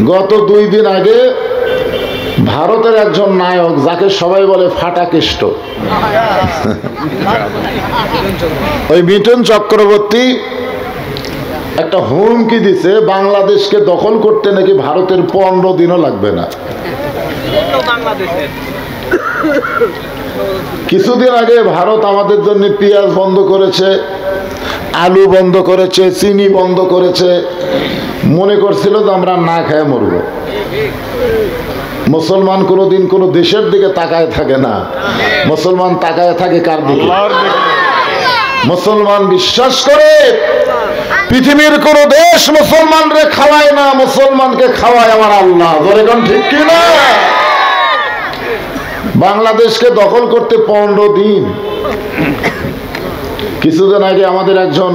গত 2 দিন আগে ভারতের একজন নায়ক, যাকে সবাই বলে ফাটাকেষ্ট, ওই মিঠুন চক্রবর্তী একটা হুমকি দিছে, বাংলাদেশকে দখল করতে নাকি ভারতের 15 দিনও লাগবে না। কিছুদিন আগে ভারত আমাদের জন্য পেঁয়াজ বন্ধ করেছে, আলু বন্ধ করেছে, চিনি বন্ধ করেছে। মনে করছিল যে আমরা না খেয়ে মরব। মুসলমান কোনোদিন কোনো দেশের দিকে তাকায় থাকে না, মুসলমান তাকায় থাকে কার দিকে? মুসলমান বিশ্বাস করে পৃথিবীর কোন দেশ মুসলমানরে খাওয়ায় না, মুসলমানকে খাওয়ায় আমার আল্লাহ। বলে কোন ঠিক কি না? বাংলাদেশকে দখল করতে 15 দিন। কিছুদিন আগে আমাদের একজন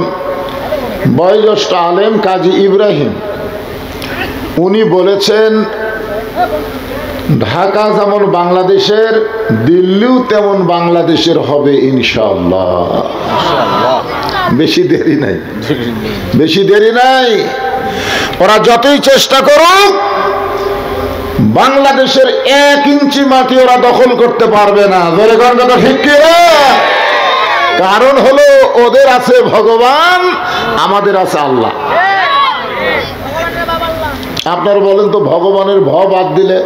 বয়োজ্যেষ্ঠ আলেম কাজী ইব্রাহিম, উনি বলেছেন ঢাকা যেমন বাংলাদেশের, দিল্লিও তেমন বাংলাদেশের হবে ইনশাআল্লাহ। বেশি দেরি নাই, বেশি দেরি নাই। ওরা যতই চেষ্টা করুক, বাংলাদেশের 1 ইঞ্চি মাটি ওরা দখল করতে পারবে না। ধরে কথা ঠিক কি না? কারণ হলো ওদের আছে ভগবান, আমাদের আছে আল্লাহ। আপনারা বলেন তো, ভগবানের ভ বাদ দিলে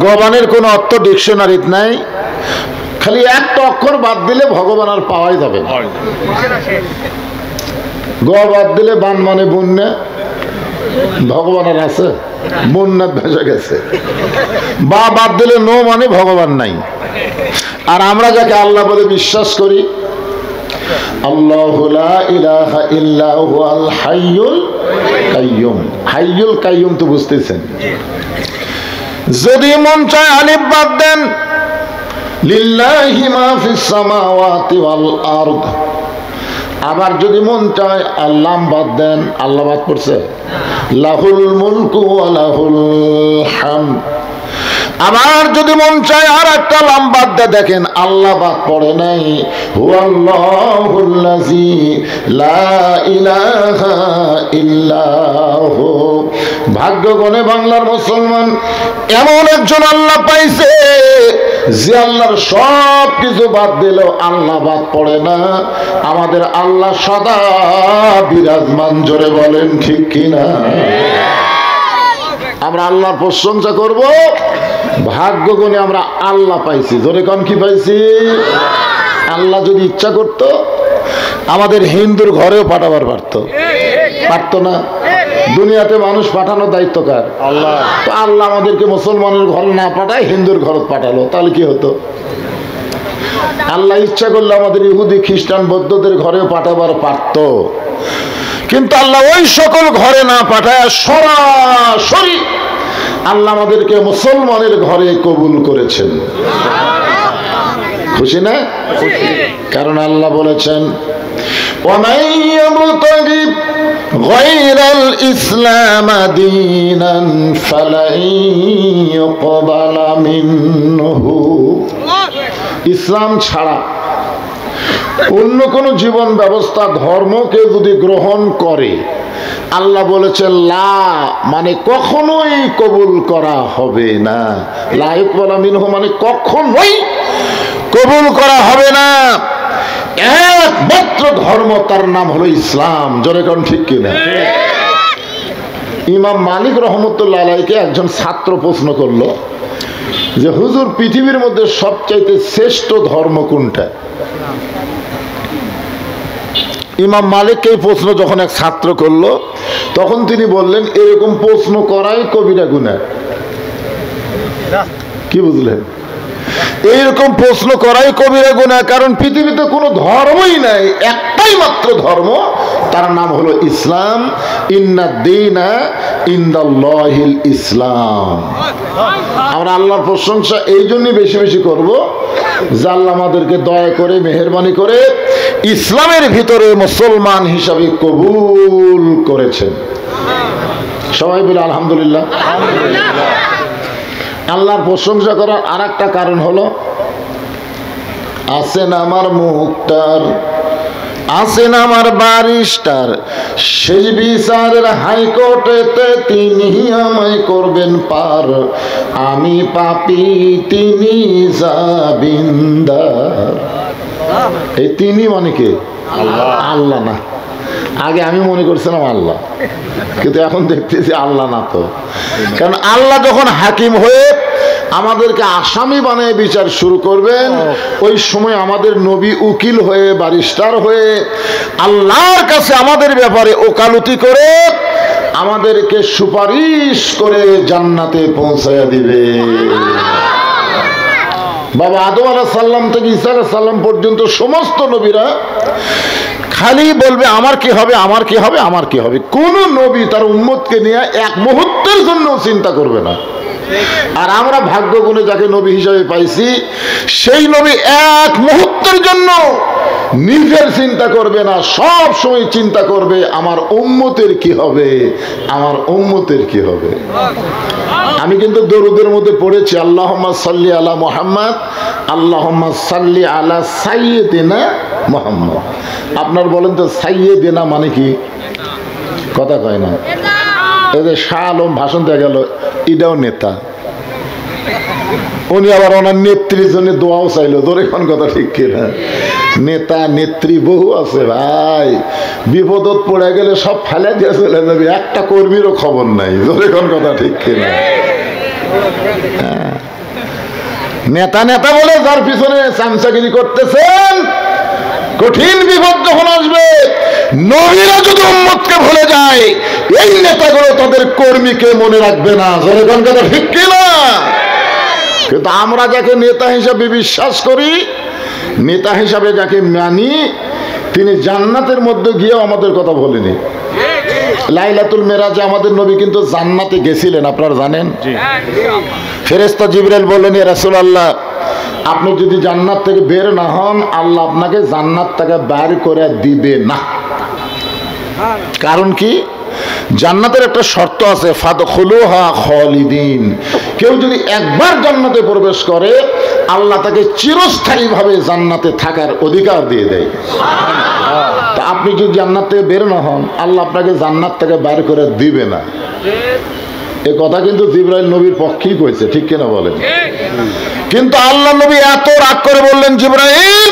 গবানের কোন অর্থ ডিকশনারিতে নাই, খালি একটা অক্ষর বাদ দিলে ভগবান আর পাওয়াই যাবে না। গ বাদ দিলে বান মানে বন্যা, ভগবান আর আছে? বন্যা ভেসে গেছে। বা বাদ দিলে নো মানে ভগবান নাই। আর আমরা যাকে আল্লাহ বলে বিশ্বাস করি, আল্লাহু লা ইলাহা ইল্লা হুয়াল হাইয়ুল কাইয়ুম। হাইয়ুল কাইয়ুম তো বুঝতেছেন। যদি মন চায় আলিফ বাদ দেন, লিল্লাহি মা ফিস সামাওয়াতি ওয়াল আরদ। আবার যদি মন চায় আল্লাহ বাদ দেন, আল্লাহ বাদ পড়ছে, লাহুল মুলকু ওয়া লাহুল হামদ। আবার যদি মন চায় আর একটা লাম বাদ দিয়ে দেখেন, আল্লাহ বাদ পড়ে নাই, হুয়াল্লাহুল্লাযী লা ইলাহা ইল্লাহু। ভাগ্য গণে বাংলার মুসলমান এমন একজন আল্লাহ পাইছে, যে আল্লাহর সব কিছু বাদ দিলেও আল্লাহ বাদ পড়ে না। আমাদের আল্লাহ সদা বিরাজমান। জোরে বলেন ঠিক কিনা? আমরা আল্লাহর প্রশংসা করব। ভাগ্য গুণে আমরা আল্লাহ পাইছি। জোরে কোন কি পাইছি? আল্লাহ যদি ইচ্ছা করত আমাদের হিন্দুর ঘরেও পাঠাবার পারতো না? দুনিয়াতে মানুষ পাঠানোর দায়িত্ব কার? আল্লাহ। তো আল্লাহ আমাদেরকে মুসলমানের ঘর না পাঠায় হিন্দুর ঘর পাঠালো, তাহলে কি হতো? আল্লাহ ইচ্ছা করলে আমাদের ইহুদি খ্রিস্টান বৌদ্ধদের ঘরেও পাঠাবার পারত, কিন্তু আল্লাহ ওই সকল ঘরে না পাঠায় সরাসরি আল্লাহ আমাদেরকে মুসলমানের ঘরে কবুল করেছেন। খুশি না? কারণ আল্লাহ বলেছেন, ওয়ামান ইয়াবতাগি গায়রাল ইসলাম দীনান ফালান ইউকবালা মিনহু। ইসলাম ছাড়া অন্য কোন জীবন ব্যবস্থা ধর্মকে যদি গ্রহণ করে, আল্লাহ বলেছেন লা মানে কখনোই কবুল করা হবে না। লা ইউকবালা মিনহু মানে কখনোই কবুল করা হবে না। একমাত্র ধর্ম, তার নাম হলো ইসলাম। জোরে কোন ঠিক কিনা? ইমাম মালিক রহমতুল্লাহ আলাইকে একজন ছাত্র প্রশ্ন করলো যে হুজুর, পৃথিবীর মধ্যে সবচাইতে শ্রেষ্ঠ ধর্ম কোনটা? ইমাম মালিককে এই প্রশ্ন যখন এক ছাত্র করলো, তখন তিনি বললেন, এরকম প্রশ্ন করাই কবিরা গুনাহ। কি বুঝলেন? এইরকম প্রশ্ন করাই কবিরা গুনাহ। কারণ পৃথিবীতে কোনো ধর্মই নাই, একটাই মাত্র ধর্ম, তার নাম হলো ইসলাম। ইন্নাদ-দীনা ইনদাল্লাহিল ইসলাম। আমরা আল্লাহর প্রশংসা এই জন্যই বেশি বেশি করব যে আল্লাহ আমাদেরকে দয়া করে মেহেরবানি করে ইসলামের ভিতরে মুসলমান হিসাবে কবুল করেছেন। সবাই বলে আলহামদুলিল্লাহ। আল্লাহর প্রশংসা করার আর একটা কারণ হলো, আছেন আমার মুক্তার, আছেন আমার ব্যারিস্টার, শেষ বিচারের হাইকোর্টেতে তিনি আমায় করবেন পার, আমি পাপী তিনি জামিনদার। এই তিনি মানে কে? আল্লাহ না। আগে আমি মনে করছিলাম আল্লাহ, কিন্তু এখন দেখতেছি আল্লাহ না তো। কারণ আল্লাহ যখন হাকিম হয়ে আমাদেরকে আসামি বানিয়ে বিচার শুরু করবেন, ওই সময় আমাদের নবী উকিল হয়ে ব্যারিস্টার হয়ে আল্লাহর কাছে আমাদের ব্যাপারে ওকালতি করে আমাদেরকে সুপারিশ করে জান্নাতে পৌঁছায়া দিবে। বাবা আদম আলাইহিস সালাম থেকে ঈসা আলাইহিস সালাম পর্যন্ত সমস্ত নবীরা খালি বলবে আমার কি হবে, আমার কি হবে, আমার কি হবে। কোন নবী তার উম্মতকে নিয়ে এক মুহূর্তের জন্য চিন্তা করবে না। আর আমরা ভাগ্য গুণে যাকে নবী হিসাবে পাইছি, সেই নবী এক মুহূর্তের জন্য নিজের চিন্তা করবে না, সব সময় চিন্তা করবে আমার উম্মতের কি হবে, আমার উম্মতের কি হবে। আমি কিন্তু দরুদের মধ্যে পড়েছি আল্লাহুম্মা সাল্লি আলা মুহাম্মদ, আল্লাহুম্মা সাল্লি আলা সাইয়্যিদিনা মুহাম্মদ। আপনার বলেন তো সাইয়্যিদিনা মানে কি? কথা কয় না। এই যে শাহ আলম ভাষণ দিয়ে গেল, এটাও নেতা। উনি আবার ওনার নেত্রীর জন্য দোয়াও চাইলো। ধরে কোন কথা ঠিক কিনা? নেতা নেত্রী বহু আছে ভাই, বিপদত পড়ে গেলে সব ফেলে দিয়ে চলে যাবে, একটা কর্মীরও খবর নাই। ধরে কোন কথা ঠিক কিনা? নেতা নেতা বলে যার পিছনে চামচাগিরি করতেছেন, কঠিন বিপদ যখন আসবে, নবীরা যদি উম্মতকে ভুলে যায়, এই নেতাগুলো তাদের কর্মীকে মনে রাখবে না। ধরে কোন কথা ঠিক কিনা? কিন্তু আমরা যাকে নেতা হিসাবে বিশ্বাস করি, নেতা হিসাবে যাকে মানি, তিনি জান্নাতের মধ্যে গিয়েও আমাদের কথা বলেনি। লাইলাতুল মেরাজে আমাদের নবী কিন্তু জান্নাতে গেছিলেন, আপনারা জানেন। ফেরেশতা জিবরাইল বললেন, ইয়া রাসূলুল্লাহ, আপনি যদি জান্নাত থেকে বের না হন, আল্লাহ আপনাকে জান্নাত থেকে বের করে দিবে না। কারণ কি? জান্নাতের একটা শর্ত আছে, ফাদখুলুহা খালিদিন। কেউ যদি একবার জান্নাতে প্রবেশ করে, আল্লাহ তাকে চিরস্থায়ীভাবে জান্নাতে থাকার অধিকার দিয়ে দেয়। তা আপনি যদি জান্নাত থেকে বের না হন, আল্লাহ আপনাকে জান্নাত থেকে বের করে দিবে না। এ কথা কিন্তু জিবরাইল নবীর পক্ষেই কইছে, ঠিক কিনা বলেন? কিন্তু আল্লাহ নবী এত রাগ করে বললেন, জিবরাইল,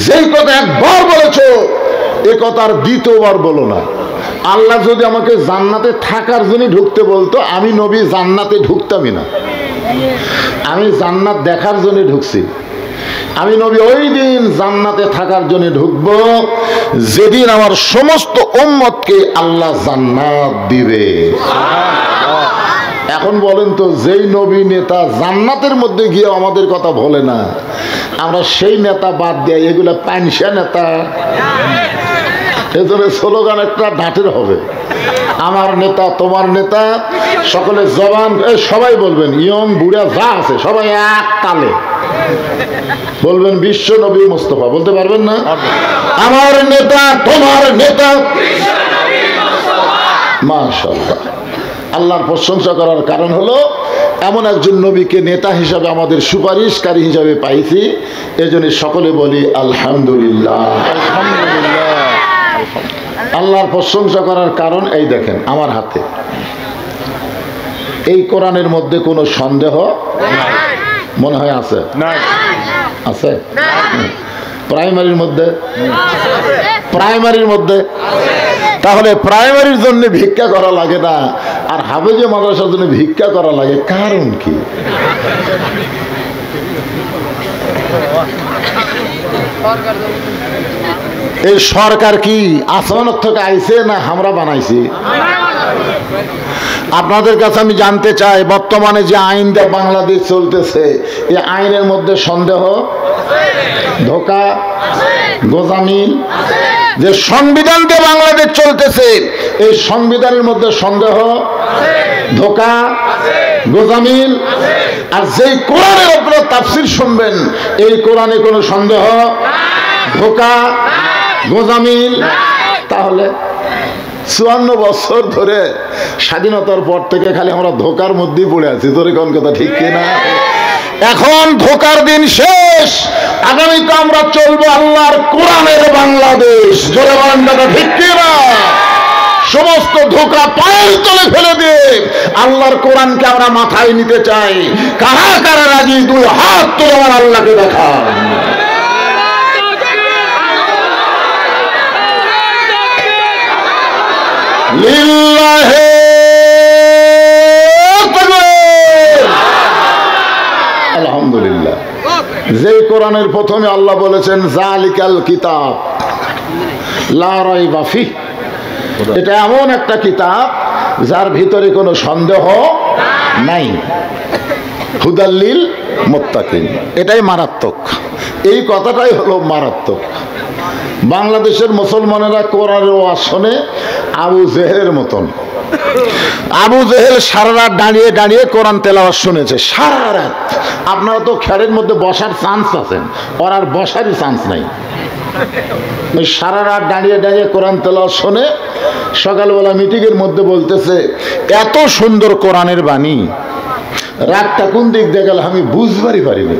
যেই কথা একবার বলেছো, এ কথা আর দ্বিতীয়বার বলো না। আল্লাহ যদি আমাকে জান্নাতে থাকার জন্য ঢুকতে বলতো, আমি নবী জান্নাতে ঢুকতামই না। আমি জান্নাত দেখার জন্য ঢুকছি। আমি নবী ওই দিন জান্নাতে থাকার জন্য ঢুকবো যেদিন আমার সমস্ত উম্মতকে আল্লাহ জান্নাত দিবে। এখন বলেন তো, যেই নবী নেতা জান্নাতের মধ্যে গিয়ে আমাদের কথা বলে না, আমরা সেই নেতা বাদ দিয়ে এগুলা পানসা নেতা। এজন্য স্লোগান একটা ডাটের হবে, আমার নেতা তোমার নেতা। সকলে জবান সবাই বলবেন, ইয়ং বুড়া যা আছে সবাই এক তালে বলবেন বিশ্ব নবী মুস্তাফা। বলতে পারবেন না? আমার নেতা তোমার নেতা। মাশাআল্লাহ। আল্লাহর প্রশংসা করার কারণ হলো, এমন একজন নবীকে নেতা হিসাবে আমাদের সুপারিশকারী হিসাবে পাইছি। এজন্য সকলে বলি আলহামদুলিল্লাহ। আল্লাহর প্রশংসা করার কারণ এই দেখেন, আমার হাতে এই কোরআনের মধ্যে কোনো সন্দেহ মনে হয় আছে? আছে প্রাইমারির মধ্যে, প্রাইমারির মধ্যে। তাহলে প্রাইমারির জন্য ভিক্ষা করা লাগে না, আর হাফেজে মাদ্রাসার জন্য ভিক্ষা করা লাগে। কারণ কি? এই সরকার কি আসমানের থেকে আইছে না আমরা বানাইছি? আপনাদের কাছে আমি জানতে চাই, বর্তমানে যে আইনটা বাংলাদেশ চলতেছে, এই আইনের মধ্যে সন্দেহ, ধোঁকা, গোজামিল। যে সংবিধান দিয়ে বাংলাদেশ চলতেছে, এই সংবিধানের মধ্যে সন্দেহ, ধোঁকা, গোজামিল। আর যেই কোরআনের উপরে তাফসীর শুনবেন, এই কোরআনে কোনো সন্দেহ, ধোঁকা, গোজামিল। তাহলে 54 বছর ধরে স্বাধীনতার পর থেকে খালি আমরা ধোকার মধ্যেই পড়ে আছি। তোর কোন কথা ঠিক কিনা? এখন ধোকার দিন শেষ, আগামীতে আমরা চলবো আল্লাহর কোরআনের বাংলাদেশ। জোরে বলেন দাদা, ঠিক কিনা? সমস্ত ধোঁকা পায়ের তলে ফেলে দিয়ে আল্লাহর কোরআনকে আমরা মাথায় নিতে চাই। কারা কারা রাজি? দুই হাত তুলে আমার আল্লাহকে দেখান। লিল্লাহে তাকবীর। আলহামদুলিল্লাহ। যে কোরআনের প্রথমে আল্লাহ বলেছেন জালিকাল কিতাব লা রাইবা ফিহ, এটা এমন একটা কিতাব যার ভিতরে কোনো সন্দেহ নাই, হুদাল্লিল মুত্তাকিন। এটাই মারাত্মক, এই কথাটাই হলো মারাত্মক। বাংলাদেশের মুসলমানেরা কোরআনের ওয়াজ শোনে আবু জেহেলের মতন। আবু জেহেল সারা রাত দাঁড়িয়ে দাঁড়িয়ে কোরআন তেলাওয়াত শুনেছে, সারা রাত। আপনারা তো খেরের মধ্যে বসার চান্স আছেন, ওর আর বসারই চান্স নাই। সারা রাত দাঁড়িয়ে দাঁড়িয়ে কোরআন তেলাওয়াত শোনে। সকালবেলা মিটিংয়ের মধ্যে বলতেছে, এত সুন্দর কোরআনের বাণী, রাতটা কোন দিক দিয়ে গেল আমি বুঝবারই পারিনি।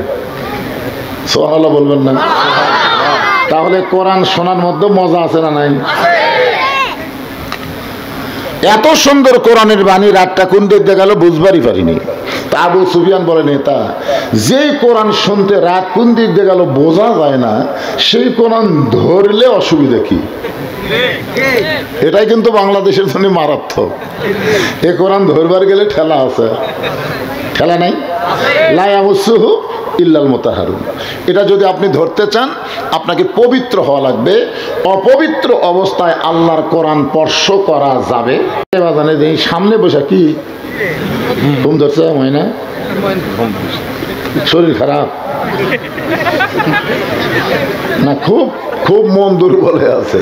সুবহানাল্লাহ বলবেন না? তাহলে কোরআন শোনার মধ্যে মজা আছে না নাই? এত সুন্দর কোরআনের বাণী, রাতটা কোন দিক দিয়ে গেল বুঝবারই পারিনি। তা আবু সুফিয়ান বলে, নেতা, যেই কোরআন শুনতে রাত কোন দিক দিয়ে গেল বোঝা যায় না, সেই কোরআন ধরলে অসুবিধা কি? এটাই কিন্তু বাংলাদেশের জন্য মারাত্মক। এ কোরআন ধরবার গেলে ঠেলা আছে, ঠেলা নাই? লা ইয়ামুসুহু ইল্লাল মুতাহহারুন। এটা যদি আপনি ধরতে চান, আপনাকে পবিত্র হওয়া লাগবে। অপবিত্র অবস্থায় আল্লাহর কোরআন স্পর্শ করা যাবে। সামনে বসে কি ঘুম ধরছে? ময়না শরীর খারাপ না? খুব খুব মন দুর্বলে আছে।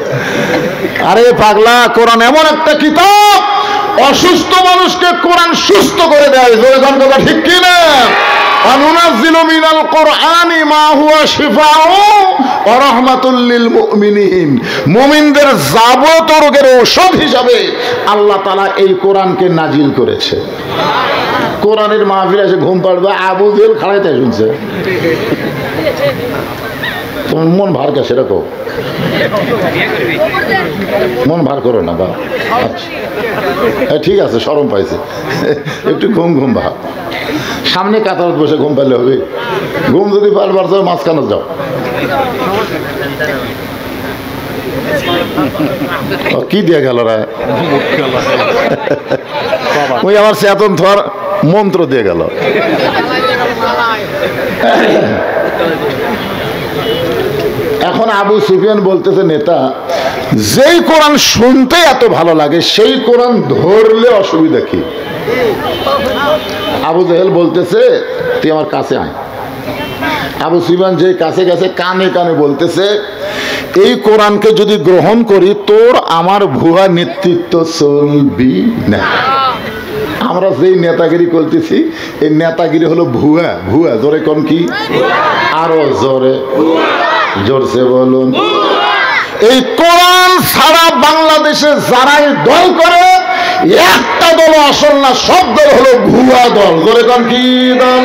আরে পাগলা, কোরআন এমন একটা কিতাব, অসুস্থ মানুষকে কোরআন সুস্থ করে দেয়। কথা ঠিক কিনা? অনুনাজ্জিলু মিনাল কোরআনি মা হুয়া শিফাউ ওয়া রাহমাতুল লিল মুমিনিন। মুমিনদের যাবতীয় রোগের ঔষধ হিসাবে আল্লাহ তাআলা এই কোরআনকে নাজিল করেছে। কোরআনের মাহফিলে এসে ঘুম পাড়বে, আবু জেহেল খাড়াইতে শুনছে। তোমার মন ভার কে সেরকম মন ভার করো না বা। আচ্ছা ঠিক আছে, শরম পাইছে, একটু ঘুম ঘুম ভাব। সামনে কাতারত বসে ঘুম পাইলে হবে? ঘুম যদি পারবার যাও মাঝখানে যাও। কি দিয়ে গেল রে? ওই আমার চেতন থর মন্ত্র দিয়ে গেল। এখন আবু সুফিয়ান বলতেছে, নেতা, যেই কোরআন শুনতে এত ভালো লাগে সেই কোরআন ধরলে অসুবিধা কি? আবু জেহেল বলতেছে, তুই আমার কাছে আয়। আবু সুফিয়ান যে কাছে গেছে, কানে কানে বলতেছে, এই কোরআনকে যদি গ্রহণ করি তোর আমার ভুয়া নেতৃত্ব চলবি না। আমরা যেই নেতাগিরি করতেছি, এই নেতাগিরি হলো ভুয়া। ভুয়া জোরে কোন কি? আরো জোরে, জোরসে বলুন। এই কোরআন ছাড়া বাংলাদেশে যারাই দল করে, একটা দল আসল না, সব দল হলো ভুয়া দল। জোরে কোন কি দল?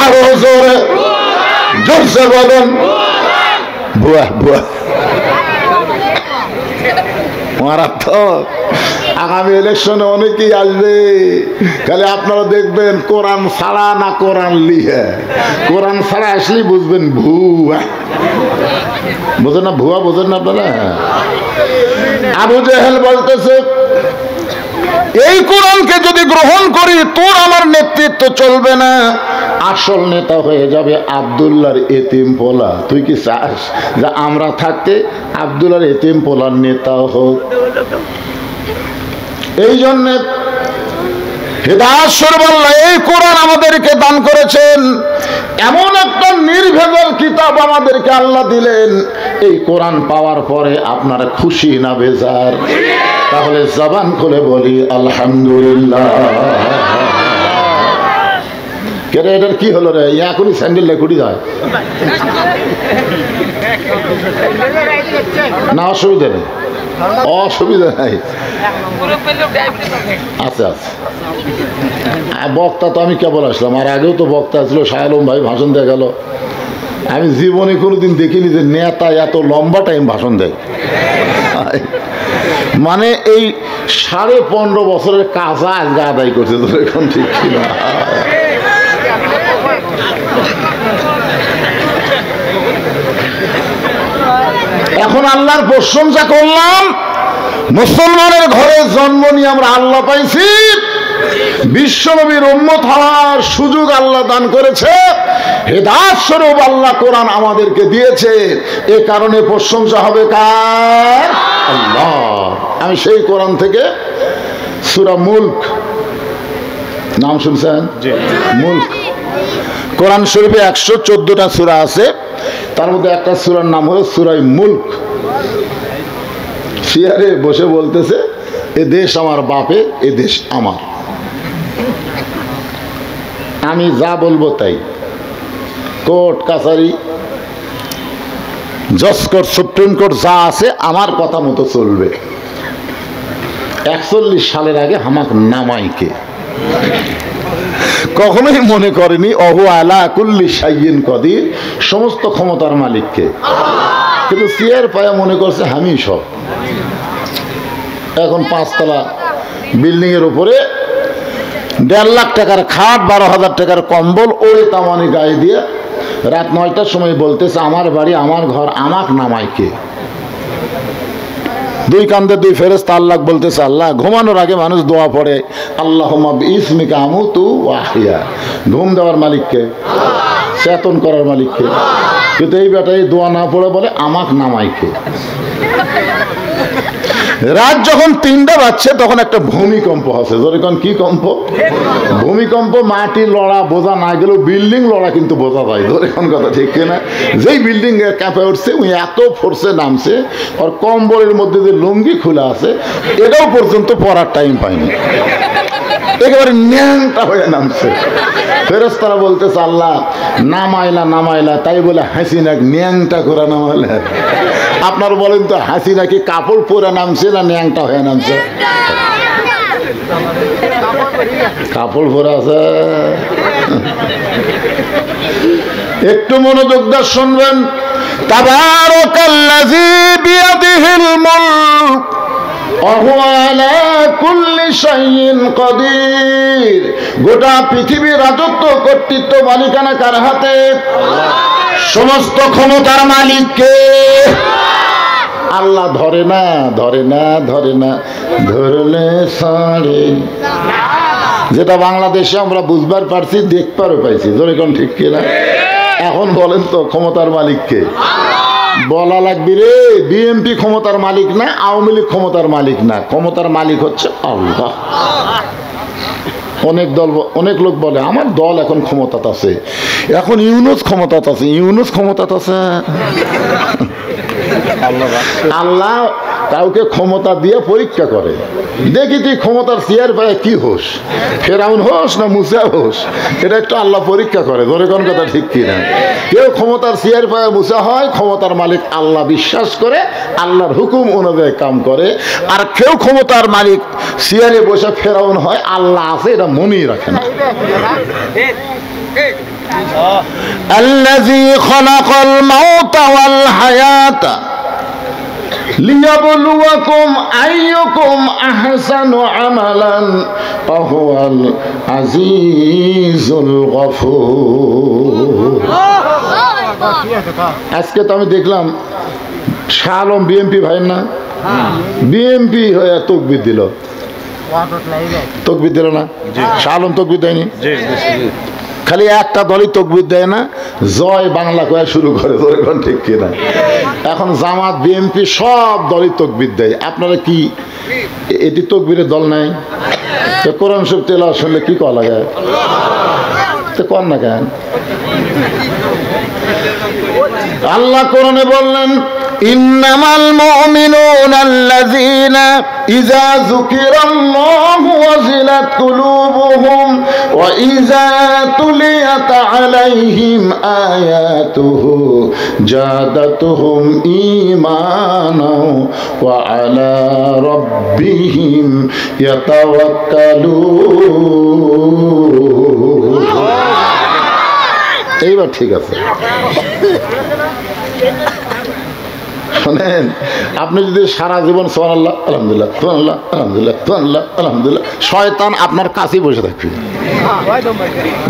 আরো জোরে, জোরসে বলুন। ভুয়া ভুয়া মারাত্মক। আগামী ইলেকশনে অনেকেই আসবে, খালি আপনারা দেখবেন কোরআন ছাড়া না কোরআন লিহে। কোরআন ছাড়া আসলেই বুঝবেন ভুয়া। বোঝেন না? ভুয়া বোঝেন না আপনারা? আবু জেহেল বলতেছে, এই কোরআনকে যদি গ্রহণ করি তোর আমার নেতৃত্ব চলবে না, আসল নেতা হয়ে যাবে আব্দুল্লাহর এতিম পোলা। তুই কি চাস যে আমরা থাকতে আব্দুল্লাহর এতিম পোলার নেতা হোক? এই জন্যে হিদায়াত স্বরূপ আল্লাহ এই কোরআন আমাদেরকে দান করেছেন। এমন একটা নির্ভেজাল কিতাব আমাদেরকে আল্লাহ দিলেন। এই কোরআন পাওয়ার পরে আপনারা খুশি না বেজার? তাহলে জবান খুলে বলি আলহামদুলিল্লাহ। কেরে এটার কি হলো রে? এখনই স্যান্ডেল লেখুটি যায় না, অসুবিধা নেই। অসুবিধা নাই, আচ্ছা আচ্ছা। বক্তা তো আমি কেবল আসলাম, আর আগেও তো বক্তা ছিল শাহ আলম ভাই, ভাষণ দিয়ে গেল। আমি জীবনে কোনোদিন দেখিনি যে নেতা এত লম্বা টাইম ভাষণ দেয়। মানে এই 15.5 বছরের কাজা আজকে আদায় করছে, তো এখন ঠিক ছিল। এখন আল্লাহর প্রশংসা করলাম, মুসলমানের ঘরে জন্ম নিয়ে আমরা আল্লাহ পাইছি, বিশ্বনবীর উম্মত হওয়ার সুযোগ আল্লাহ দান করেছে, হেদায়েত স্বরূপ আল্লাহ কোরআন আমাদেরকে দিয়েছে। এ কারণে প্রশংসা হবে কার? আল্লাহ। আমি সেই কোরআন থেকে সূরা মুলক, নাম শুনছেন? মুলক কোরআন শরীফে 114টা সূরা আছে, তার মধ্যে একটা সূরার নাম হলো সূরা মুলক। চেয়ারে বসে বলতেছে, এ দেশ আমার বাপের, এ দেশ আমার, আমি যা বলবো তাই। কোর্ট কাছারি জজ কোর্ট সুপ্রিম কোর্ট যা আছে আমার কথা মতো চলবে। 41 সালের আগে হামাক নামাইকে কখনোই মনে করেনি অহু আলা কুল্লি শাইইন কদির, সমস্ত ক্ষমতার মালিককে, কিন্তু চেয়ার পায়া মনে করছে আমি সব। এখন 5 তলা বিল্ডিং এর উপরে 1.5 লাখ টাকার খাট, 12,000 টাকার কম্বল, ওই তামানি গায়ে দিয়ে রাত 9টার সময় বলতেছে আমার বাড়ি, আমার ঘর, আমাক নামাইকে। 2 কান্দে 2 ফেরেশতা আল্লাহ বলতেছে, আল্লাহ ঘুমানোর আগে মানুষ দোয়া পড়ে, আল্লাহুম্মা বিইসমিকা আমুতু ওয়া আহইয়া। ঘুম দেওয়ার মালিককে, চেতন করার মালিককে, কিন্তু এই বেটাই দোয়া না পড়ে বলে আমাক নামাইকে। রাত যখন 3টা বাজছে তখন একটা ভূমিকম্প আছে। যখন কি কম্প? ভূমিকম্প। মাটি লড়া বোঝা না গেলেও বিল্ডিং লড়া কিন্তু বোঝা যায়। যখন কথা ঠিক কিনা? যেই বিল্ডিং কাঁপে উঠছে, ওই এত ফোর্সে নামছে, আর কম্বলের মধ্যে যে লুঙ্গি খোলা আছে এটাও পর্যন্ত পরার টাইম পায়নি, একেবারে ন্যাংটা হয়ে নামছে। ফেরেশতারা বলতেছে, আল্লাহ নামাইলা নামাইলা, তাই বলে হাসিনা ন্যাংটা করে নামাইলে। আপনার বলেন তো, হাসিনা কি কাপড় পরে নামছে না ন্যাংটা হয়ে নামছে? কাপড় পরে আছে। একটু মনোযোগ দিয়ে শুনবেন। তাবারাকাল্লাযী বিয়াদিহিল মুলক ওয়া হুয়া আলা কুল্লি শাইইন কাদির। গোটা পৃথিবীর রাজত্ব, কর্তৃত্ব, মালিকানা কার হাতে? সমস্ত ক্ষমতার মালিক কে? আল্লাহ। ধরে না, ধরে না, ধরে না, ধরলে ছাড়ে। যেটা বাংলাদেশে আমরা বুঝবার পারছি, দেখবারও পাইছি। যেরকম ঠিক কিনা? এখন বলেন তো ক্ষমতার মালিক কে? বলা লাগবে রে। বিএনপি ক্ষমতার মালিক না, আওয়ামী লীগ ক্ষমতার মালিক না, ক্ষমতার মালিক হচ্ছে আল্লাহ। অনেক লোক বলে আমার দল এখন ক্ষমতা আছে, এখন ইউনূস ক্ষমতা আছে। ইউনূস ক্ষমতা আছে? আল্লাহ কাউকে ক্ষমতা দিয়ে পরীক্ষা করে, দেখি তুই ক্ষমতার চেয়ার পায় কি হোস, ফেরাউন হোস না মুসা হোস, এটা একটু আল্লাহ পরীক্ষা করে। ধরে কোন কথা ঠিক কিনা? কেউ ক্ষমতার চেয়ার পায় মুসা হয়, ক্ষমতার মালিক আল্লাহ বিশ্বাস করে, আল্লাহর হুকুম অনুযায়ী কাম করে। আর কেউ ক্ষমতার মালিক চেয়ারে বসে ফেরাউন হয়, আল্লাহ আছে এটা মনেই রাখে না। الذي خلق الموت والحياة ليبلوكم أيكم أحسن عملا وهو العزيز الغفور। আজকে তো আমি দেখলাম শাহ আলম বিএমপি ভাই না, বিএমপি হয়ে তকবির দিল। তকবির দিল না? শাহ আলম তকবির দেয়নি? খালি একটা দলই তকবির দেয় না, জয় বাংলা কয়া শুরু করে। এখন ঠিক কিনা? এখন জামাত বিএনপি সব দলই তকবির দেয়। আপনারা কি এটি তকবিরের দল নাই? কোরআন শরীফ তেলাওয়াত শুনলে কি করা লাগে? তো কর না কেন? আল্লাহ কোরআনে বললেন, ইন্নামাল মুমিনুনা আল্লাযীনা ইযা যুকিরাল্লাহু ওয়াজিলাত وجلت قلوبهم وإذا تليت عليهم آياته زادتهم إيمانا وعلى ربهم يتوكلون এইবার ঠিক আছে শোনেন আপনি যদি সারা জীবন সুবহানাল্লাহ আলহামদুলিল্লাহ সুবহানাল্লাহ আলহামদুলিল্লাহ সুবহানাল্লাহ আলহামদুলিল্লাহ শয়তান আপনার কাছেই বসে থাকবে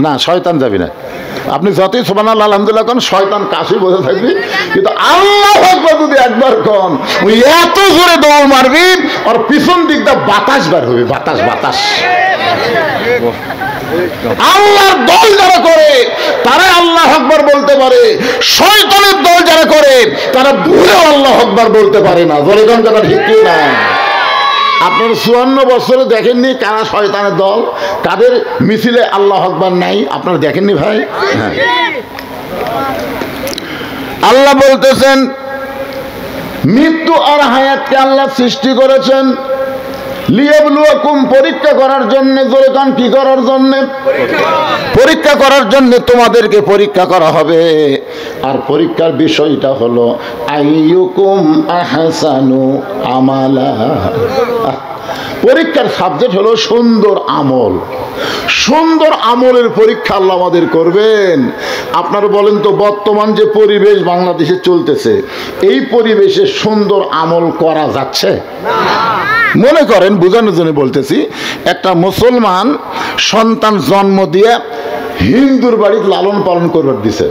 না শয়তান যাবে না আপনি যতই সুবহানাল্লাহ আলহামদুলিল্লাহ কোন শয়তান কাছেই বসে থাকবে কিন্তু আল্লাহু আকবার যদি একবার কোন ওই এত জোরে দৌড় মারবি আর পিছন দিক দিয়ে বাতাস বের হবে বাতাস বাতাস আল্লাহর দল যারা করে তারা আল্লাহু আকবার বলতে পারে শয়তানের দল যারা করে তারা ভুলেও আল্লাহু আকবার বলতে পারে না জোরে কোন কথা ঠিক কি না আপনার 54 বছরে দেখেননি কারা শয়তানের দল কাদের মিছিলে আল্লাহু আকবার নাই আপনারা দেখেননি ভাই হ্যাঁ আল্লাহ বলতেছেন মৃত্যু আর হায়াতকে আল্লাহ সৃষ্টি করেছেন লিয়াবলুয়াকুম পরীক্ষা করার জন্য জোরে কান কি করার জন্য পরীক্ষা করার জন্য তোমাদেরকে পরীক্ষা করা হবে আর পরীক্ষার বিষয়টা হলো আইয়ুকুম আহসানু আমালা পরীক্ষার সাবজেক্ট হলো সুন্দর আমল সুন্দর আমলের পরীক্ষা আল্লাহ আমাদের করবেন আপনারা বলেন তো বর্তমান যে পরিবেশ বাংলাদেশে চলতেছে এই পরিবেশে সুন্দর আমল করা যাচ্ছে না মনে করেন বোঝানোর জন্য বলতেছি একটা মুসলমান সন্তান জন্ম দিয়ে হিন্দুর বাড়িতে লালন পালন করবার দিছে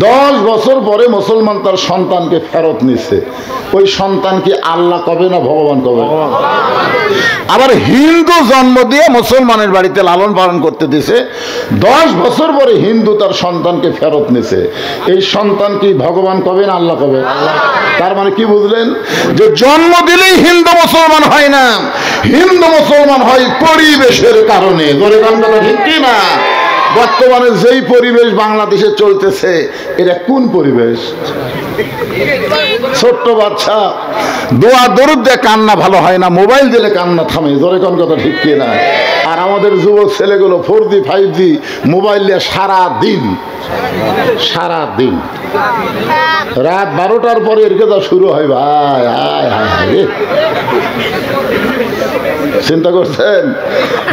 10 বছর পরে মুসলমান তার সন্তানকে ফেরত নিচ্ছে ওই সন্তান কি আল্লাহ কবে না ভগবান কবে আবার হিন্দু জন্ম দিয়ে মুসলমানের বাড়িতে লালন পালন করতে দিছে 10 বছর পরে হিন্দু তার সন্তানকে ফেরত নিছে এই সন্তান কি ভগবান কবে না আল্লাহ কবে তার মানে কি বুঝলেন যে জন্ম দিলেই হিন্দু মুসলমান হয় না হিন্দু মুসলমান হয় পরিবেশের কারণে জোরে গান কথা ঠিক কি না বর্তমানে যেই পরিবেশ বাংলাদেশে চলতেছে এটা কোন পরিবেশ ছোট্ট বাচ্চা দোয়া দরুদ দিয়ে কান্না ভালো হয় না মোবাইল দিলে কান্না থামে জোরে কোন কথা ঠিক কি না আর আমাদের যুবক ছেলেগুলো 4G 5G মোবাইল দিয়ে সারা দিন রাত 12টার পরে এর কথা শুরু হয় ভাই হায় হায় হায় চিন্তা করছেন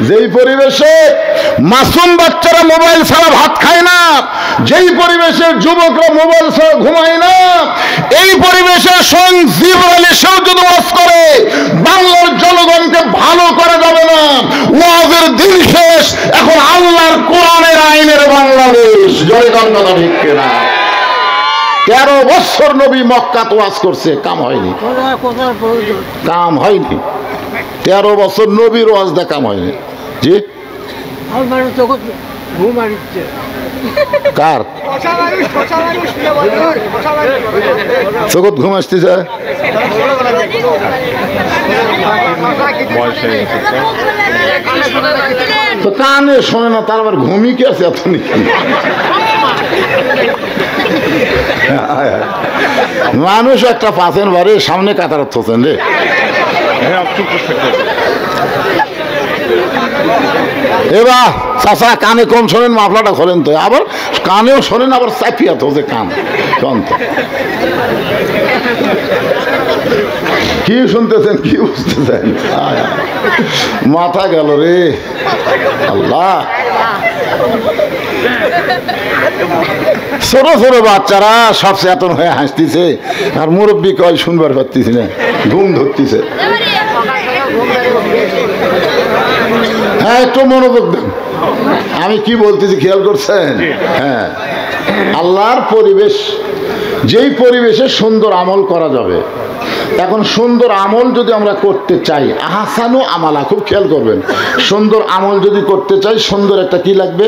যেই পরিবেশে মাসুম বাচ্চারা মোবাইল ছাড়া ভাত খায় না যেই পরিবেশে যুবকরা মোবাইল ছাড়া ঘুমায় না এই পরিবেশে স্বয়ং জিবরাইল এসেও যদি ওয়াজ করে বাংলার জনগণকে ভালো করা যাবে না ওয়াজের দিন শেষ এখন আল্লাহর কোরআনের আইনের বাংলাদেশ জয় গান কথা ঠিক কিনা 13 বছর নবী মক্কাত ওয়াজ করছে কাম হয়নি 13 বছর নবীর ওয়াজ দা কাম হয়নি জি কার জগৎ ঘুম আসতেছে তো কানে শোনে না তার আবার ঘুমি কি আছে এত মানুষ একটা পাচ্ছেন বাড়ি সামনে কাতার থোছেন রে এবার চাষা কানে কম শোনেন মাফলাটা খোলেন তো আবার কানেও শোনেন আবার চাপিয়া তো যে কান কি শুনতেছেন কি বুঝতেছেন মাথা গেল রে আল্লাহ ছোট ছোট বাচ্চারা সব চেতন হয়ে হাসতেছে আর মুরব্বী কয় শুনবার পারতেছি না ঘুম ধরতেছে হ্যাঁ একটু মনোযোগ দেন আমি কি বলতেছি খেয়াল করছেন হ্যাঁ আল্লাহর পরিবেশ যেই পরিবেশে সুন্দর আমল করা যাবে এখন সুন্দর আমল যদি আমরা করতে চাই আহসানু আমালা খুব খেয়াল করবেন সুন্দর আমল যদি করতে চাই সুন্দর একটা কি লাগবে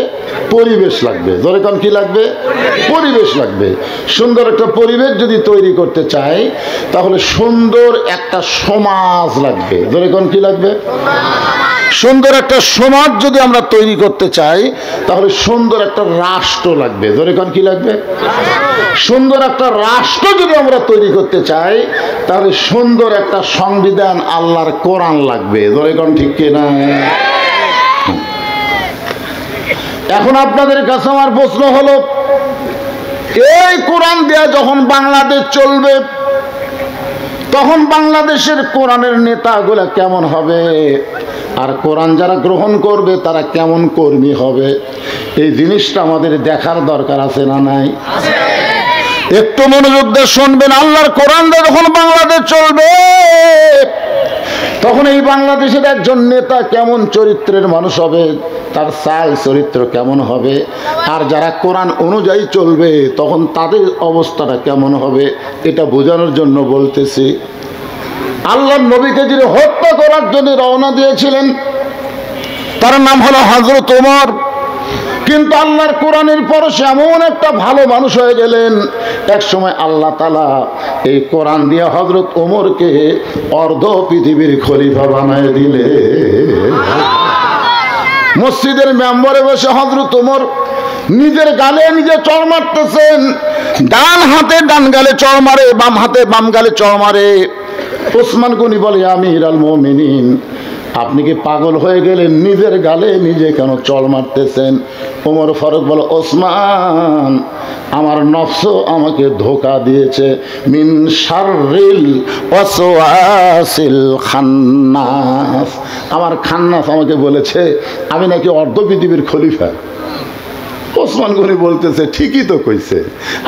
পরিবেশ লাগবে ধরে কোন কি লাগবে পরিবেশ লাগবে সুন্দর একটা পরিবেশ যদি তৈরি করতে চাই তাহলে সুন্দর একটা সমাজ লাগবে ধরে কোন কি লাগবে সুন্দর একটা সমাজ যদি আমরা তৈরি করতে চাই তাহলে সুন্দর একটা রাষ্ট্র লাগবে। ধরে কোন কি লাগবে? সুন্দর একটা রাষ্ট্র যদি আমরা তৈরি করতে চাই তাহলে সুন্দর একটা সংবিধান আল্লাহর কোরআন লাগবে। ধরে কোন ঠিক কিনা? এখন আপনাদের কাছে আমার প্রশ্ন হলো, এই কোরআন দেয়া যখন বাংলাদেশ চলবে তখন বাংলাদেশের কোরআনের নেতাগুলা কেমন হবে, আর কোরআন যারা গ্রহণ করবে তারা কেমন কর্মী হবে, এই জিনিসটা আমাদের দেখার দরকার আছে না নাই? একটু মনোযোগ দিয়ে শুনবেন। আল্লাহর কোরআন যখন বাংলাদেশ চলবে তখন এই বাংলাদেশের একজন নেতা কেমন চরিত্রের মানুষ হবে, তার চাল চরিত্র কেমন হবে, আর যারা কোরআন অনুযায়ী চলবে তখন তাদের অবস্থাটা কেমন হবে, এটা বোঝানোর জন্য বলতেছি। আল্লাহর নবীকে যিনি হত্যা করার জন্য রওনা দিয়েছিলেন তার নাম হলো হযরত ওমর। কিন্তু আল্লাহর কোরআনের পরশে এমন একটা ভালো মানুষ হয়ে গেলেন, এক সময় আল্লাহ তাআলা এই কোরআন দিয়ে হযরত ওমরকে অর্ধ পৃথিবীর খলিফা বানায় দিলে। মসজিদের মেম্বরে বসে হযরত ওমর নিজের গালে নিজে চড় মারতেছেন। ডান হাতে ডান গালে চড় মারে, বাম হাতে বাম গালে চড় মারে। ওসমান গনি বলে, আমিরুল মুমিনিন, আপনি কি পাগল হয়ে গেলেন? নিজের গালে নিজে কেন চড় মারতেছেন? ওমর ফারুক বলে, ওসমান, আমার নফস আমাকে ধোঁকা দিয়েছে। মিন শাররিল ওয়াসওয়াসিল খান্নাস, আমার খান্নাস আমাকে বলেছে আমি নাকি অর্ধ পৃথিবীর খলিফা। ওসমান গনি বলতেছে, ঠিকই তো কইছে,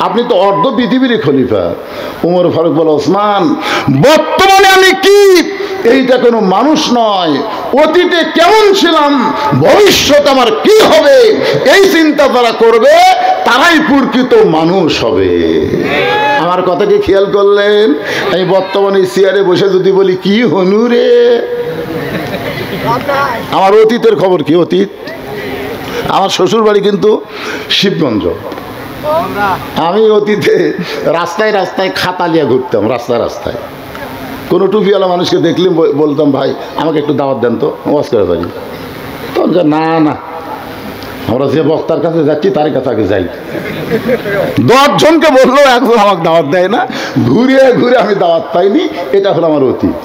আপনি তো অর্ধ পৃথিবীর খলিফা। ওমর ফারুক বলে, ওসমান, বর্তমানে আমি কি এইটা কোনো মানুষ নয়, অতীতে কেমন ছিলাম, ভবিষ্যৎ আমার কি হবে, এই চিন্তা যারা করবে তারাই প্রকৃত মানুষ হবে। আমার কথা কি খেয়াল করলেন? আমি বর্তমানে চেয়ারে বসে যদি বলি কি হনু রে, আমার অতীতের খবর কি? অতীত আমার শ্বশুর বাড়ি কিন্তু শিবগঞ্জ। আমি অতীতে রাস্তায় রাস্তায় খাতা নিয়ে ঘুরতাম, রাস্তায় রাস্তায় কোনো টুপিওয়ালা মানুষকে দেখলে বলতাম, ভাই আমাকে একটু দাওয়াত দেন তো, ওয়াজ করে পারি। তখন না না, আমরা যে বক্তার কাছে যাচ্ছি তার কাছে আগে যাই। 10 জনকে বললো, একজন আমাকে দাওয়াত দেয় না, ঘুরে ঘুরে আমি দাওয়াত পাইনি। এটা হলো আমার অতীত।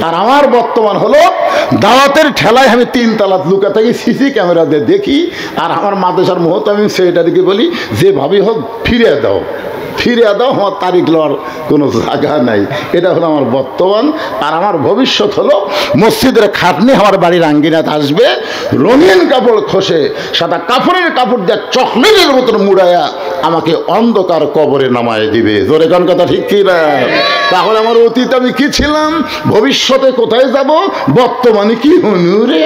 আর আমার বর্তমান হলো দাওয়াতের ঠেলায় আমি 3 তলা লুকা থাকি, সিসি ক্যামেরা দিয়ে দেখি। আর আমার মাদ্রাসার মুহতামিম সেক্রেটারিকে বলি, যেভাবেই হোক ফিরিয়ে দাও, ফিরিয়ে দাও, আমার তারিখ লওয়ার কোনো জায়গা নাই। এটা হলো আমার বর্তমান। আর আমার ভবিষ্যৎ হলো মসজিদের খাটনি আমার বাড়ির আঙ্গিনাতে আসবে, রঙিন কাপড় খসে সাদা কাপড়ের কাপড় দিয়ে চকলেটের মতন মুড়াইয়া আমাকে অন্ধকার কবরে নামায় দিবে। জোরে কোন কথা ঠিক কি না? তাহলে আমার অতীত আমি কি ছিলাম, ভবিষ্যতে কোথায় যাব, বর্তমানে কি হনুরে।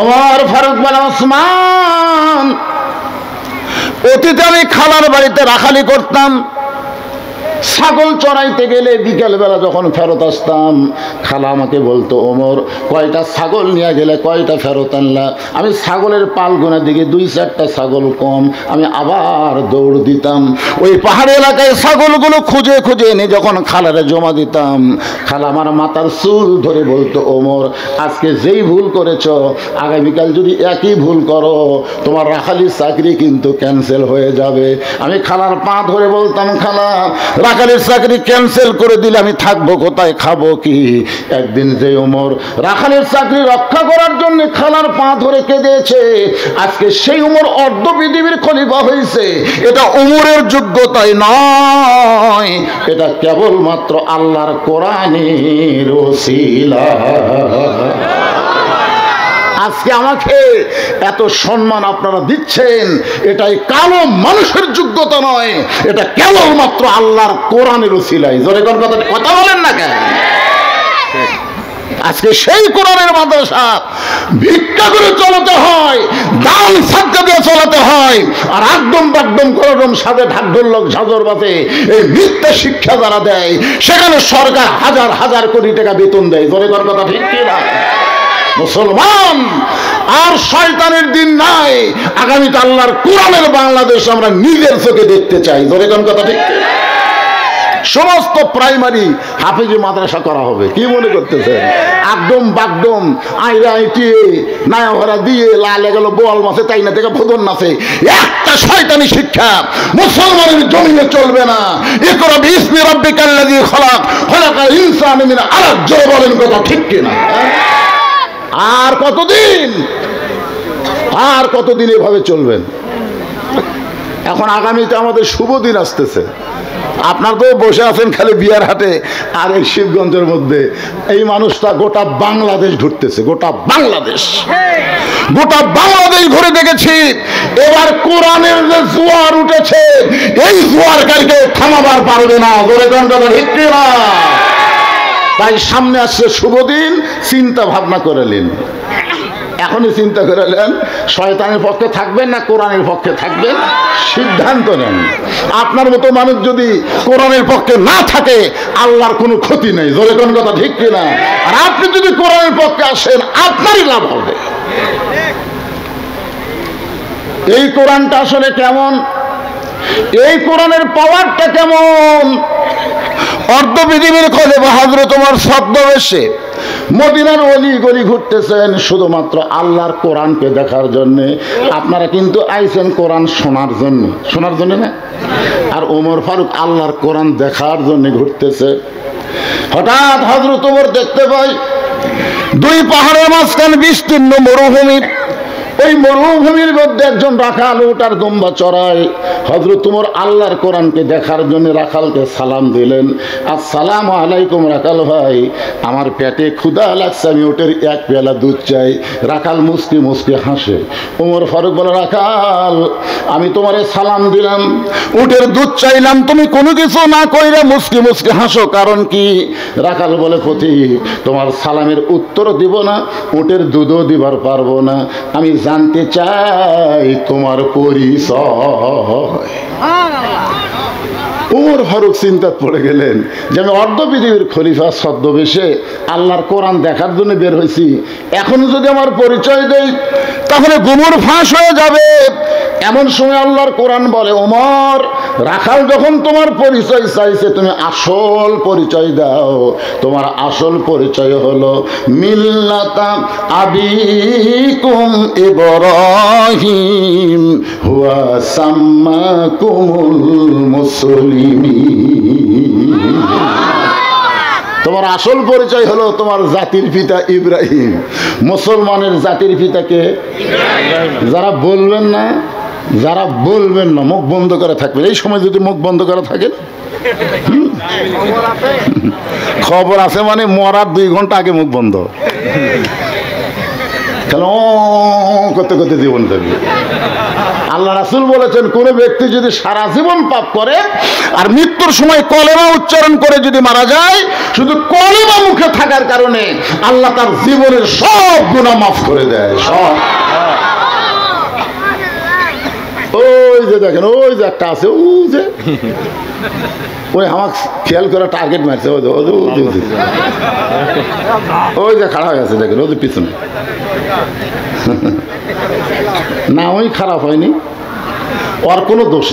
ওমর ফারুক বলে, ওসমান, অতীতে আমি খালার বাড়িতে রাখালি করতাম। ছাগল চড়াইতে গেলে বিকেলবেলা যখন ফেরত আসতাম, খালা আমাকে বলতো, ওমর, কয়টা ছাগল নিয়ে গেলে, কয়টা ফেরত আনলা? আমি ছাগলের পাল গোনার দিকে 2-4টা ছাগল কম, আমি আবার দৌড় দিতাম। ওই পাহাড়ি এলাকায় ছাগলগুলো খুঁজে খুঁজে এনে যখন খালারে জমা দিতাম, খালা আমার মাথার চুল ধরে বলতো, ওমর, আজকে যেই ভুল করেছ, আগামীকাল যদি একই ভুল করো, তোমার রাখালির চাকরি কিন্তু ক্যান্সেল হয়ে যাবে। আমি খালার পা ধরে বলতাম, খালা, রাখালের চাকরি ক্যান্সেল করে দিলে আমি থাকবো কোথায়, খাবো কি? একদিন যে ওমর রাখালের চাকরি রক্ষা করার জন্য খালার পা ধরে কেঁদেছে, আজকে সেই ওমর অর্ধ পৃথিবীর খলিফা হয়েছে। এটা ওমরের যোগ্যতাই নয়, এটা কেবলমাত্র আল্লাহর কোরআনের ওসিলা। আজকে আমাকে এত সম্মান আপনারা দিচ্ছেন, এটাই কালো মানুষের যোগ্যতা নয়, এটা কেবলমাত্র আল্লাহর কোরআনের ওসিলাই। জোরে কথা বলেন না কেন? আজকে সেই কোরআনের মাদ্রাসা ভিক্ষা করে চলাতে হয়, দান সাদকা দিয়ে চলাতে হয়, আর একদম বাকদম করদম সাথে ঢাকঢোল লোক ঝাঁঝর বাজে এই মিথ্যা শিক্ষা যারা দেয়, সেখানে সরকার হাজার হাজার কোটি টাকা বেতন দেয়। জোরে কথা ঠিক কি না? মুসলমান, আর শয়তানের দিন নাই। আগামীতে আল্লাহর কোরআনের বাংলাদেশ আমরা নিজের চোখে দেখতে চাই। জোরে কোন কথা ঠিক? সমস্ত প্রাইমারি হাফেজি মাদ্রাসা করা হবে। কি মনে করতেছেন? একদম বাগডম আইরা আইটিয়ে নায়াভরা দিয়ে লালে গেল বোয়াল মাছে তাই না থেকে ভোদন নাচে, একটা শয়তানি শিক্ষা মুসলমানের জমিনে চলবে না। ইকরা বিসমি রাব্বিকাল্লাযী খলাক খলাকাল ইনসানা মিন আলাক। জোরে বলেন কথা ঠিক কিনা? আর কতদিন এভাবে চলবেন? এখন আগামীতে আমাদের শুভ দিন আসতেছে। আপনার তো বসে আছেন খালি বিয়ার হাটে আর এই শিবগঞ্জের মধ্যে। এই মানুষটা গোটা বাংলাদেশ ঘুরতেছে, গোটা বাংলাদেশ ঘুরে দেখেছি। এবার কোরআনের যে জোয়ার উঠেছে, এই জোয়ারকারীকে থামাবার পারবে না। তাই সামনে আসছে শুভ দিন, চিন্তা ভাবনা করে নিন। এখনই চিন্তা করে নেন, শয়তানের পক্ষে থাকবেন না কোরআনের পক্ষে থাকবেন, সিদ্ধান্ত নেন। আপনার মতো মানুষ যদি কোরআনের পক্ষে না থাকে, আল্লাহর কোনো ক্ষতি নেই। জোরে কোন কথা ঠিক কিনা? আর আপনি যদি কোরআনের পক্ষে আসেন, আপনারই লাভ হবে। এই কোরআনটা আসলে কেমন, এই কোরআনের পাওয়ারটা কেমন? অর্ধ পৃথিবীর খোঁজে হযরত ওমর ছদ্মবেশে মদিনার অলি গলি ঘুরতেছেন শুধুমাত্র আল্লাহর কোরআনকে দেখার জন্য। আপনারা কিন্তু আইছেন কোরআন শোনার জন্য না। আর ওমর ফারুক আল্লাহর কোরআন দেখার জন্য ঘুরতেছে। হঠাৎ হযরত ওমর দেখতে পাই দুই পাহাড়ের মাঝখানে বিস্তীর্ণ মরুভূমি। ওই মরুভূমির মধ্যে একজন রাখাল ওটার দুম্বা চড়ায়। হযরত ওমর আল্লাহর কোরআনকে দেখার জন্য রাখালকে সালাম দিলেন, আসসালামু আলাইকুম রাখাল ভাই, আমার পেটে ক্ষুধা লাগছে, আমি ওটের এক পেয়ালা দুধ চাই। রাখাল মুস্কি মুস্কি হাসে। ওমর ফারুক বলে, রাখাল আমি তোমারে সালাম দিলাম, উটের দুধ চাইলাম, তুমি কোনো কিছু না কইরা মুস্কি মুস্কি হাসো, কারণ কি? রাখাল বলে, পথিক তোমার সালামের উত্তর দিব না, উটের দুধও দিবার পারবো না, আমি জানতে চাই তোমার পরিচয়। ওমর ফারুক চিন্তায় পড়ে গেলেন যে আমি অর্ধ পৃথিবীর খলিফা ছদ্মবেশে আল্লাহর কোরআন দেখার জন্য বের হয়েছি, এখন যদি আমার পরিচয় দেই তাহলে গুমর ফাঁস হয়ে যাবে। এমন সময় আল্লাহর কোরআন বলে, ওমর রাখাল যখন তোমার পরিচয় চাইছে, তুমি আসল পরিচয় দাও। তোমার আসল পরিচয় হলো মিল্লাতা আবিকুম ইব্রাহিম হুয়া সাম্মাকুমুল মুসলিমিন। তোমার আসল পরিচয় হলো তোমার জাতির পিতা ইব্রাহিম। মুসলমানের জাতির পিতাকে যারা বলবেন না মুখ বন্ধ করে থাকবেন। এই সময় যদি মুখ বন্ধ করে থাকেন, খবর আছে মানে মরার 2 ঘন্টা আগে মুখ বন্ধ, কেন করতে করতে জীবন থাকবে। আল্লাহ রাসূল বলেছেন, কোন ব্যক্তি যদি সারা জীবন পাপ করে আর মৃত্যুর সময় কলেমা উচ্চারণ করে যদি মারা যায়, শুধু কলেমা মুখে থাকার কারণে আল্লাহ তার জীবনের সব গুনাহ মাফ করে দেয়, সব। ওই যে দেখেন, ওই যে একটা আছে, ওই আমাকে খেয়াল করে টার্গেট মারছে, ওই যে খারাপ হয়ে গেছে, দেখেন ওই যে পিছনে। না, ওই খারাপ হয়নি, ওর কোনো দোষ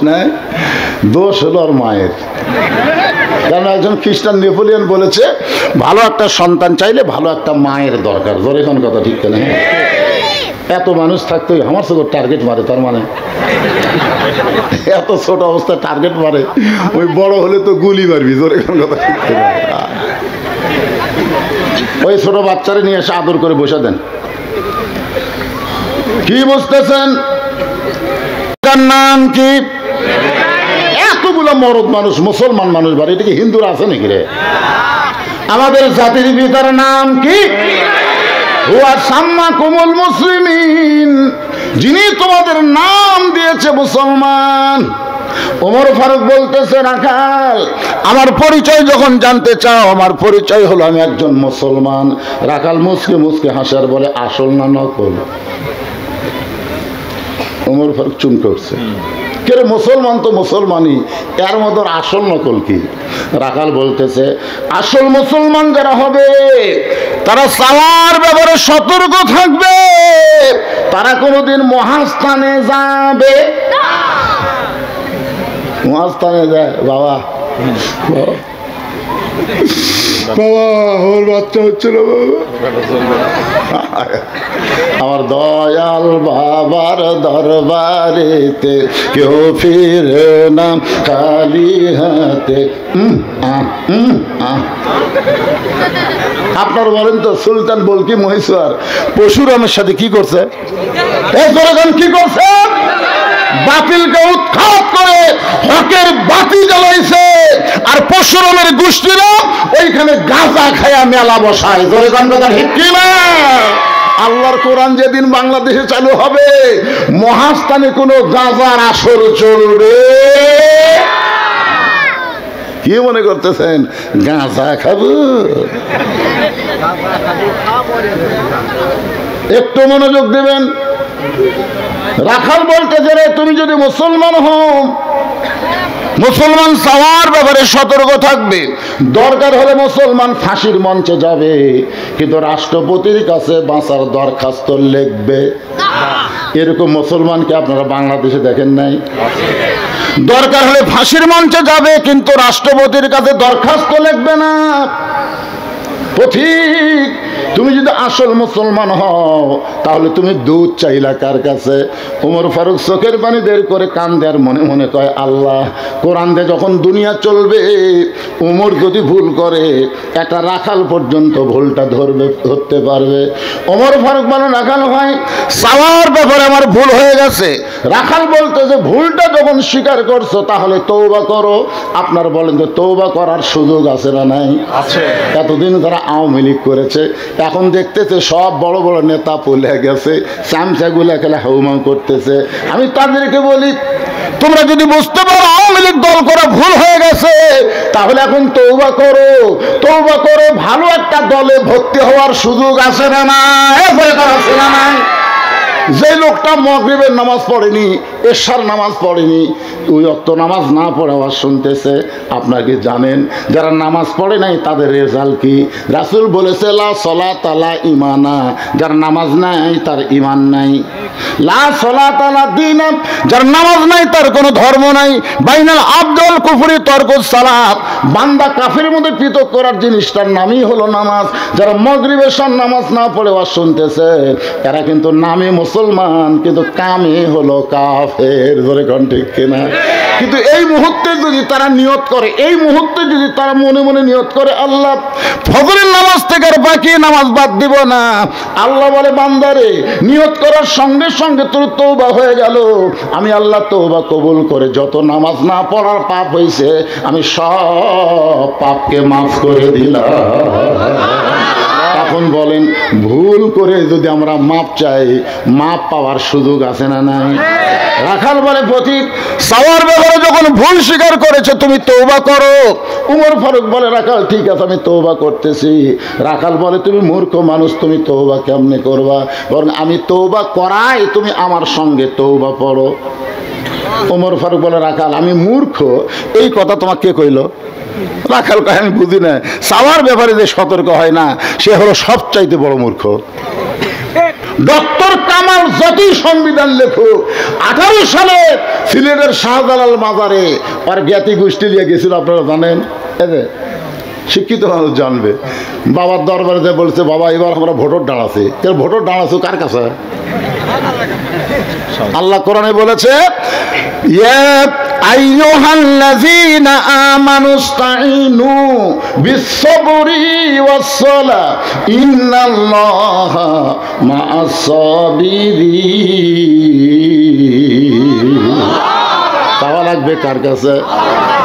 নাই, দোষ হলো ওর মায়ের। কারণ একজন খ্রিস্টান নেপোলিয়ন বলেছে, ভালো একটা সন্তান চাইলে ভালো একটা মায়ের দরকার। জোরে কোন কথা ঠিক কেন? এত মানুষ থাকতে আমার চোখ টার্গেট মারে, তার মানে এত ছোট অবস্থায় টার্গেট মারে, ওই বড় হলে তো গুলি মারবি। জোরে কোন কথা ঠিক কেন? ওই ছোট বাচ্চারে নিয়ে এসে আদর করে বসে দেন। কি বুঝতেছেন? নাম কি? এতগুলো মরদ মানুষ, মুসলমান মানুষ বাড়ি, এটা কি হিন্দুরা আছে নাকি রে? আমাদের জাতির পিতার নাম কি? হুয়া সাম্মাকুমুল মুসলিমিন, যিনি তোমাদের নাম দিয়েছে মুসলমান। ওমর ফারুক বলতেছে, রাখাল আমার পরিচয় যখন জানতে চাও, আমার পরিচয় হলো আমি একজন মুসলমান। রাখাল মুসকে মুসকে হাসার বলে, আসল না নকল? ওমর ফারুক চুন করছে, কে রে, মুসলমান তো মুসলমানই, এর মধ্যে আসল নকল কি? রাখাল বলতেছে, আসল মুসলমান যারা হবে তারা সালার ব্যাপারে সতর্ক থাকবে, তারা কোনোদিন মহাস্থানে যাবে। মহাস্থানে যায়, বাবা বাবা আমার বাচ্চা হচ্ছিল, বাবা আমার দয়াল বাবার দরবারেতে কেউ ফিরে না খালি হাতে। আপনার বলেন তো সুলতান বলকি মহেশ্বর পরশুরামের সাথে কি করছে? কি করছে? বাতিলকে উৎখাত করে হকের বাতি জ্বালাইছে, আর পরশুরামের গোষ্ঠীরা ওইখানে গাঁজা খায়া মেলা বসায়। জোরে গান কথা ঠিক কি না? আল্লাহর কোরআন যেদিন বাংলাদেশে চালু হবে, মহাস্থানে কোনো গাঁজার আসর চলবে? কি মনে করতেছেন গাঁজা খাবো? একটু মনোযোগ দেবেন। রাখাল বলতেছে রে, তুমি যদি মুসলমান হও, মুসলমান চাওয়ার ব্যাপারে সতর্ক থাকবে। দরকার হলে মুসলমান ফাঁসির মঞ্চে যাবে, কিন্তু রাষ্ট্রপতির কাছে বাঁচার দরখাস্ত লিখবে। এরকম মুসলমানকে আপনারা বাংলাদেশে দেখেন নাই? দরকার হলে ফাঁসির মঞ্চে যাবে, কিন্তু রাষ্ট্রপতির কাছে দরখাস্ত লিখবে না। পথিক, তুমি যদি আসল মুসলমান হও তাহলে তুমি দুধ চাইলা কার কাছে? ওমর ফারুক চোখের পানি বের করে কান্দে আর মনে মনে কয়, আল্লাহ, কোরআন দিয়ে যখন দুনিয়া চলবে, ওমর যদি ভুল করে একটা রাখাল পর্যন্ত ভুলটা ধরতে পারবে। ওমর ফারুক বলেন, রাখাল ভাই, চাওয়ার ব্যাপারে আমার ভুল হয়ে গেছে। রাখাল বলতে যে ভুলটা যখন স্বীকার করছো তাহলে তওবা করো। আপনার বলেন যে তওবা করার সুযোগ আছে না নাই? আছে। এতদিন তারা আওয়ামী লীগ করেছে, এখন দেখতেছে সব বড় বড় নেতা পলে গেছে, চামচাগুলা খেলা হাউমাউ করতেছে। আমি তাদেরকে বলি, তোমরা যদি বুঝতে পারো আওয়ামী লীগ দল করা ভুল হয়ে গেছে, তাহলে এখন তওবা করো। তওবা করে ভালো একটা দলে ভর্তি হওয়ার সুযোগ আছে না নাই? আছে না নাই? যে লোকটা মাগরিবের নামাজ পড়েনি, এশার নামাজ পড়েনি, ওই ওয়াক্ত নামাজ না পড়ে আওয়াজ শুনতেছে, আপনারা কি জানেন যারা নামাজ পড়ে নাই তাদের রেজাল্ট কি? রাসূল বলেছে, লা সলাতা লা ঈমানা, যার নামাজ নাই তার ঈমান নাই। লা সলাতা লা দীন, যার নামাজ নাই তার কোনো ধর্ম নাই। বাইনাল আবদুল কুফরি তরকুস সালাত, বান্দা কাফের মধ্যে পৃথক করার জিনিসটার নামই হলো নামাজ। যারা মাগরিব এশার নামাজ না পড়ে ওয়াজ শুনতেছে, এরা কিন্তু নামে মুসলমান কিন্তু কামে হলো কাফের। ধরে কোন ঠিক কিনা? কিন্তু এই মুহূর্তে যদি তারা নিয়ত করে, এই মুহূর্তে যদি তারা মনে মনে নিয়ত করে, আল্লাহ ফজরের নামাজ থেকে আর বাকি নামাজ বাদ দিব না, আল্লাহ বলে, বান্দারে, নিয়ত করার সঙ্গে সঙ্গে তোর তওবা হয়ে গেল, আমি আল্লাহ তওবা কবুল করে যত নামাজ না পড়ার পাপ হয়েছে আমি সব পাপকে মাফ করে দিলাম। এখন বলেন, ভুল করে যদি আমরা মাপ চাই, মাপ পাওয়ার সুযোগ আছে না নাই? রাখাল বলে, পথিক, চাওয়ার ব্যাপারে যখন ভুল স্বীকার করেছে তুমি তওবা করো। উমর ফারুক বলে, রাখাল ঠিক আছে, আমি তওবা করতেছি। রাখাল বলে, তুমি মূর্খ মানুষ, তুমি তওবা কেমনে করবা? বরং আমি তওবা করাই, তুমি আমার সঙ্গে তওবা পড়ো। উমর ফারুক বলে, রাখাল, আমি মূর্খ এই কথা তোমাকে কে কইল? রাখাল কয়, আমি বুঝি না, চাওয়ার ব্যাপারে যে সতর্ক হয় না সে হলো সবচাইতে বড় মূর্খ। ডক্টর কামাল যতই সংবিধান লেখুক, 18 সালে সিলেটের শাহজালাল মাজারে আর জ্ঞাতি গোষ্ঠী নিয়ে গেছিল, আপনারা জানেন, শিক্ষিত মানুষ জানবে। বাবার দরবারে যে বলছে, বাবা এবার আমরা ভোটার দাঁড়াচ্ছি। ভোটার দাঁড়াচ্ছ কার কাছে? আল্লাহ কোরআনে বলেছে, ইয়া আইয়ুহাল্লাযীনা আমানুস্তাঈনু বিস-সাবরি ওয়াস-সালাহ ইন্নাল্লাহা মা'আস-সাবিরিন। পাওয়া লাগবে কার কাছে?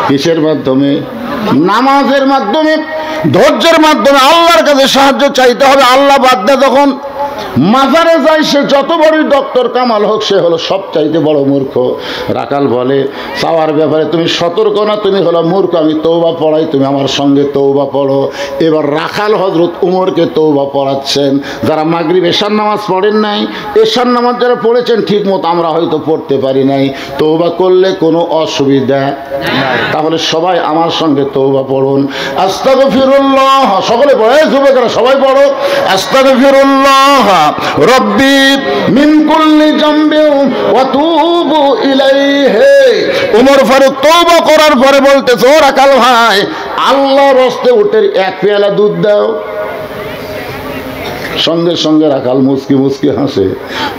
কিসের মাধ্যমে? নামাজের মাধ্যমে, ধৈর্যের মাধ্যমে আল্লাহর কাছে সাহায্য চাইতে হবে। আল্লাহ বাদ দিয়ে যখন মাজারে যায়, সে যত বড়ই ডক্টর কামাল হোক, সে হলো সবচাইতে বড় মূর্খ। রাখাল বলে, চাওয়ার ব্যাপারে তুমি সতর্ক না, তুমি হলো মূর্খ। আমি তওবা পড়াই, তুমি আমার সঙ্গে তওবা পড়ো। এবার রাখাল হযরত উমরকে তওবা পড়াচ্ছেন। যারা মাগরিব এশার নামাজ পড়েন নাই, এশার নামাজ যারা পড়েছেন ঠিক মতো, আমরা হয়তো পড়তে পারি নাই, তওবা করলে কোনো অসুবিধা নাই। তাহলে সবাই আমার সঙ্গে তওবা পড়ুন। আস্তাগফিরুল্লাহ, সকলে পড়ে, যুবকেরা সবাই পড়ো। আস্তাগফিরুল্লাহ আস্তাগফিরুল্লাহ রব্বি মিন কুল্লি জামবি ওয়া তুবু ইলাইহি। ওমর ফারুক তওবা করার পরে বলতেছে, ও রাখাল ভাই, আল্লাহর রাস্তে উটের এক পেয়ালা দুধ দাও। সঙ্গে সঙ্গে রাখাল মুচকি মুচকি হাসে।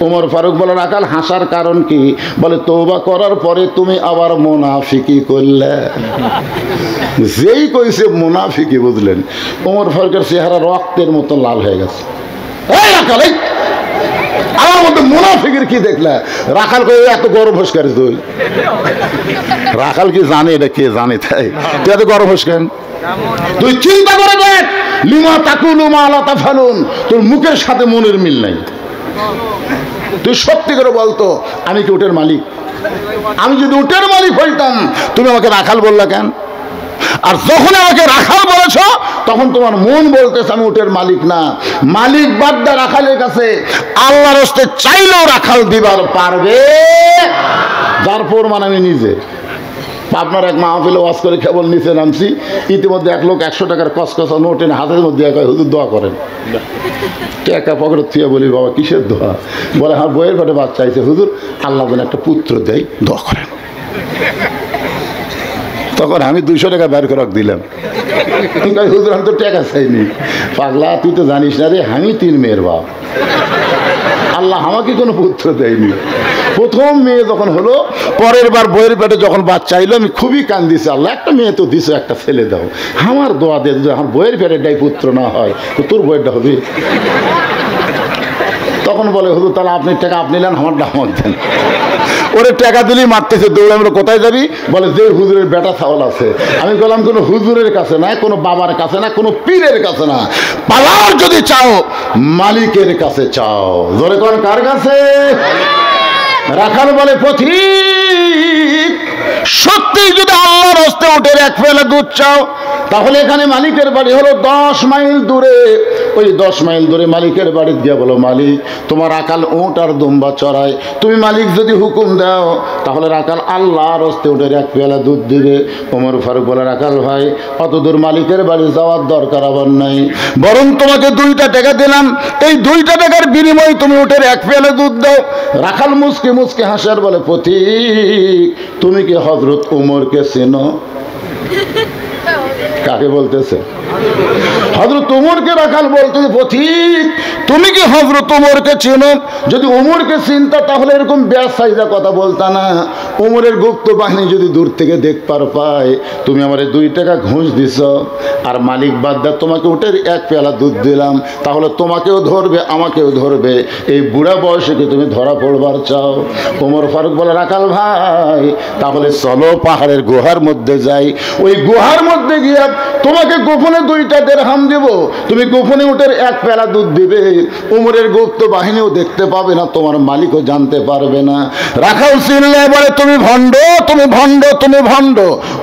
ওমর ফারুক বলে, রাখাল হাসার কারণ কি? বলে, তওবা করার পরে তুমি আবার মুনাফিকি করলে। যেই কইছে মুনাফিকি, বুঝলেন, ওমর ফারুকের চেহারা রক্তের মতো লাল হয়ে গেছে। এই রাখাল, এই আমার মধ্যে মুনাফিকের কি দেখলে? রাখাল কই, এত গর্ব হোস করিস তুই? রাখাল কি জানে এটা? কে জানে? তাই তুই এত গর্ব হোস কেন? তুই চিন্তা করে দেখ, লিমা তাকুলু মা লা তাফালুন, তোর মুখের সাথে মনের মিল নাই। তুই সত্যি করে বলতো, আমি কি উটের মালিক? আমি যদি উটের মালিক হইতাম, তুমি আমাকে রাখাল বললা কেন? আর যখন আমাকে রাখাল বলেছ, তখন তোমার মন বলতেছে আমি উটের মালিক না। মালিক বাদ্দা রাখালের কাছে আল্লাহর রাস্তে চাইলেও রাখাল দিবার পারবে, যার প্রমাণ আমি নিজে। আপনার এক মাহফিলে ওয়াজ করে কেবল নিচে নামছি, ইতিমধ্যে এক লোক 100 টাকার কসকসা নোট এনে হাতের মধ্যে কয়, হুজুর দোয়া করেন। টাকা পকেটে থুয়ে বলি, বাবা কিসের দোয়া? বলে, আমার বইয়ের পেটে বাচ্চা চাইছে, হুজুর আল্লাহ যেন একটা পুত্র দেয়, দোয়া করেন। তখন আমি 200 টাকা বের করে দিলাম। হুজুর আমি তো টাকা চাইনি। পাগলা, তুই তো জানিস না রে, আমি 3 মেয়ের বাপ, আল্লাহ আমাকে কোনো পুত্র দেয়নি। প্রথম মেয়ে যখন হলো, পরের বার বইয়ের পেটে যখন বাচ্চা আইলো, আমি খুবই কান্দিছি, আল্লাহ একটা মেয়ে তো দিছো, একটা ছেলে দাও। আমার দোয়া দিয়ে যদি আমার বইয়ের পেটেটাই পুত্র না হয়, তো তোর বইয়েরটা হবে। তখন বলে, হুজুর তাহলে আপনি টাকা আপনি নেন, আমার ডামক দেন। ওরে টাকা দিলেই মারতেছে, দৌড়ে। আমরা কোথায় যাবি? বলে, যে হুজুরের বেটা ছাওয়াল আছে। আমি বললাম, কোনো হুজুরের কাছে না, কোনো বাবার কাছে না, কোনো পীরের কাছে না, পালার যদি চাও মালিকের কাছে চাও। জোরে কোন কার কাছে? রাখাল বলে, পথিক, সত্যি যদি আল্লাহর রাস্তে উটের এক পেয়ালা দুধ চাও, তাহলে এখানে মালিকের বাড়ি হলো 10 মাইল দূরে। ওই 10 মাইল দূরে মালিকের বাড়ি গিয়ে বলো, মালিক তোমার রাখাল উট আর দুম্বা চড়ায়, তুমি মালিক যদি হুকুম দাও, তাহলে রাখাল আল্লাহর রাস্তে উটের এক পেয়ালা দুধ দিবে। ওমর ফারুক বলে, রাখাল ভাই, অত দূর মালিকের বাড়ি যাওয়ার দরকার আবার নাই, বরং তোমাকে 2টা টাকা দিলাম, এই 2টা টাকার বিনিময়ে তুমি উটের এক পেয়ালা দুধ দাও। রাখাল মুচকে মুচকে হাসার বলে, পথিক, তুমি কি হযরত ওমরকে চেনো? কাকে বলতেছে? হযরত ওমরকে রাখাল বলতেছে, পথিক, তুমি কি হযরত ওমরকে চেনো? যদি ওমরকে চিনতা, তাহলে এরকম বেসাইজা কথা বলতা না। ওমরের গুপ্ত বাহিনী যদি দূর থেকে দেখবার পায়, তুমি আমারে 2 টাকা ঘুষ দিছ, আর মালিক বাদ্দা তোমাকে উটের এক পেয়ালা দুধ দিলাম, তাহলে তোমাকেও ধরবে, আমাকেও ধরবে। এই বুড়া বয়সে কি তুমি ধরা পড়বার চাও? ওমর ফারুক বলে, রাখাল ভাই, তাহলে চলো পাহাড়ের গুহার মধ্যে যাই। ওই গুহার মধ্যে গিয়ে তোমাকে গোপনে 2টা দিরহাম দেব, তুমি গোপনে উটের এক পেয়ালা দুধ দিবে। ওমরের গুপ্ত বাহিনীও দেখতে পাবে না, তোমার মালিকও জানতে পারবে না। রাখাল চিনলে বলে, তুমি ভণ্ড, তুমি ভণ্ড, তুমি ভণ্ড।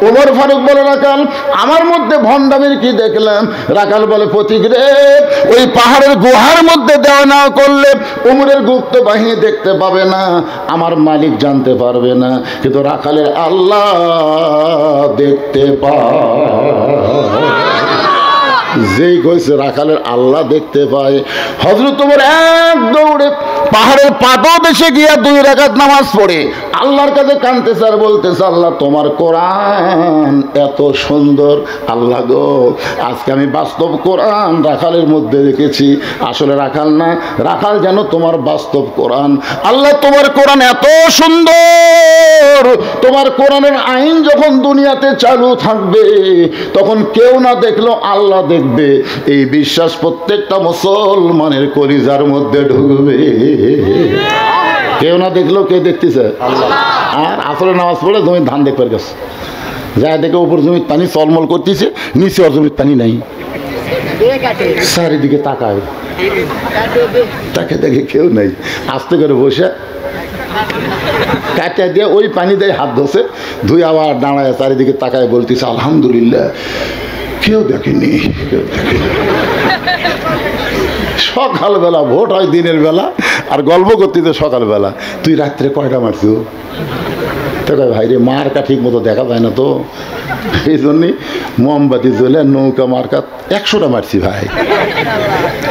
ওমর ফারুক বলে, রাখাল, আমার মধ্যে ভণ্ডামির কি দেখলাম? রাখাল বলে, পথিক রে, ওই পাহাড়ের গুহার মধ্যে দেওয়া না করলে ওমরের গুপ্ত বাহিনী দেখতে পাবে না, আমার মালিক জানতে পারবে না, কিন্তু রাখালের আল্লাহ দেখতে পায়। যেই কইছে রাখালের আল্লাহ দেখতে পায়, হযরত ওমর এক দৌড়ে পাহাড়ের পাদদেশে গিয়া 2 রাকাত নামাজ পড়ে আল্লাহর কাছে কাঁদতেছে আর বলতেছে, আল্লাহ তোমার কোরআন এত সুন্দর, আল্লাহ গো, আজকে আমি বাস্তব কোরআন রাখালের মধ্যে দেখেছি। আসলে রাখাল না, রাখাল যেন তোমার বাস্তব কোরআন। আল্লাহ তোমার কোরআন এত সুন্দর, তোমার কোরআনের আইন যখন দুনিয়াতে চালু থাকবে, তখন কেউ না দেখলো আল্লাহ দেখবে, এই বিশ্বাস প্রত্যেকটা মুসলমানের কলিজার মধ্যে ঢুকবে। কেউ না দেখলো, কে দেখতেছে? আর আসলে নামাজ পড়ে জমির ধান দেখবার গেছে, যা দেখে উপর জমির পানি চলমল করতেছে, নিচে আর জমির পানি নাই। চারিদিকে তাকায়, তাকে দেখে কেউ নাই, আস্তে করে বসে কাটা দিয়ে ওই পানি দিয়ে হাত ধসে ধুই আবার দাঁড়ায় চারিদিকে তাকায় বলতেছে, আলহামদুলিল্লাহ, কেউ দেখেনি, কেউ দেখেনি। সকালবেলা ভোট হয় দিনের বেলা, আর গল্প করতে তো সকালবেলা। তুই রাত্রে কয়টা মারছো? তো ভাই রে মার্কা ঠিক মতো দেখা যায় না তো, এই জন্যই মোমবাতি জ্বলে নৌকা মার্কা 100টা মারছি ভাই।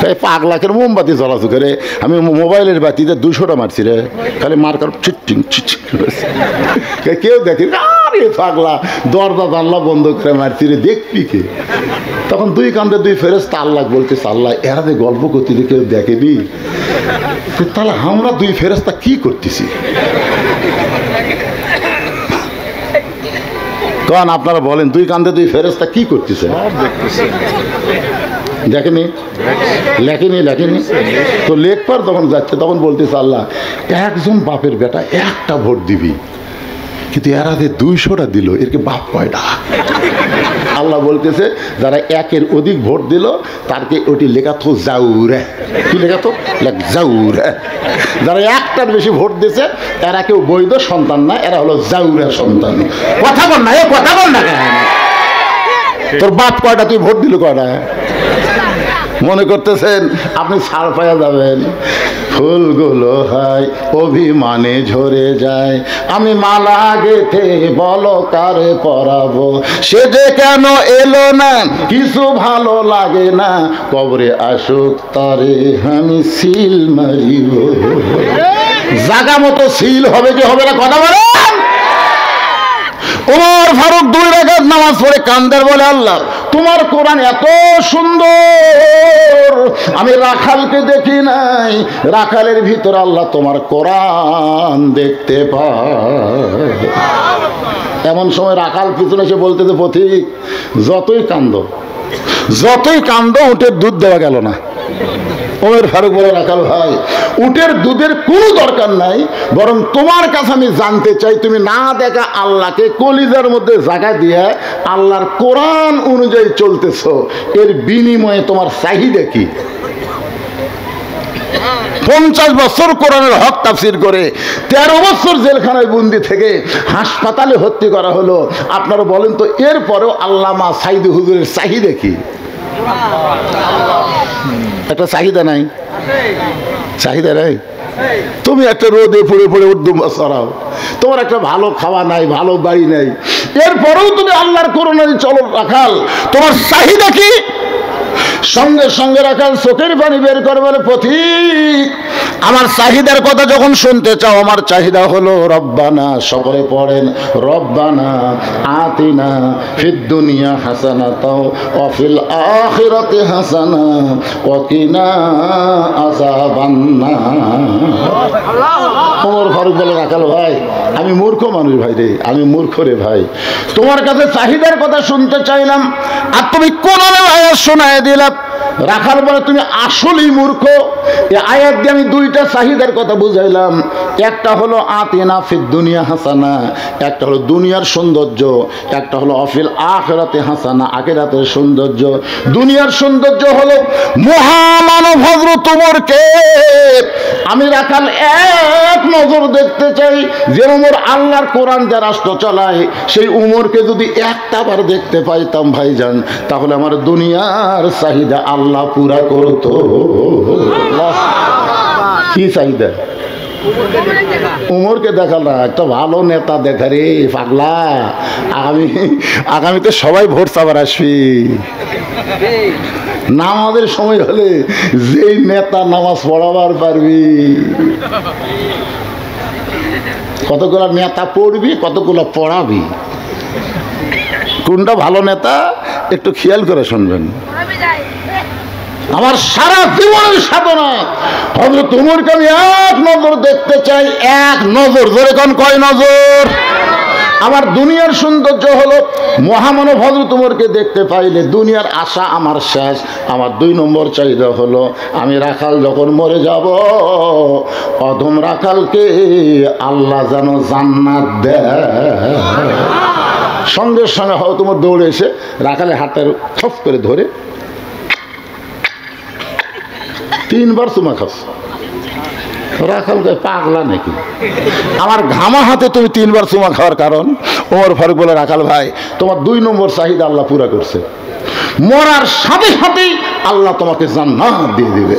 তাই পাগলাকের মোমবাতি জ্বলাচু করে আমি মোবাইলের বাতিতে 200টা মারছি রে, খালি মার্কার চিটিং চিটিং। কেউ দেখি আরে পাগলা দরজা জানলা বন্ধ করে মারছি রে, দেখবি কে? তখন 2 কান্দে 2 ফেরেশতা আল্লাহ বলতে আল্লাহ এরা যে গল্প করতে কেউ দেখেনি, তাহলে আমরা 2 ফেরেশতা কি করতেছি? কারণ আপনারা বলেন 2 কান্দে 2 ফেরেশতা কি করতেছে? দেখেনি লেখেনি তো লেখবার যখন যাচ্ছে তখন বলতেছে আল্লাহ একজন বাপের বেটা একটা ভোট দিবি, কিন্তু এরা যে 200টা দিল, এরকে বাপ কয়টা? আল্লাহ বলতেছে যারা 1-এর অধিক ভোট দিল তারকে ওটি লেখা তো জাউরে। কি লেখা তো? জাউরে। যারা 1টার বেশি ভোট দিয়েছে এরা কেউ বৈধ সন্তান না, এরা হলো জাউরে সন্তান। কথা বল না, কথা বল না, তোর বাপ কয়টা, তুই ভোট দিল কয়টা? মনে করতেছেন আপনি ছাড় পাইয়া যাবেন? ফুলগুলো হয় অভিমানে ঝরে যায়, আমি মালা গেথে বলো কারে পরাবো, সে যে কেন এলো না কিছু ভালো লাগে না, কবরে আসুক তারে আমি সিল মারিব। জাগা মতো সিল হবে কি হবে না কথা বলেন? ওমর ফারুক 2 রাকাত নামাজ পড়ে কান্দার বলে আল্লাহ তোমার কোরআন এত সুন্দর, আমি রাখালকে দেখি নাই, রাখালের ভিতর আল্লাহ তোমার কোরআন দেখতে পায়। এমন সময় রাখাল পিছনে এসে বলতেছে পথিক যতই কান্দ উটের দুধ দেওয়া গেল না। ওমর ফারুক বলে রাখাল ভাই উটের দুধের কোনো দরকার নাই, বরং তোমার কাছে আমি জানতে চাই তুমি না দেখা আল্লাহকে কলিজার মধ্যে জায়গা দিয়ে আল্লাহর কোরআন অনুযায়ী চলতেছ, এর বিনিময়ে তোমার চাহিদা কি? 50 বছর কোরআনের হক তাফসীর করে 13 বছর জেলখানায় বন্দি থেকে হাসপাতালে ভর্তি করা হলো। আপনারা বলেন তো এরপরেও আল্লামা সাইদি হুজুরের চাহিদা কি? একটা চাহিদা নাই? তুমি একটা রোদে পুড়ে পুড়ে উর্দু চড়াও, তোমার একটা ভালো খাওয়া নাই, ভালো বাড়ি নাই, এরপরেও তুমি আল্লাহর কোরআনে চলো রাখাল, তোমার চাহিদা কি? সঙ্গে সঙ্গে রাখাল চোখের পানি বের করে বলে পথিক আমার চাহিদার কথা যখন শুনতে চাও, আমার চাহিদা হলো রব্বানা, সকলে পড়েন রব্বানা আতিনা ফিদ দুনিয়া হাসানাতাও ওয়া ফিল আখিরাতি হাসানা ওয়া কিনা আযাবান্নার। ওমর ফারুক বলে রাখাল ভাই আমি মূর্খ মানুষ ভাই রে, আমি মূর্খ রে ভাই, তোমার কাছে চাহিদার কথা শুনতে চাইলাম আর তুমি কোন আয়াত শোনায় দিলা। রাখাল বলে তুমি আসলেই মূর্খ, এই আয়াত দিয়ে আমি 2টা চাহিদার কথা বুঝাইলাম, একটা হলো আতিনা ফিদ দুনিয়া হাসানা, একটা হলো দুনিয়ার সৌন্দর্য, একটা হলো অফিল আখিরাতে হাসানা, আখিরাতের সৌন্দর্য। দুনিয়ার সৌন্দর্য হলো মহামানব হযরত ওমরকে আমি রাখাল এক নজর দেখতে চাই, যে ওমর আল্লাহর কোরআন দিয়ে রাষ্ট্র চালায়, সেই ওমরকে যদি একটা বার দেখতে পাইতাম ভাইজান, তাহলে আমার দুনিয়ার চাহিদা আল্লাহ পুরা করতো। কি চাহিদা? উমরকে দেখা না, একটা ভালো নেতা দেখা রে পাগলা, আগামীতে সবাই ভোট চাবার আসবি। নামাজের সময় হলে যেই নেতা নামাজ পড়াবার পারবি, কতগুলো নেতা পড়বি, কতগুলো পড়াবি, কোনটা ভালো নেতা একটু খেয়াল করে শুনবেন। আমার সারা জীবনের সাধনা হযরত ওমরকে আমি এক নজর দেখতে চাই, এক নজর। ধরে কোন কয় নজর? আমার দুনিয়ার সৌন্দর্য হলো মহামানব হযরত ওমরকে দেখতে পাইলে দুনিয়ার আশা আমার শেষ। আমার 2 নম্বর চাহিদা হলো আমি রাখাল যখন মরে যাব, অধম রাখালকে আল্লাহ যেন জান্নাত দেয়। সঙ্গে সঙ্গে হযরত ওমর দৌড়ে এসে রাখালের হাতটা খপ করে ধরে 3 বার চুমা খাস। রাখাল পাগলা নাকি? আমার ঘামা হাতে তুমি 3 বার চুমা খাওয়ার কারণ? ওমর ফারুক বলে রাখাল ভাই তোমার 2 নম্বর চাহিদা আল্লাহ পুরা করছে, মরার সাথে সাথেই আল্লাহ তোমাকে জান্নাত দিয়ে দিবে।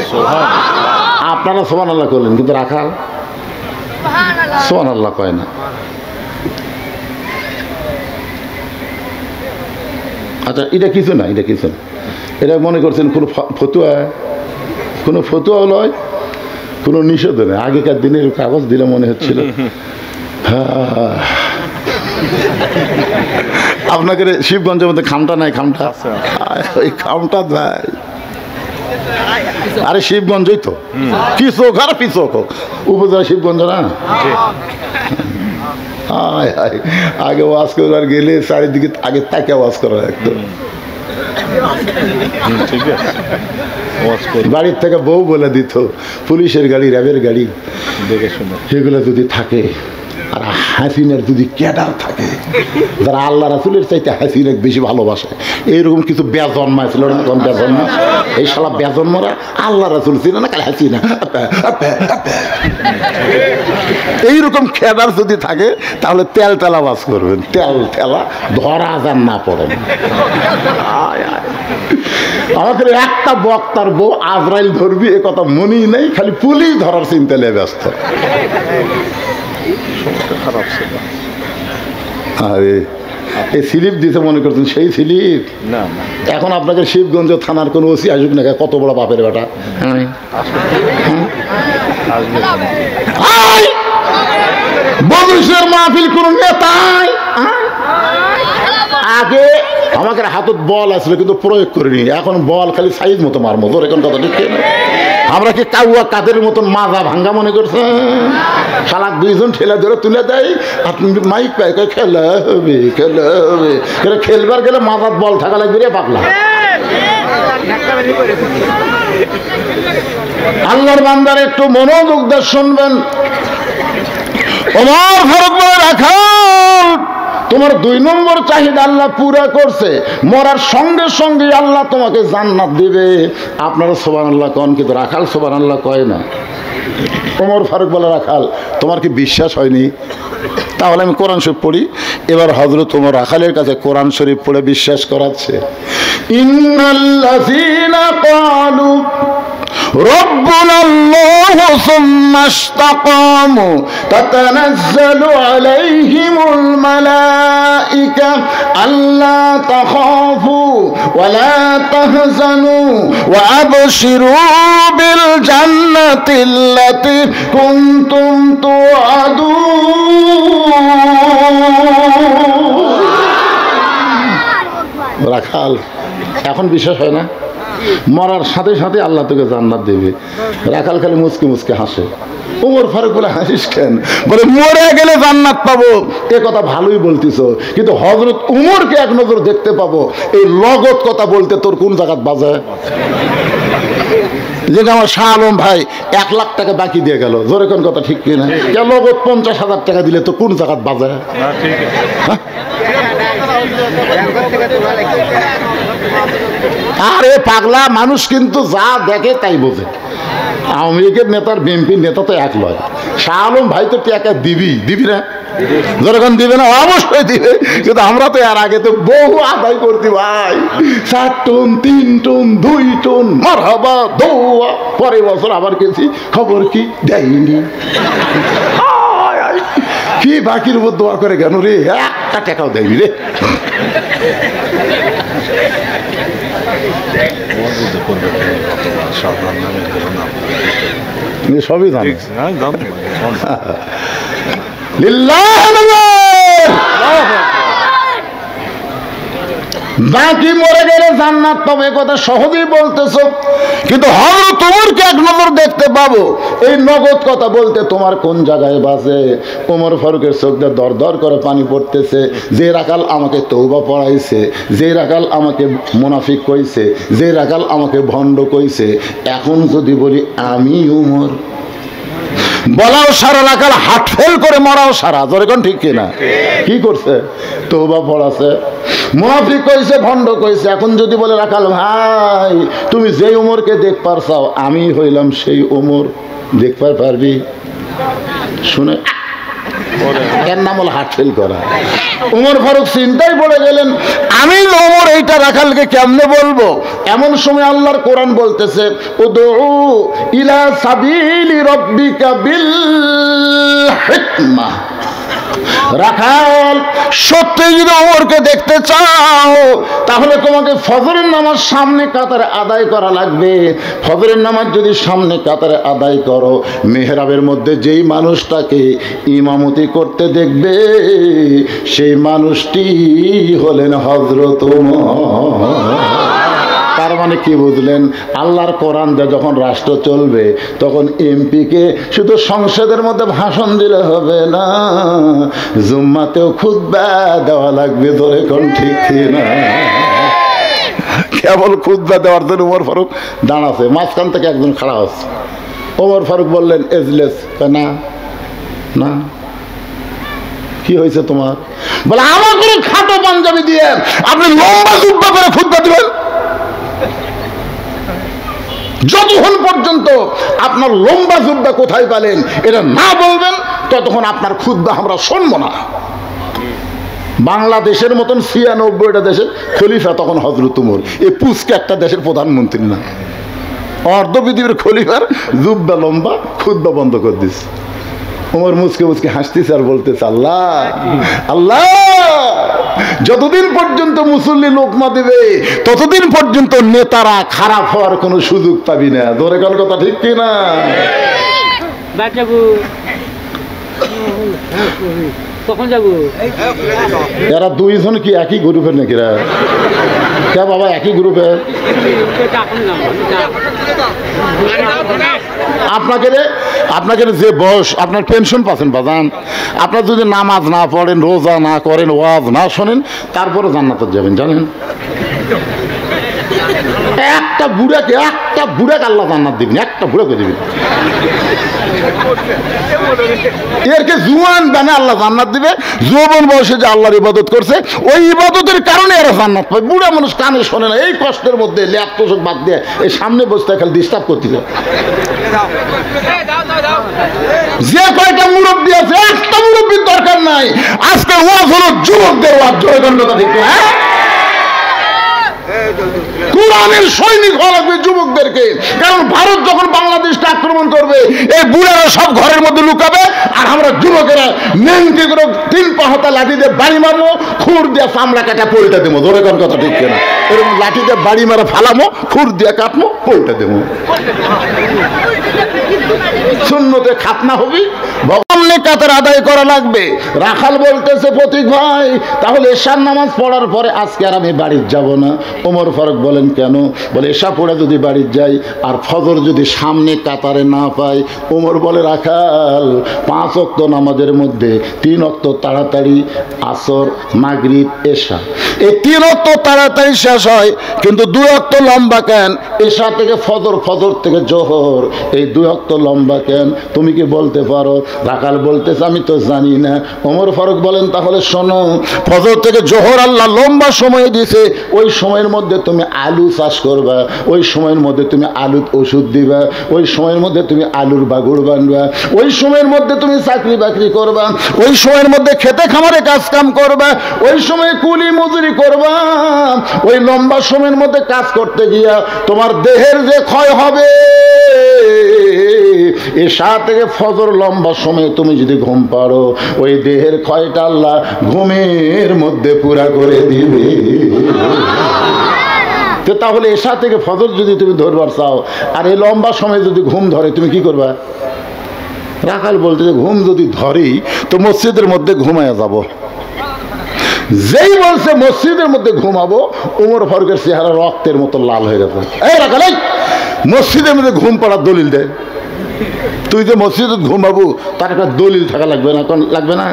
আপনারা সুবহানাল্লাহ করলেন, কিন্তু রাখাল সুবহানাল্লাহ কয় না। আচ্ছা, এটা কিছু না, এটা কিছু না, এটা মনে করছেন কোনো ফতুয়া, কোনো ফতুয়া নয়, কোনো নিষেধ নেই। আগেকার দিনের কাগজ দিলে মনে হচ্ছিল আপনাকে শিবগঞ্জের মধ্যে খামটা নাই, খামটা ওই খামটা ভাই, আরে শিবগঞ্জই তো, পিছক আর পিছক উপজেলা শিবগঞ্জ না। আগে ওয়াজ করবার গেলে চারিদিকে আগে তাকে ওয়াজ করা একদম। বাড়ির থেকে বউ বলে দিত, পুলিশের গাড়ি, র্যাবের গাড়ি দেখে শুনে সেগুলো যদি থাকে, আর হাসিনার যদি ক্যাডার থাকে যারা আল্লাহ রাসূলের চাইতে হাসিনাকে বেশি ভালোবাসে, এইরকম কিছু বেজন্মা ছিল না তখন? বেজন্মা, এই শালা বেজন্মরা আল্লাহ রাসূল ছিল না, কাল হাসিনা। এইরকম ক্যাডার যদি থাকে তাহলে তেল তেলা বাস করবেন, তেল তেলা ধরা যান না পড়েন। আমাদের একটা বক্তার বউ আজরাইল ধরবি এ কথা মনেই নেই, খালি পুলিশ ধরার চিন্তা নিয়ে ব্যস্ত। খারাপ ছিল। আরে এই স্লিপ দিতে মনে করছেন সেই স্লিপ না, এখন আপনাকে শিবগঞ্জ থানার কোনো ওসি আসুক না, কত বড় বাপের বেটা। বগুড়ার মাহফিল কোন নেতাই আগে আমাকে হাতত বল আসলে কিন্তু প্রয়োগ করিনি, এখন বল খালি সাইজ মতো মারমো, তোর এখন কথা ঠিক না। আমরা কি কাউয়া কাদের মতন মাজা ভাঙ্গা মনে করছে? শালা দুইজন ঠেলা ধরে তুলে দেয়, আপনি মাইক পাই খেলা হবে, খেলা হবে, খেলবার গেলে মাথার বল থাকা লাগবে রে পাগলা। আল্লাহর বান্দার একটু মনোযোগ দিয়ে শুনবেন। ওমর ফারুক বলে রাখাল, তোমার 2 নম্বর চাহিদা আল্লাহ পুরা করছে, মরার সঙ্গে সঙ্গে আল্লাহ তোমাকে জান্নাত দিবে। আপনারা সুবহানাল্লাহ কন, কিন্তু রাখাল সুবহানাল্লাহ কয় না। ওমর ফারুক বলে রাখাল, তোমার কি বিশ্বাস হয়নি? তাহলে আমি কোরআন শরীফ পড়ি। এবার হযরত ওমর রাখালের কাছে কোরআন শরীফ পড়ে বিশ্বাস করাচ্ছে। ইন্নাল্লাযীনা ক্বালু ربنا الله ثم استقاموا تتنزل عليهم الملائكة ألا تخافوا ولا تحزنوا وأبشروا بالجنة التي كنتم توعدون। রাখাল এখন বিশ্বাস হয় না? মরার সাথে সাথে আল্লাহ তোকে জান্নাত দেবে। রাখাল খালি মুচকে মুচকে হাসে। ওমর ফারুক বলে, হাসিস কেন? বলে মরে গেলে জান্নাত পাবো, এ কথা ভালোই বলতিস, কিন্তু হযরত উমরকে এক নজর দেখতে পাবো, এই লগত কথা বলতে তোর কোন জায়গাত বাজে? যে আমার শাহ আলম ভাই 1 লাখ টাকা বাকি দিয়ে গেল, জোরে কোন কথা ঠিক কিনা? লগত 50,000 টাকা দিলে তো কোন জায়গাত বাজে? আরে পাগলা, মানুষ কিন্তু যা দেখে তাই বোঝে। আওয়ামী লীগের নেতার বিএনপির নেতা তো এক লয়। শাহ আলম ভাই তো টাকা দিবি না? যখন দিবে না অবশ্যই দিবে, কিন্তু আমরা তো এর আগে তো বহু আদায় করতে ভাই, 4 টন 3 টন 2 টন মারহাবা দৌয়া, পরের বছর আবার গেছি, খবর কি দেয়নি। কি বাকির উপর দোয়া করে কেন রে? 1 টাকাও দেয়নি রে। সবই জানি। বাকি মরে গেলে জান্নাত পাবে, কথা সহজেই বলতেছো, কিন্তু হযরত ওমরকে এক নজর দেখতে পাবো, এই নগদ কথা বলতে তোমার কোন জায়গায় বাজে? ওমর ফারুকের চোখ দিয়ে দর দর করে পানি পড়তেছে। যে রাখাল আমাকে তওবা পড়াইছে, যে রাখাল আমাকে মুনাফিক কইছে, যে রাখাল আমাকে ভণ্ড কইছে, এখন যদি বলি আমি ওমর, বলাও সারা, রাখাল হাট ফেল করে মরাও সারা, যখন ঠিক কিনা? কি করছে? তওবা পড়াছে, মুনাফিক কইছে, ভণ্ড কইছে। এখন যদি বলে রাখাল ভাই তুমি যে ওমরকে দেখবার চাও, আমি হইলাম সেই ওমর, দেখবার পারবি? শুনে এর নাম হলো হাট ফেল করা। ওমর ফারুক চিন্তায় পড়ে গেলেন, আমি ওমর এইটা রাখালকে কেমনে বলবো? এমন সময় আল্লাহর কোরআন বলতেছে, উদউ ইলা সাবিলি রাব্বিকা বিল হিকমাহ রাখাল সত্যি যদি ওমরকে দেখতে চাও তাহলে তোমাকে ফজরের নামাজ সামনে কাতারে আদায় করা লাগবে। ফজরের নামাজ যদি সামনে কাতারে আদায় করো, মেহরাবের মধ্যে যেই মানুষটাকে ইমামতি করতে দেখবে সেই মানুষটি হলেন হযরত ওমর। তার মানে কি বুঝলেন? আল্লাহর কোরআন যখন রাষ্ট্র চলবে তখন এমপিকে শুধু সংসদের মধ্যে ভাষণ দিলে হবে না, জুম্মাতেও খুতবা দেওয়া লাগবে। ধরে কোন ঠিক না? কেবল খুতবা দেওয়ার জন্য ওমর ফারুক দাঁড়াচ্ছে, মাঝখান থেকে একজন খাড়া হচ্ছে। ওমর ফারুক বললেন এজলেস। না না, কি হয়েছে তোমার? বলে আমার করে খাটো পাঞ্জাবি দিয়ে আপনি লম্বা জুব্বা করে খুতবা দিবেন? যতক্ষণ পর্যন্ত আপনার লম্বা জুব্বা কোথায় পেলেন এটা না বলবেন ততক্ষণ আপনার খুতবা আমরা শুনবো না। বাংলাদেশের মতন ৯৬টা দেশের খলিফা তখন হযরত ওমর, এই পুচকে একটা দেশের প্রধানমন্ত্রী না, অর্ধ পৃথিবীর খলিফার জুব্বা লম্বা, খুতবা বন্ধ করে দিচ্ছে। ওমর মুচকে মুচকে হাসতেছে আর বলতেছে আল্লাহ আল্লাহ, যতদিন পর্যন্ত মুসল্লি লোকমা দেবে ততদিন পর্যন্ত নেতারা খারাপ হওয়ার কোনো সুযোগ পাবি না। ধরে কোন কথা ঠিক কিনা? এরা দুইজন কি একই গ্রুপের নাকি? কে বাবা একই গ্রুপের? আপনাকে যে বয়স আপনার পেনশন পাচ্ছেন বাজান, আপনার যদি নামাজ না পড়েন, রোজা না করেন, ওয়াজ না শোনেন, তারপরে জান্নাতে যাবেন জানেন? একটা বুড়াকে আল্লাহ জান্নাত দিবেন, একটা বুড়াকে দিবেন। এরকে জুয়ান বানে আল্লাহ জান্নাত দিবে। যৌবন বয়সে যে আল্লাহর ইবাদত করছে ওই ইবাদতের কারণে এরা জান্নাত পায়। বুড়া মানুষ কানে শোনে না, এই কষ্টের মধ্যে ল্যাপ তোষক বাদ দিয়ে এই সামনে বসতে খালি ডিস্টার্ব করতেছে। যে কয়টা মুরব্বী আছে একটা মুরব্বীর দরকার নাই। আজকে ওয়াজ হলো যুবকদের ওয়াজ। জয়গণতা ঠিক না? কোরআনের সৈনিক হওয়া লাগবে যুবকদেরকে। কারণ ভারত যখন বাংলাদেশটা আক্রমণ করবে এই বুড়ারা সব ঘরের মধ্যে লুকাবে, আর আমরা যুবকেরা নেংটি করে 3 পাহাতা লাঠি দিয়ে বাড়ি মারবো, খুর দিয়ে চামড়া কাটা পলটা দেবো। ধরে কোন কথা ঠিক কিনা? এরকম লাঠি দিয়ে বাড়ি মারা ফালামো, খুর দিয়ে কাটবো, পলটা দেবো। সুন্নতে খাতনা হবি, ভগবানে কাতার আদায় করা লাগবে। রাখাল বলতেছে প্রতীক ভাই তাহলে এশার নামাজ পড়ার পরে আজকে আর আমি বাড়ির যাব না। ওমর ফারুক বলেন কেন? বলে এশা পড়ে যদি বাড়ির যাই আর ফজর যদি সামনে কাতারে না পাই। ওমর বলে রাখাল 5 ওয়াক্ত নামাজের মধ্যে 3 ওয়াক্ত তাড়াতাড়ি, আসর, মাগরিব, এশা, এই 3 ওয়াক্ত তাড়াতাড়ি শেষ হয়, কিন্তু 2 ওয়াক্ত লম্বা কেন? এশা থেকে ফজর, ফজর থেকে জোহর, এই 2 ওয়াক্ত লম্বা কেন? তুমি কি বলতে পারো? রাখাল বলতেছে আমি তো জানি না। ওমর ফারুক বলেন তাহলে শোনো, ফজর থেকে জোহর আল্লাহ লম্বা সময় দিয়েছে, ওই সময়ের মধ্যে তুমি আলু চাষ করবা, ওই সময়ের মধ্যে তুমি আলুর ওষুধ দিবা, ওই সময়ের মধ্যে তুমি আলুর বাগুড় বানবা, ওই সময়ের মধ্যে তুমি চাকরি বাকরি করবা, ওই সময়ের মধ্যে খেতে খামারে কাজ কাম করবা, ওই সময় কুলি মজুরি করবা। ওই লম্বা সময়ের মধ্যে কাজ করতে গিয়া তোমার দেহের যে ক্ষয় হবে, এশা থেকে ফজর লম্বা সময়ে তুমি যদি ঘুম পারো, ওই দেহের ক্ষয়টা আল্লাহ ঘুমের মধ্যে পুরা করে দিবে। তাহলে এশা থেকে ফজর যদি তুমি ধরবার চাও আর এই লম্বা সময় যদি ঘুম ধরে তুমি কি করবা? রাখাল বলতে যে ঘুম যদি ধরি তো মসজিদের মধ্যে ঘুমায় যাব। যেই বলছে মসজিদের মধ্যে ঘুমাবো, ওমর ফারুকের চেহারা রক্তের মতো লাল হয়ে গেছে। এই রাখাল, মসজিদের মধ্যে ঘুম পড়ার দলিল দেয়। তুই যে মসজিদে ঘুমাবো তার একটা দলিল থাকা লাগবে না? লাগবে না?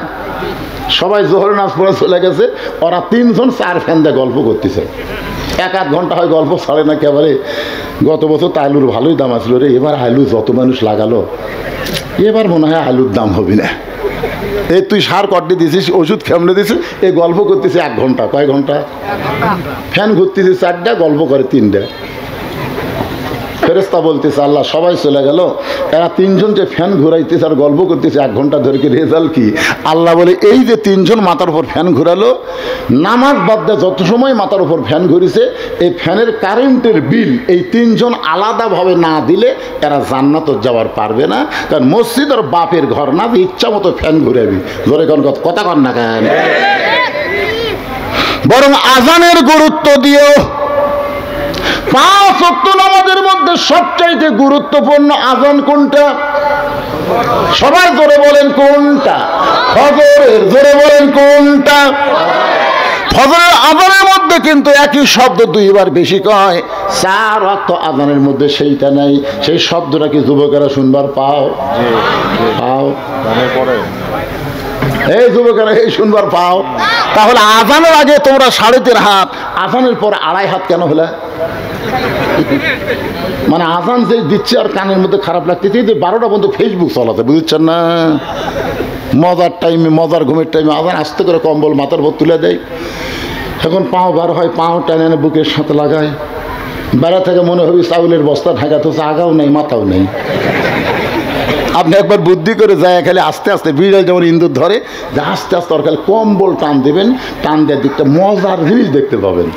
সবাই জোহর নামাজ পড়ে চলে গেছে, ওরা 3 জন 4 ফ্যান দিয়ে গল্প করতেছে। 1-8 ঘন্টা হয় গল্প ছাড়ে না একেবারে। গত বছর তো আলুর ভালোই দাম আসলো রে, এবার আলু যত মানুষ লাগালো এবার মনে হয় আলুর দাম হবে না। এই তুই সার কটে দিছিস, ওষুধ খেমলে দিছিস, এই গল্প করতেছে 1 ঘন্টা। কয় ঘন্টা? ফ্যান ঘুরতেছে 4টা, গল্প করে 3টা। ফেরেশতা বলতেছে আল্লাহ সবাই চলে গেল, এরা তিনজন যে ফ্যান ঘুরাইতেছে আর গল্প করতেছে 1 ঘন্টা ধরে, কি রেজাল্ট কি? আল্লাহ বলে এই যে তিনজন মাথার উপর ফ্যান ঘুরালো, নামাজ বাদ দিয়ে যত সময় মাথার উপর ফ্যান ঘুরিছে, এই ফ্যানের কারেন্টের বিল এই তিনজন আলাদাভাবে না দিলে এরা জান্নাত যাওয়ার পারবে না। কারণ মসজিদ আর বাপের ঘর না, ইচ্ছা মতো ফ্যান ঘুরাবি। জোরে কোন কথা কন না কেন? বরং আজানের গুরুত্ব দিও। 5 ওয়াক্ত নামাজের মধ্যে সবচাইতে গুরুত্বপূর্ণ আজান কোনটা? সবাই জোরে বলেন কোনটা? ফজরের। জোরে বলেন কোনটা? ফজরের আজানের মধ্যে কিন্তু একই শব্দ 2 বার বেশি কয়। 4 ওয়াক্ত আজানের মধ্যে সেইটা নাই। সেই শব্দটা কি যুবকেরা শুনবার পাও? পাও? এই যুবকেরা এই শুনবার পাও? তাহলে আজানের আগে তোমরা 3.5 হাত, আজানের পর 2.5 হাত কেন হলে? মানে আজান যে দিচ্ছে আর কানের মধ্যে খারাপ লাগতেছে, 12টা পর্যন্ত ফেসবুক চালাতে, বুঝছেন না? মজার টাইমে, মজার ঘুমের টাইমে আজান আস্তে করে কম্বল মাথার উপর তুলে দেয়। এখন পাও বার হয়, পাও টানে বুকের সাথে লাগায়, বেড়া থেকে মনে হবে চাউলের বস্তা ঢাকা, তো আগাও নেই মাথাও নেই। আপনি একবার বুদ্ধি করে যায়, খালি আস্তে আস্তে বিড়াল যেমন ইন্দুর ধরে, যে আস্তে আস্তে ওর খালি কম্বল টান দেবেন, টান দেওয়ার দিকটা মজার জিনিস দেখতে পাবেন।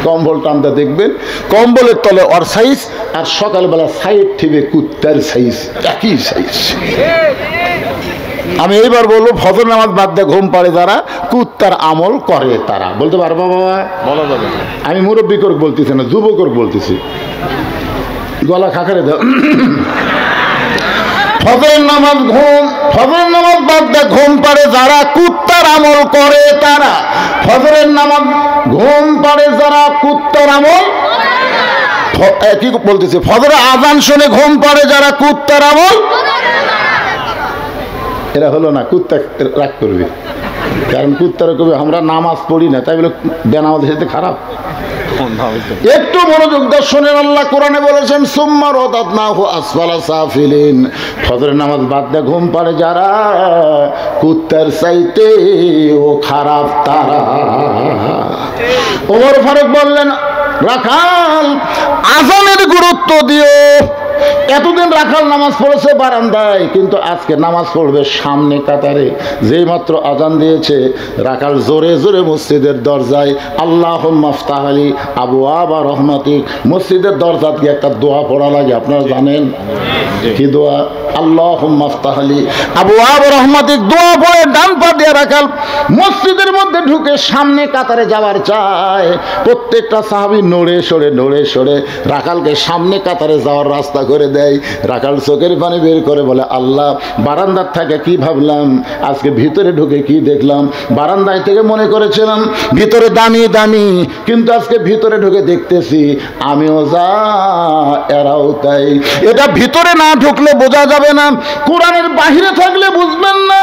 কম্বল টান দিয়ে দেখবেন কম্বলের তলে ওর সাইজ, আর সকালবেলা সাইড ঠিবে কুত্তার সাইজ, একই সাইজ। আমি এইবার বলবো, ফজর নামাজ বাদ দিয়ে ঘুম পাড়ে যারা, কুত্তার আমল করে তারা। বলতে পারবো বাবা? বলা যাবে। আমি মুরব্বী করে বলতেছি না, যুবক বলতেছি। গলা খাকারে দাও। ফজর নামাজ বাদ দিয়ে ঘুম পাড়ে যারা, কুত্তার আমল করে তারা। ফজরের নামাজ ঘুম পাড়ে যারা, কুত্তার আমল কি বলতেছে? ফজরের আজান শুনে ঘুম পাড়ে যারা, কুত্তার আমল। এরা হলো না, কুত্তা রাগ করবে। কারণ কুত্তারা কবে আমরা নামাজ পড়ি না, তাই বলে বেনামাজ যেতে খারাপ। একটু মনোযোগ দিয়ে শোনেন, আল্লাহ কোরআনে বলেছেন সুম্মা রাদাদনাহু আসফালা সাফিলিন। ফজরের নামাজ বাদ দিয়ে ঘুম পাড়ে যারা, কুত্তার চাইতে ও খারাপ তারা। ওমর ফারুক বললেন, রাখাল আজানের গুরুত্ব দিও। এতদিন রাখাল নামাজ পড়েছে বারান্দায়, কিন্তু আজকে নামাজ পড়বে সামনে কাতারে। যেই মাত্র আজান দিয়েছে, রাখাল জোরে জোরে মসজিদের দরজায় আল্লাহুম্মা ইফতাহ লি আবওয়াবা রহমাতিক। মসজিদের দরজা দিয়ে একটা দোয়া পড়া লাগে, আপনারা জানেন কি দোয়া? আল্লাহুম্মা ইফতাহ লি আবওয়াবা রহমাতিক। দোয়া পড়ে ডান পা দিয়ে রাখাল মসজিদের মধ্যে ঢুকে সামনে কাতারে যাওয়ার চায়। প্রত্যেকটা সাহাবী নড়ে সরে রাখালকে সামনে কাতারে যাওয়ার রাস্তা করে দেয়। রাখাল চোখের পানি বের করে বলে, আল্লাহ, বারান্দার থেকে কি ভাবলাম, আজকে ভিতরে ঢুকে কি দেখলাম। বারান্দায় থেকে মনে করেছিলাম ভিতরে দামি, কিন্তু আজকে ভিতরে ঢুকে দেখতেছি আমিও যা এরাও তাই। এটা ভিতরে না ঢুকলে বোঝা যাবে না, কোরআনের বাহিরে থাকলে বুঝবেন না।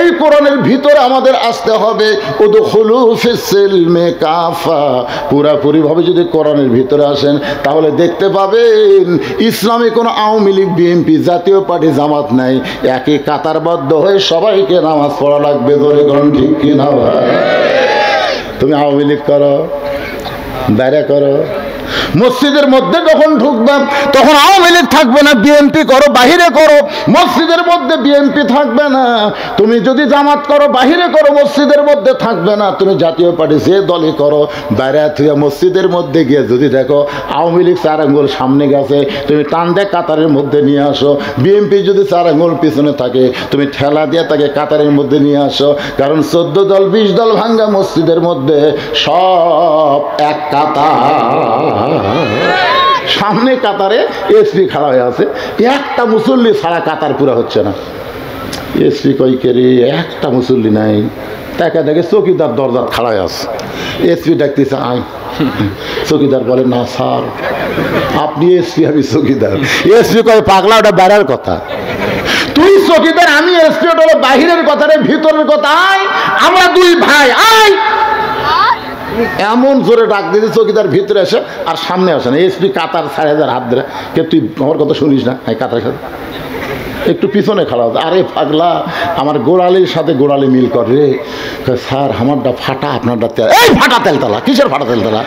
এই কোরআনের ভিতরে আমাদের আসতে হবে। উদখুলু ফিস-সিলমি কাফা। পুরাপুরি ভাবে যদি কোরআনের ভিতরে আসেন, তাহলে দেখতে পাবেন ইসলামে কোনো আওয়ামী লীগ, বিএনপি, জাতীয় পার্টি, জামাত নাই। একই কাতারবদ্ধ হয়ে সবাইকে নামাজ পড়া লাগবে। ধরে কোন ঠিক কিনা ভাই? তুমি আওয়ামী লীগ করো, দায়রা করো, মসজিদের মধ্যে যখন ঢুকবেন তখন আওয়ামী লীগ থাকবে না, বিএনপি করো, বাহিরে করো, মসজিদের মধ্যে বিএনপি থাকবে না। তুমি যদি জামাত করো, বাহিরে করো, মসজিদের মধ্যে থাকবে না। তুমি জাতীয় পার্টি যে দলই করো, বাইরে থেকে মসজিদের মধ্যে গিয়ে যদি দেখো আওয়ামী লীগ 4 আঙ্গুল সামনে গেছে, তুমি টান দিয়ে কাতারের মধ্যে নিয়ে আসো। বিএনপি যদি 4 আঙ্গুল পিছনে থাকে, তুমি ঠেলা দিয়ে তাকে কাতারের মধ্যে নিয়ে আসো। কারণ 14 দল 20 দল ভাঙ্গা মসজিদের মধ্যে সব এক কাতার। সামনে কাতারে এসপি খাড়া হয়ে আছে, একটা মুসল্লি ছাড়া কাতার পুরা হচ্ছে না। এসপি কই কেরি, একটা মুসল্লি নাই। তাকে দেখে চৌকিদার দরজা খাড়া হয়ে আছে। এসপি ডাকতেছে, আয়। চৌকিদার বলে, না স্যার, আপনি এসপি, আমি চৌকিদার। এসপি কয়, পাগলা, ওটা বেড়ার কথা। তুই চৌকিদার, আমি এসপি, ওটা হলো বাহিরের কথা, ভিতরের কথা। আয়, আমরা 2 ভাই, আয়। এমন জোরে ডাক দিয়েছে, চৌকিদার ভিতরে আসে আর সামনে আসে না। এসপি কাতার 4,000 হাত ধরে, কে তুই আমার কথা শুনিস না? কাতার সাথে একটু পিছনে খাড়া হতো। আরে পাগলা, আমার গোড়ালির সাথে গোড়ালি মিল করে। স্যার, আমারটা ফাটা, আপনারটা তেল। এই ফাটা তেলতলা, কিসের ফাটা তেলতলা?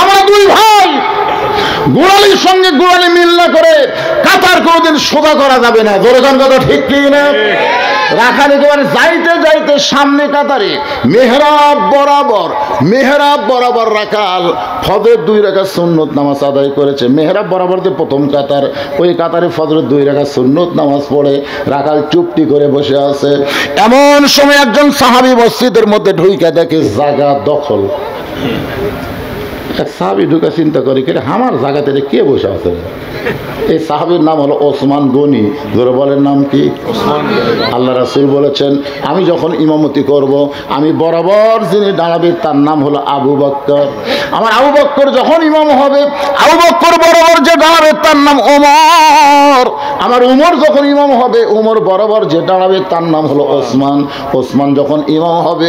আমরা 2 ভাই, গোড়ালির সঙ্গে গোড়ালি মিল না করে কাতার কোনোদিন সোজা করা যাবে না। জোরগান কথা ঠিক কি না? রাখাল একেবারে যাইতে যাইতে সামনে কাতারে মেহরাব বরাবর রাখাল ফজরের 2 রাকাত সুন্নত নামাজ আদায় করেছে। মেহরাব বরাবর যে প্রথম কাতার, ওই কাতারে ফজরের 2 রাকাত সুন্নত নামাজ পড়ে রাখাল চুপটি করে বসে আছে। এমন সময় একজন সাহাবী মসজিদের মধ্যে ঢুকে দেখে জায়গা দখল। সাহাবী ঢুকে চিন্তা করে কে আমার জায়গাতে কে বসে আছে? এই সাহাবীর নাম হলো ওসমান গনি। ধরে বলেন নাম কি? আল্লাহ রাসূল বলেছেন আমি যখন ইমামতি করব আমি বরাবর যিনি দাঁড়াবে তার নাম হলো আবু বকর। আমার আবু বকর যখন ইমাম হবে, আবু বকর বরাবর যে দাঁড়াবে তার নাম ওমর। আমার উমর যখন ইমাম হবে, উমর বরাবর যে দাঁড়াবে তার নাম হলো ওসমান। ওসমান যখন ইমাম হবে,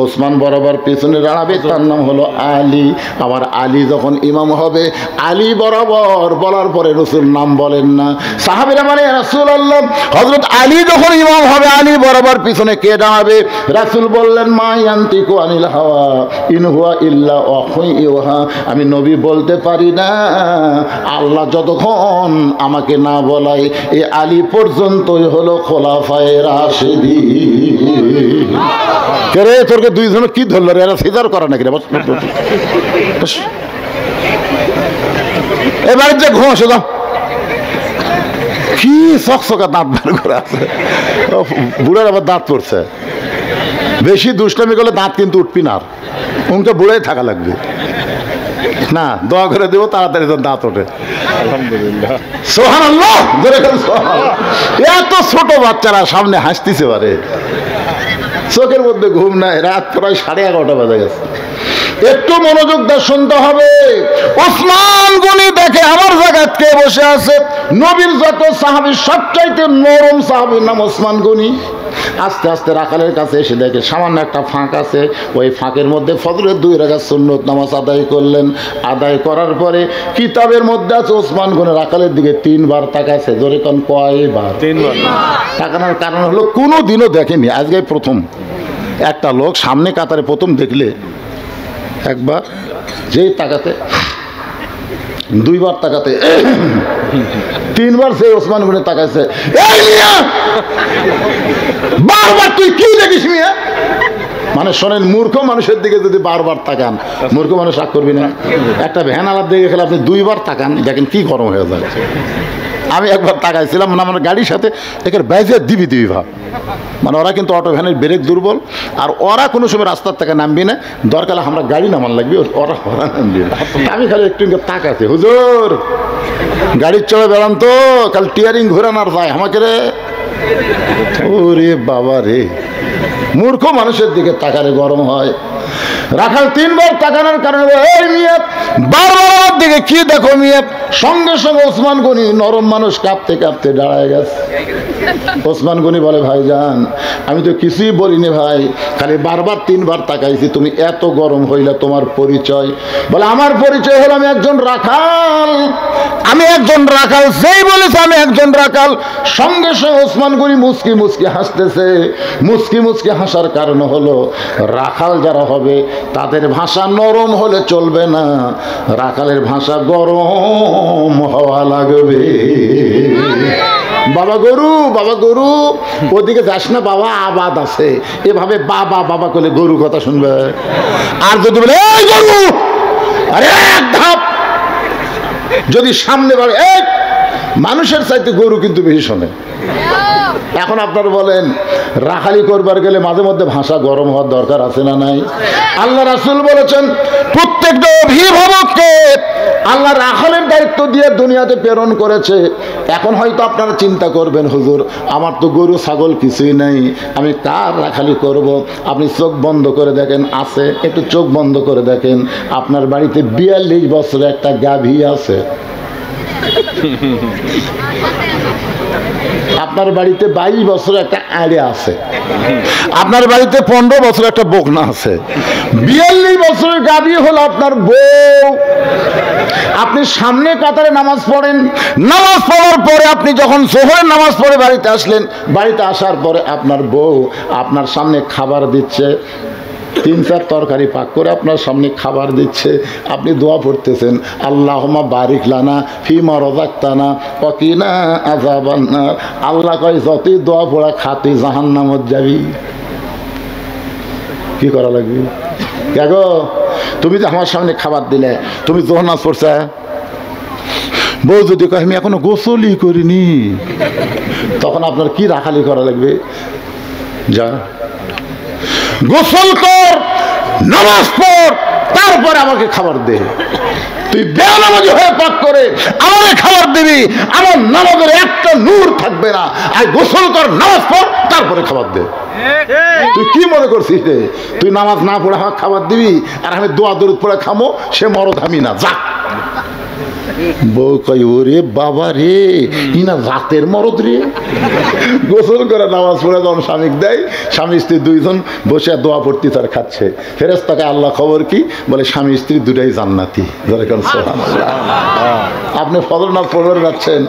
ওসমান বরাবর পিছনে দাঁড়াবে তার নাম হলো আলী। আমার আলী যখন ইমাম হবে, আলী বরাবর বলার পরে রাসূল নাম বলেন না। সাহাবীরা বলে রাসূলুল্লাহ হযরত আলী যখন ইমাম হবে, আলী বরাবর পিছনে কে দাঁড়াবে? রাসূল বললেন মা ইয়ান্তিকু আনিল হাওয়া ইন হুয়া ইল্লা ওয়াহয়ুন ইউহা। আমি নবী বলতে পারি না, আল্লাহ যতক্ষণ আমাকে না বলাই এই আলী পর্যন্তই হলো খোলাফায়ে রাশিদিন। কে রে তোরকে দুইজনে কি ধরলো রে? এরা সিজার করে নাকি রে? এবার যে ঘুম আসে দাও কি চকচকা দাঁত বার করে আছে। বুড়ার আবার দাঁত পড়ছে, বেশি দুষ্টামি করলে দাঁত কিন্তু উঠবি না, উনকে বুড়াই থাকা লাগবে না। দোয়া করে দেবো তাড়াতাড়ি তোর দাঁত ওঠে। আলহামদুলিল্লাহ সুবহানাল্লাহ। এত ছোট বাচ্চারা সামনে হাসতেছে পারে, চোখের মধ্যে ঘুম নাই, রাত প্রায় 11:30 বাজে গেছে। একটু মনোযোগ দিয়ে শুনতে হবে। ওসমান গনি দেখে আমার জায়গায় কে বসে আছে? নবীর যত সাহাবী সবচাইতে নরম সাহাবীর নাম ওসমান গনি। আস্তে আস্তে রাখালের কাছে এসে দেখে সামান্য একটা ফাঁক আছে, ওই ফাঁকের মধ্যে ফজরের 2 রাকাত সুন্নত নামাজ আদায় করলেন। আদায় করার পরে কিতাবের মধ্যে আছে ওসমান গনি রাখালের দিকে 3 বার তাকাছে। জোরে কোন কয়বার? 3 বার। তাকানোর কারণ হলো কোনো দিনও দেখেনি, আজকে প্রথম। একটা লোক সামনে কাতারে প্রথম দেখলে একবার যেই তাকাতে, 2 বার তাকাতে, 3 বার সে ওসমান গনি তাকাইছে। এই মিয়া বারবার তুই কি দেখিস মিয়া? মানে শোনেন, মূর্খ মানুষের দিকে যদি বারবার তাকান, মূর্খ মানুষ রাগ করবি না? একটা ভ্যান আলার দিকে খেলে আপনি 2 বার তাকান, দেখেন কি গরম হয়ে যায়। আমি একবার তাকাইছিলাম, মানে আমার গাড়ির সাথে একের বাইজে দিবি ভাব। মানে ওরা কিন্তু অটো ভ্যানের ব্রেক দুর্বল, আর ওরা কোনো সময় রাস্তার থেকে নামবি না, দরকার আমরা গাড়ি নামান লাগবে, ওরা নামবি না। আমি খালি একটু তাকাতে, হুজুর গাড়ির চড়ে বেড়ান তো, কাল টিয়ারিং ঘুরান আর যায় আমাকে রে। ওরে বাবা রে, মূর্খ মানুষের দিকে তাকালে গরম হয়। রাখাল 3 বার তাকানোর কারণে এই মিয়া বারবার দিকে কি দেখো মিয়া? সঙ্গে সঙ্গে ওসমান গনি নরম মানুষ কাঁপতে কাঁপতে দাঁড়ায় গেছে। ওসমান গনি বলে ভাইজান আমি তো কিছুই বলিনি ভাই, খালি বারবার 3 বার তাকাইছি, তুমি এত গরম হইলা, তোমার পরিচয়? বলে আমার পরিচয় হলো আমি একজন রাখাল। আমি একজন রাখাল, সেই বলেছে আমি একজন রাখাল। সঙ্গে সঙ্গে ওসমান গনি মুচকি মুচকি হাসতেছে। মুচকি মুচকি হাসার কারণ হলো রাখাল যারা হবে তাদের ভাষা নরম হলে চলবে না, রাখালের ভাষা গরম হওয়া লাগবে। বাবা গরু, বাবা গরু, ওদিকে যাস না বাবা, আবাদ আছে। এভাবে বাবা বাবা করলে গরু কথা শুনবে। আর যদি বলে এই গরু, আরে এক ধাপ যদি সামনে বাড়ে, এক মানুষের চাইতে গরু কিন্তু বেশি শোনে। এখন আপনারা বলেন রাখালি করবার গেলে মাঝে মধ্যে ভাষা গরম হওয়ার দরকার আছে না নাই? আল্লাহ রাসূল বলেছেন প্রত্যেকটা অভিভাবককে আল্লাহ রাখালের দায়িত্ব দিয়ে দুনিয়াতে প্রেরণ করেছে। এখন হয়তো আপনারা চিন্তা করবেন হুজুর আমার তো গরু ছাগল কিছুই নাই, আমি কার রাখালি করব? আপনি চোখ বন্ধ করে দেখেন, আছে, একটু চোখ বন্ধ করে দেখেন, আপনার বাড়িতে 42 বছরের একটা গাভী আছে। আপনার বাড়িতে 22 বছর একটা আড়ে আছে, আপনার বাড়িতে 15 বছর একটা বকনা আছে, 42 বছরের গাভী হলো আপনার বউ। আপনি সামনে কাতারে নামাজ পড়েন, নামাজ পড়ার পরে আপনি যখন জোহরের নামাজ পড়ে বাড়িতে আসলেন, বাড়িতে আসার পরে আপনার বউ আপনার সামনে খাবার দিচ্ছে, 3-4 তরকারি পাক করে আপনার সামনে খাবার দিচ্ছে, আপনি দোয়া পড়তেছেন, আল্লাহুম্মা বারিক লানা ফিমা রাযাকতানা ওয়া কিনা আযাবান নার। আল্লাহ কয় যতই দোয়া পড়া খাতি জাহান্নামত যাবি। কি করা লাগবে? দেখো তুমি যে আমার সামনে খাবার দিলে, তুমি যোহর নামাজ পড়ছা, বউ যদি কয় আমি এখনো গোসলই করিনি, তখন আপনার কি রাখালি করা লাগবে? যা গোসল কর, নামাজ পড়, তারপরে আমাকে খাবার দে। তুই বেনামাজি হয়ে পাক করে আমাকে খাবার দিবি, আমার নামাজের একটা নূর থাকবে না। আর গোসল কর, নামাজ পড়, তারপরে খাবার দে। তুই কি মনে করছিস রে? তুই নামাজ না পড়ে আমাকে খাবার দিবি আর আমি দোয়া দরুদ পড়ে খামো, সে মরদ আমি না, যা। বউ কই ওরে বাবা রে, ইনা রাতের মরদ রে। গোসল করে নামাজ পড়ে যখন স্বামীকে দেয়, স্বামী স্ত্রী দুইজন বসে দোয়া পড়তে তার খাচ্ছে। ফেরেশতাকে আল্লাহ খবর কি বলে, স্বামী স্ত্রী দুটাই জান্নাতি। আপনি ফজর নামাজ পড়বার যাচ্ছেন,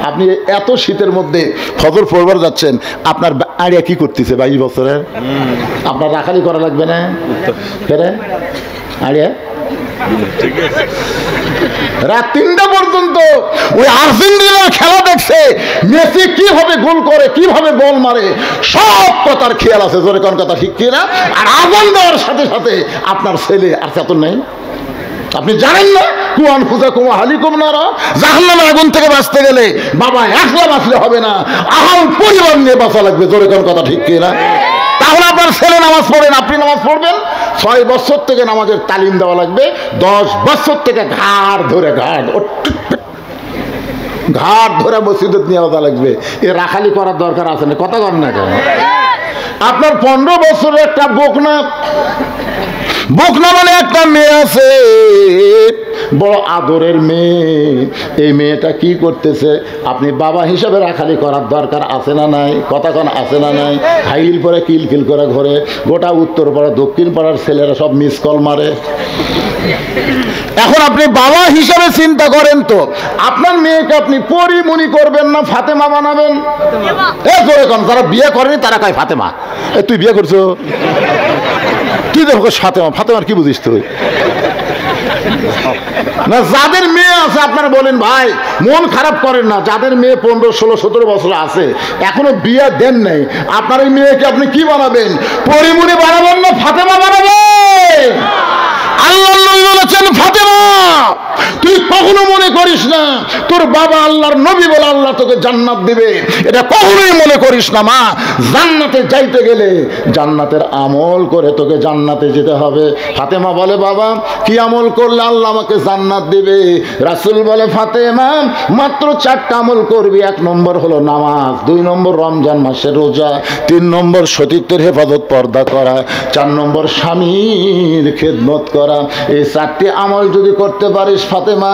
আপনি এত শীতের মধ্যে ফজর পড়বার যাচ্ছেন, আপনার আড়িয়া কি করতেছে 22 বছরের? আপনার রাখালি করা লাগবে না? আড়িয়া রাত 3টা পর্যন্ত ওই আর্জেন্টিনার খেলা দেখছে, মেসি কিভাবে গোল করে, কিভাবে বল মারে, সব কথার খেয়াল আছে। জোরে কোন কথা ঠিক কিনা? আর আজান দেওয়ার সাথে সাথে আপনার ছেলে আর চেতন নাই। আপনি জানেন না কুয়ান খুঁজা কুমা হালিকুম নারা, জাহান্নামের আগুন থেকে বাঁচতে গেলে বাবা একলা বাঁচলে হবে না, আহাল পরিবার নিয়ে বাঁচা লাগবে। জোরে কোন কথা ঠিক কিনা? তাহলে আপনার ছেলে নামাজ পড়েন, আপনি নামাজ পড়বেন। 6 বছর থেকে নামাজের তালিম দেওয়া লাগবে, 10 বছর থেকে ঘাড় ধরে মসজিদে নিয়ে আসা লাগবে। এ রাখালি করার দরকার আছে না? কথা কন না কেন? আপনার 15 বছরের একটা বকনা মানে একটা মেয়ে আছে, বড় আদরের মেয়ে। এই মেয়েটা কি করতেছে? আপনি বাবা হিসাবে রাখালি করার দরকার আছে না নাই? কথা কোন আছে না নাই? হাইল পরে কিলকিল করে ঘরে, গোটা উত্তর পাড়া দক্ষিণ পাড়ার ছেলেরা সব মিস কল মারে। এখন আপনি বাবা হিসাবে চিন্তা করেন তো, আপনার মেয়েকে আপনি পরিমণি করবেন না ফাতেমা বানাবেন? যারা বিয়ে করেনি তারা কয় ফাতেমা। তুই বিয়ে করছো, তুই দেখো ফাতেমা, ফাতেমার কি বুঝিস তুই? না, যাদের মেয়ে আছে আপনারা বলেন ভাই, মন খারাপ করেন না, যাদের মেয়ে 15, 16, 17 বছর আছে এখনো বিয়ে দেন নাই, আপনার এই মেয়েকে আপনি কি বানাবেন? পরিমণি বানাবেন না ফাতেমা বানাবেন? আল্লাহ নবী বলেছেন ফাতেমা তুই কখনো মনে করিস না তোর বাবা আল্লাহর নবী বলে আল্লাহ তোকে জান্নাত দিবে, এটা কখনোই মনে করিস না। মা, জান্নাতে যাইতে গেলে জান্নাতের আমল করে তোকে জান্নাতে যেতে হবে। ফাতেমা বলে বাবা কি আমল করলে আল্লাহ আমাকে জান্নাত দিবে? রাসূল বলে ফাতেমা মাত্র 4টা আমল করবি। 1 নম্বর হলো নামাজ, 2 নম্বর রমজান মাসের রোজা, 3 নম্বর সতীত্বের হেফাজত পর্দা করা, 4 নম্বর স্বামীর খেদমত করা। এই 4টি আমল যদি করতে পারিস ফাতেমা,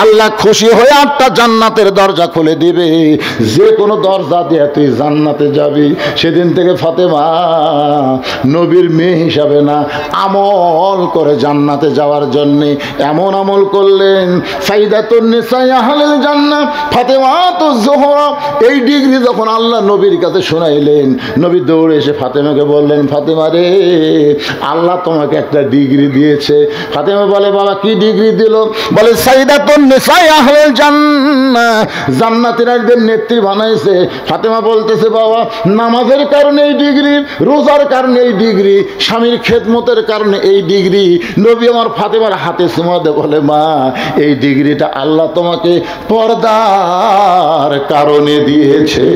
আল্লাহ খুশি হয়ে 8টা জান্নাতের দরজা খুলে দিবে, যে কোনো দরজা দিয়ে তুই জান্নাতে যাবি। সেদিন থেকে ফাতেমা নবীর মেয়ে হিসাবে না, আমল করে জান্নাতে যাওয়ার জন্য এমন আমল করলেন সাইদাতুন নিসা আহলুল জান্নাহ ফাতেমাতুজ জোহরা। এই ডিগ্রি যখন আল্লাহ নবীর কাছে শোনাইলেন, নবী দৌড়ে এসে ফাতেমাকে বললেন ফাতেমা রে, আল্লাহ তোমাকে একটা ডিগ্রি দিয়েছে। ফাতেমা বলে বাবা কি ডিগ্রি দিল? বলে সাইদাতুন নিসা আহলুল জান্নাহ, জান্নাতীদের নেত্রী বানাইছে। ফাতেমা বলতেছে বাবা নামাজের কারণে এই ডিগ্রি, রোজার কারণে এই ডিগ্রি, স্বামীর খেদমতের কারণে এই ডিগ্রি। নবী আমার ফাতেমার হাতে চুমা দিয়ে বলে মা এই ডিগ্রিটা আল্লাহ তোমাকে পর্দার কারণে দিয়েছে।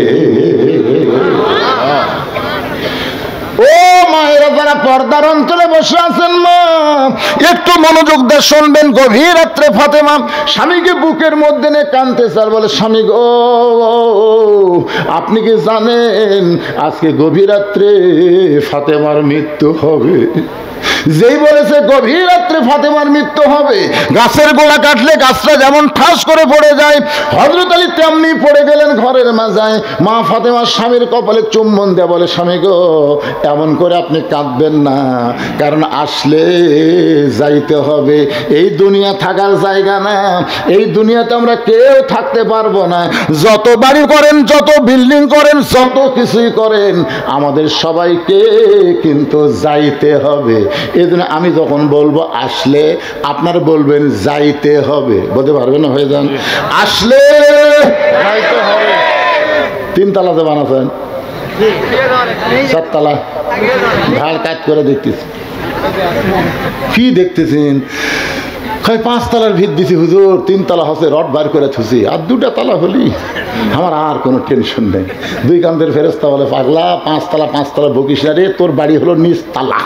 ও মায়েরা যারা পর্দার অঞ্চলে বসে আছেন, মা একটু মনোযোগ দিয়ে শুনবেন। গভীর রাত্রে ফাতেমা স্বামীকে বুকের মধ্যে নিয়ে কাঁদতেছে আর বলে স্বামী গো, আপনি কি জানেন আজকে গভীর রাত্রে ফাতেমার মৃত্যু হবে? যেই বলেছে গভীর রাত্রে ফাতেমার মৃত্যু হবে, গাছের গোড়া কাটলে গাছটা যেমন ঠাস করে পড়ে যায়, হযরত আলী তেমনি পড়ে গেলেন ঘরের মাঝায়। মা ফাতেমার স্বামীর কপালে চুম্বন দেয়া বলে স্বামী গো, এমন করে করে আপনি কাঁদবেন না, কারণ আসলে যাইতে হবে। এই দুনিয়া থাকার জায়গা না, এই দুনিয়াতে আমরা কেউ থাকতে পারবো না। যত বাড়ি করেন, যত বিল্ডিং করেন, যত কিছুই করেন, আমাদের সবাইকে কিন্তু যাইতে হবে। এই জন্য আমি যখন বলবো আসলে, আপনারা বলবেন যাইতে হবে। বলতে পারবেন না? হয়ে যান, আসলে যাইতে হবে। 3 তালাতে বানাচ্ছেন, 4 তালা ধার কাজ করে দেখতেছি। কি দেখতেছেন? 5 তালার ভিত দিছি হুজুর, 3 তালা হচ্ছে, রড বার করে থুছি, আর 2টা তালা হলি আমার আর কোনো টেনশন নেই। 2 কান্দের ফেরেস্তা বলে, পাগলা 5 তালা বকিস না রে, তোর বাড়ি হলো নিচতলা,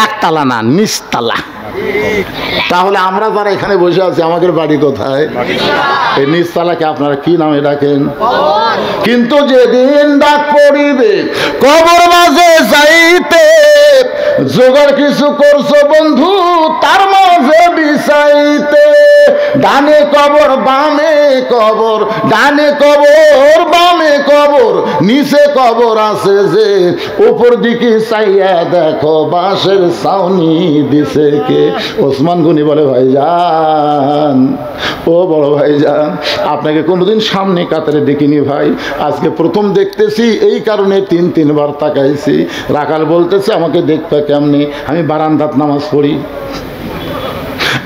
1 তালা না, নিচতলা। তাহলে আমরা যারা এখানে বসে আছি, আমাদের বাড়ি কোথায়? এই নিচতলাকে আপনারা কি নামে ডাকেন? কিন্তু যেদিন ডাক পড়িবে কবর মাঝে যাইতে, জোগাড় কিছু করছো বন্ধু তার মাঝে বিছাইতে। ডানে কবর বামে কবর, ডানে কবর বামে কবর, নিচে কবর আছে যে, উপর দিকে চাইয়া দেখো বাঁশের ছাউনি দিছে কে। ওসমান গনি বলে, ভাইজান, ও বড় ভাইজান, আপনাকে কোনোদিন সামনে কাতারে দেখিনি ভাই, আজকে প্রথম দেখতেছি, এই কারণে 3 বার তাকাইছি। রাখাল বলতেছে, আমাকে দেখতে কেমনি? আমি বারান্দাত নামাজ পড়ি,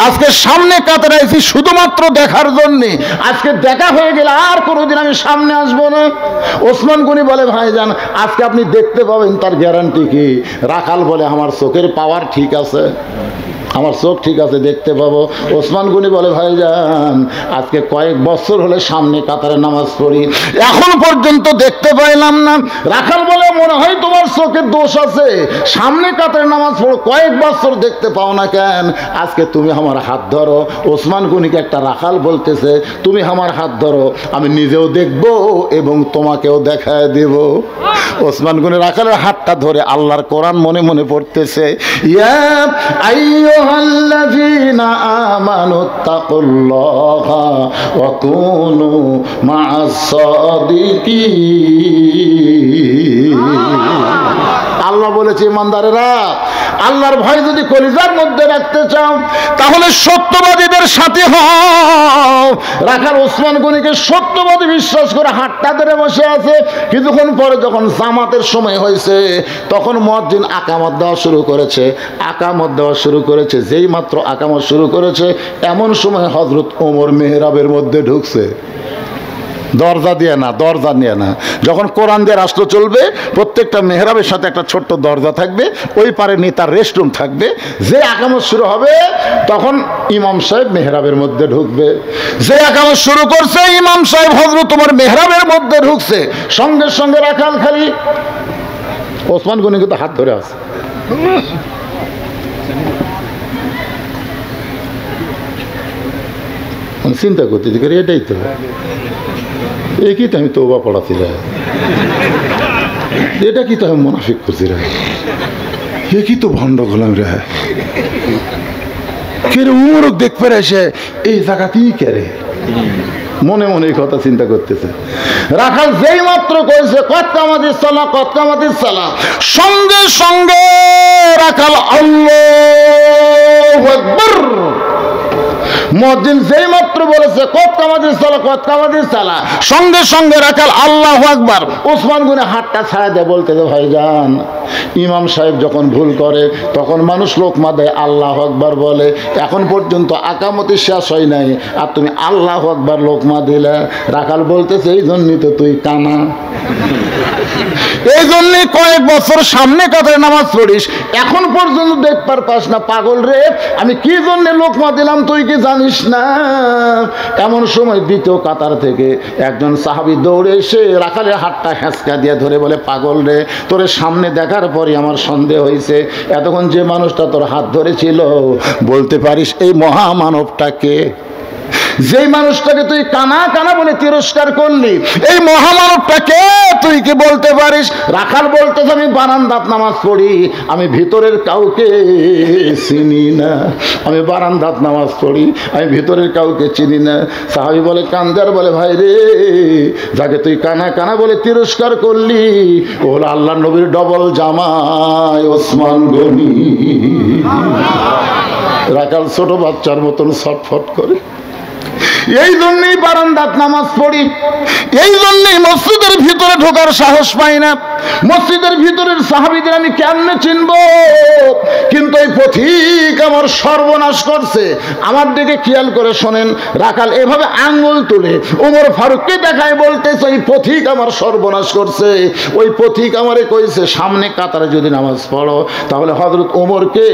আজকে সামনে কাতারে আইছি শুধুমাত্র দেখার জন্যে। আজকে দেখা হয়ে গেলে আর কোনোদিন আমি সামনে আসবো না। ওসমান গনি বলে, ভাইজান, আজকে আপনি দেখতে পাবেন, তার গ্যারান্টি কি? রাখাল বলে, আমার চোখের পাওয়ার ঠিক আছে, আমার চোখ ঠিক আছে, দেখতে পাবো। ওসমান গনি বলে, ভাইজান, আজকে কয়েক বছর হলে সামনে কাতারে নামাজ পড়ি, এখন পর্যন্ত দেখতে পাইলাম না। রাখাল বলে, মনে হয় তোমার চোখের দোষ আছে, সামনে কাতারে নামাজ পড়ো, কয়েক বছর দেখতে পাও না কেন? আজকে তুমি আমার হাত ধরো। ওসমান গনিকে একটা রাখাল বলতেছে, তুমি আমার হাত ধরো, আমি নিজেও দেখবো এবং তোমাকেও দেখায় দেব। ওসমান গনি রাখালের হাতটা ধরে আল্লাহর কোরআন মনে মনে পড়তেছে, ইয়া আইয়ুহাল্লাযীনা আমানুত্তাকুল্লাহা ওয়া কুনু মা'আস সাদিকিন। আল্লাহ বলেছে, ইমানদারেরা, আল্লাহর ভয় যদি কলিজার মধ্যে রাখতে চাও তাহলে সত্যবাদীদের সাথে হও। রাখাল ওসমান গনিকে সত্যবাদী বিশ্বাস করে হাতটা ধরে বসে আছে। কিছুক্ষণ পরে যখন জামাতের সময় হয়েছে, তখন মুয়াজ্জিন আকামত দেওয়া শুরু করেছে। যেই মাত্র আকামত শুরু করেছে, এমন সময় হযরত ওমর মেহরাবের মধ্যে ঢুকছে। দরজা দিয়ে না, দরজা নিয়ে না, যখন কোরআন দিয়ে রাষ্ট্র চলবে, প্রত্যেকটা মেহরাবের সাথে একটা ছোট্ট দরজা থাকবে, ওই পারে নিয়ে তার রেস্টরুম থাকবে। যে আকামত শুরু হবে তখন ইমাম সাহেব মেহরাবের মধ্যে ঢুকবে। যে আকামত শুরু করছে, ইমাম সাহেব হযরত ওমর মেহরাবের মধ্যে ঢুকছে, সঙ্গে সঙ্গে রাখাল খালি ওসমান গনি কিন্তু হাত ধরে আছে। চিন্তা করতে পারি, এটাই তো একই তো আমি তওবা পড়াছি রে, এটা কি তো আমি মুনাফিক করছি রে, একই তো ভণ্ড গোলাম রে। কে রে উমরক দেখ পেরে এসে এই জায়গাতেই কেরে, মনে মনে এই কথা চিন্তা করতেছে। রাখাল যেই মাত্র কইছে কত কামাতিস সালাহ, সঙ্গে সঙ্গে রাখাল আল্লাহু আকবার। মুয়াজ্জিন যেই মাত্র বলেছে কত কামাতিস সালাহ, সঙ্গে সঙ্গে রাখাল আল্লাহু আকবার। ওসমান গনি হাতটা ছাড়া দিয়ে বলতেছে, ভাইজান, ইমাম সাহেব যখন ভুল করে তখন মানুষ লোকমা দেয়, আল্লাহু আকবার বলে, এখন পর্যন্ত আকামতি শেষ হয় নাই, আর তুমি আল্লাহু আকবার লোকমা দিলে। রাখাল বলতেছে, এই জন্যই তো তুই কানা, এই জন্যই কয়েক বছর সামনে কাতারে নামাজ পড়িস, এখন পর্যন্ত দেখবার পাস না। পাগল রে, আমি কি জন্য লোকমা দিলাম তুই কি জানিস না? এমন সময় দ্বিতীয় কাতার থেকে একজন সাহাবী দৌড়ে এসে রাখালের হাতটা হেঁচকা দিয়ে ধরে বলে, পাগল রে, তোর সামনে দেখার পরই আমার সন্দেহ হয়েছে, এতক্ষণ যে মানুষটা তোর হাত ধরেছিল, বলতে পারিস এই মহামানবটাকে? যেই মানুষটাকে তুই কানা কানা বলে তিরস্কার করলি, এই মহামানবটাকে তুই কি বলতে পারিস? রাখাল বলতেছে আমি বারান্দাত নামাজ পড়ি, আমি ভিতরের কাউকে চিনি না। আমি বারান্দাত নামাজ পড়ি, আমি ভিতরের কাউকে চিনি না। সাহাবী বলে কান্দার বলে ভাই রে, যাকে তুই কানা কানা বলে তিরস্কার করলি ও হলো আল্লাহ নবীর ডবল জামাই ওসমান গনি। রাখাল ছোট বাচ্চার মতন ছটফট করে। এই জন্যই বারান্দাত নামাজ পড়ি, এই জন্যই মসজিদের ভিতরে ঢোকার সাহস পাই না। মসজিদের ভিতরের সাহাবীদের আমি কেমনে চিনব? কিন্তু এই পথিক আমার সর্বনাশ করছে। আমার দিকে খেয়াল করে শোনেন, রাখাল এভাবে আঙ্গুল তুলে ওমর ফারুককে দেখায় বলতেছে ওই পথিক আমার সর্বনাশ করছে। ওই পথিক আমারে কইছে সামনে কাতারে যদি নামাজ পড়ো তাহলে হযরত ওমরকে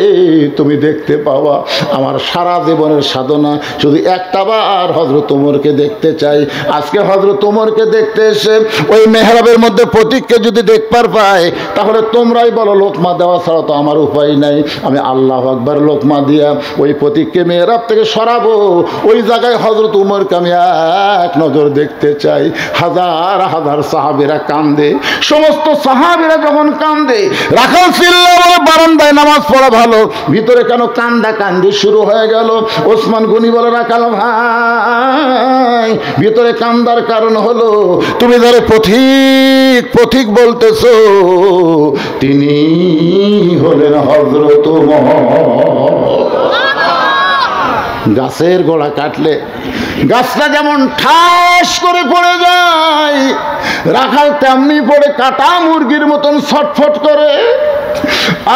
তুমি দেখতে পাওয়া। আমার সারা জীবনের সাধনা শুধু একটা বার হযরত ওমরকে দেখতে চাই। আজকে হযরত ওমরকে দেখতে এসে ওই মেহরাবের মধ্যে পথিককে যদি দেখবার পাই তাহলে তোমরাই বলো লোকমা দেওয়া ছাড়া তো আমার উপায় নাই। আমি আল্লাহু আকবার লোকমা দিয়া ওই পথিককে মেহরাব থেকে সরাবো। ওই জায়গায় হযরত ওমরকে আমি এক নজর দেখতে চাই। হাজার হাজার সাহাবীরা কান্দে। সমস্ত সাহাবীরা যখন কান্দে, রাখাল চিল্লা বলে বারান্দায় নামাজ পড়া ভালো, ভিতরে কেন কান্দা কান্দি শুরু হয়ে গেল? ওসমান গনি বলে রাখাল ভাই, ভিতরে কান্দার কারণ হলো তুমি ধরে পথিক পথিক বলতেছো, তিনি হলেন হযরত মুহাম্মদ। গাছের গোড়া কাটলে গাছটা যেমন ঠাস করে পড়ে যায়, রাখাল তেমনি পড়ে কাটা মুরগির মতন ছটফট করে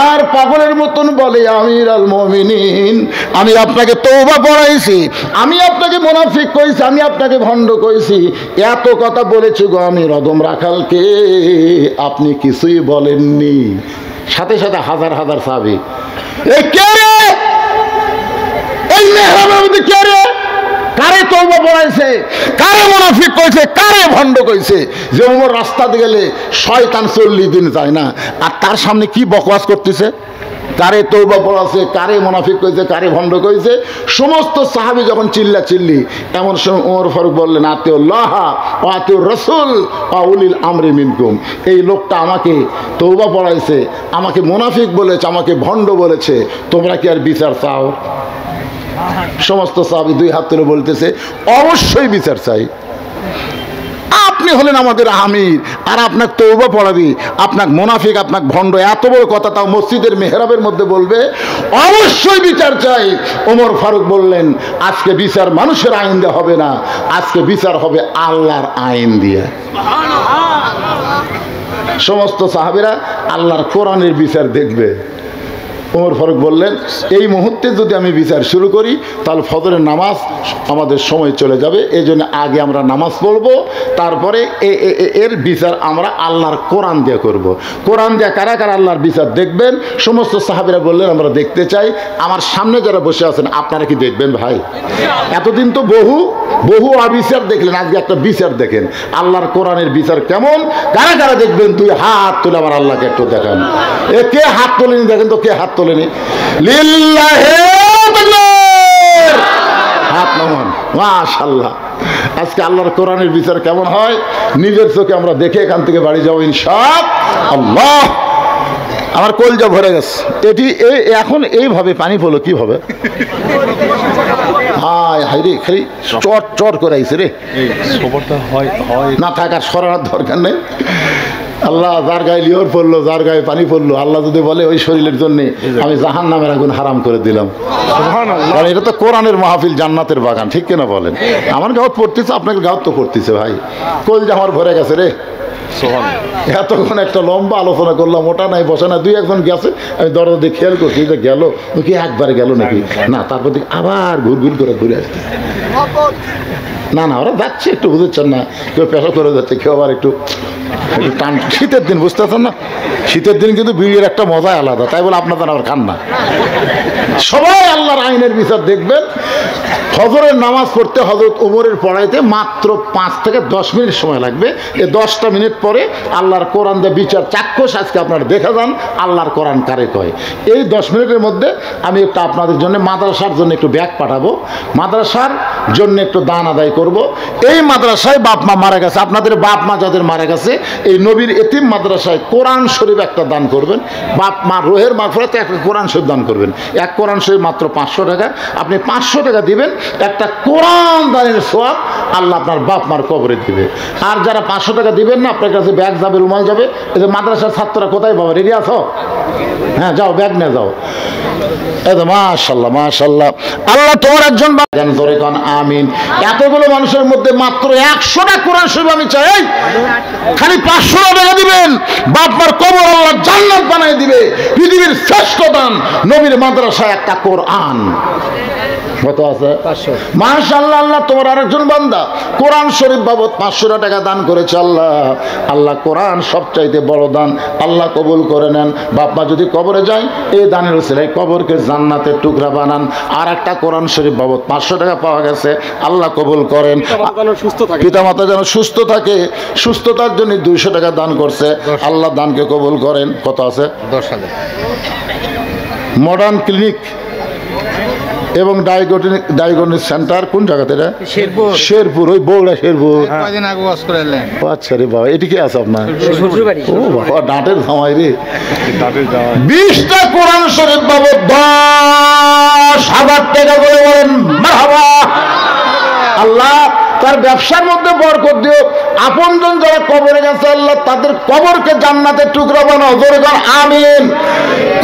আর পাগলের মতন বলে আমির আল মুমিনিন, আমি আপনাকে তওবা পড়াইছি, আমি আপনাকে মুনাফিক কইছি, আমি আপনাকে ভণ্ড কইছি, এত কথা বলেছি গো আমি রদম রাখালকে, আপনি কিছুই বলেননি। সাথে সাথে হাজার হাজার সাহাবী, এই কে রে, এই মেহরাবের মধ্যে কে রে, কারে তওবা পড়াইছে, কারে মুনাফিক কইছে, কারে ভণ্ড কইছে? যে ওমর রাস্তাতে গেলে শয়তান 40 দিন যায় না, আর তার সামনে কি বকওয়াজ করতেছে? কারে তওবা পড়াছে, কারে মুনাফিক কইছে, কারে ভণ্ড কইছে? সমস্ত সাহাবী যখন চিল্লা চিল্লি, এমন সময় ওমর ফারুক বললেন আতিউল্লাহ ওয়া আতিউর রাসূল ওয়া উলিল আমরি মিনকুম। এই লোকটা আমাকে তওবা পড়াইছে, আমাকে মুনাফিক বলেছে, আমাকে ভণ্ড বলেছে, তোমরা কি আর বিচার চাও? সমস্ত সাহাবী দুই হাত তুলে বলতেছে অবশ্যই বিচার চাই। আপনি হলেন আমাদের আমির, আর আপনার তওবা পড়াবি, আপনার মুনাফিক, আপনার ভণ্ড, এত বড় কথা তাও মসজিদের মেহরাবের মধ্যে বলবে, অবশ্যই বিচার চাই। ওমর ফারুক বললেন আজকে বিচার মানুষের আইন দিয়ে হবে না, আজকে বিচার হবে আল্লাহর আইন দিয়ে। সমস্ত সাহাবীরা আল্লাহর কোরআনের বিচার দেখবে। ওমর ফারুক বললেন এই মুহূর্তে যদি আমি বিচার শুরু করি তাহলে ফজরের নামাজ আমাদের সময় চলে যাবে, এই জন্য আগে আমরা নামাজ পড়বো, তারপরে এর বিচার আমরা আল্লাহর কোরআন দিয়ে করব। কোরআন দিয়ে কারা কারা আল্লাহর বিচার দেখবেন? সমস্ত সাহাবীরা বললেন আমরা দেখতে চাই। আমার সামনে যারা বসে আছেন আপনারা কি দেখবেন ভাই? এতদিন তো বহু বহু অবিচার দেখলেন, আজকে একটা বিচার দেখেন, আল্লাহর কোরআনের বিচার কেমন, কারা কারা দেখবেন? তুই হাত তুলে আমার আল্লাহকে একটু দেখান। এ কে হাত তোলেনি দেখেন তো, কে হাত তোলেনি? লিল্লাহি তাকবীর, হাত নামান। মাশাআল্লাহ, আজকে আল্লাহর কোরআনের বিচার কেমন হয় নিজের চোখে আমরা দেখে এখান থেকে বাড়ি যাবো ইনশাআল্লাহ। আমার কলজা ভরে গেছে। এটি এখন এইভাবে পানি পড়লো কিভাবে? হায় হায় রে, খালি চট চট করে আইছে রে, না থাকার সরার দরকার নেই। আল্লাহ যার গায়ে লিওর পড়লো, যার গায়ে পানি পড়লো, আল্লাহ যদি বলে ওই শরীরের জন্য আমি জাহান্নামের আগুন হারাম করে দিলাম। কারণ এটা তো কোরআনের মাহফিল, জান্নাতের বাগান, ঠিক কিনা বলেন? আমার গাঁত পড়তেছে, আপনাকে গাঁত তো পড়তেছে ভাই। কলজা আমার ভরে গেছে রে। এতক্ষণ একটা লম্বা আলোচনা করলাম, ওটা নাই বসে না, দুই একজন গেছে, আমি দরজা দিয়ে খেয়াল করছি যে গেল কি একবারে গেল নাকি না, তারপর দিকে আবার ঘুর ঘুর করে ঘুরে আসছে। না না, ওরা যাচ্ছে, একটু বুঝেছেন না, কেউ পেশা করে যাচ্ছে, কেউ আবার একটু একটু টান। শীতের দিন বুঝতে পারছেন না, শীতের দিন কিন্তু বিড়ির একটা মজাই আলাদা, তাই বলে আপনাদের আবার খান না। সবাই আল্লাহর আইনের বিচার দেখবেন। হজরের নামাজ পড়তে হজরত ওমরের পড়াইতে মাত্র 5 থেকে 10 মিনিট সময় লাগবে। এই 10টা মিনিট পরে আল্লাহর কোরআন দিয়ে বিচার চাক্ষুষ আজকে আপনারা দেখা যান আল্লাহর কোরআন কারে কয়। এই 10 মিনিটের মধ্যে আমি একটা আপনাদের জন্য মাদ্রাসার জন্য একটু ব্যাগ পাঠাবো, মাদ্রাসার জন্য একটু দান আদায় করব। এই মাদ্রাসায় বাপ মা মারা গেছে, আপনাদের বাপ মা যাদের মারা গেছে এই নবীর এতিম মাদ্রাসায় কোরআন শরীফ একটা দান করবেন। বাপ মা রোহের মাগফিরাতে একটা কোরআন শরীফ দান করবেন। এক কোরআন শরীফ মাত্র 500 টাকা। আপনি 500 টাকা দিবেন, একটা কোরআন দানের সওয়াব আল্লাহ আপনার বাপ মার কবরে দিবে। আর যারা 500 টাকা দিবেন না, আপনার কাছে ব্যাগ যাবে, রুমাল যাবে। এই যে মাদ্রাসার ছাত্ররা কোথায় বাবা, রেডি আছো? হ্যাঁ যাও, ব্যাগ নিয়ে যাও। এই তো মাশাআল্লাহ মাশাআল্লাহ, আল্লাহ তোমার একজন জোরে কোন আমিন। এতগুলো মানুষের মধ্যে মাত্র 100টা কোরআন শরীফ আমি চাই, খালি 500 টাকা দিবেন, বাপ মার কবর আল্লাহ জান্নাত বানাই দিবে। পৃথিবীর শ্রেষ্ঠ দান নবীর মাদ্রাসায় একটা কোরআন। কত আছে? 500। মাশাআল্লাহ, আল্লাহ তোমার আরেকজন বান্দা কোরআন শরীফ বাবদ 500 টাকা দান করেছে। আল্লাহ আল্লাহ কোরআন সবচাইতে বড় দান, আল্লাহ কবুল করে নেন। বাপমা যদি কবরে যায় এই দানের উসিলায় কবরকে জান্নাতের টুকরা বানান। আর একটা কোরআন শরীফ বাবদ 500 টাকা পাওয়া গেছে, আল্লাহ কবুল করেন। পিতামাতা যেন সুস্থ থাকে, সুস্থতার জন্য 200 টাকা দান করছে, আল্লাহ দানকে কবুল করেন। কত আছে? 10,000। মডার্ন ক্লিনিক এবং ডায়াগনস্টিক সেন্টার কোন জায়গাতে? শেরপুর, ওই বউড়া শেরপুর। আচ্ছা রে বাবা, এটি কি আছে আপনার? ও বাবা, ডাঁটের জামাই রে। 20টা কোরআন শরীফ বাবদ 10,000 টাকা করে বলেন মারহাবা। আল্লাহ তার ব্যবসার মধ্যে বরকত দিও। আপনজন যারা কবরে গেছে আল্লাহ তাদের কবরকে জান্নাতের টুকরা বানাও। জোরে বল আমিন।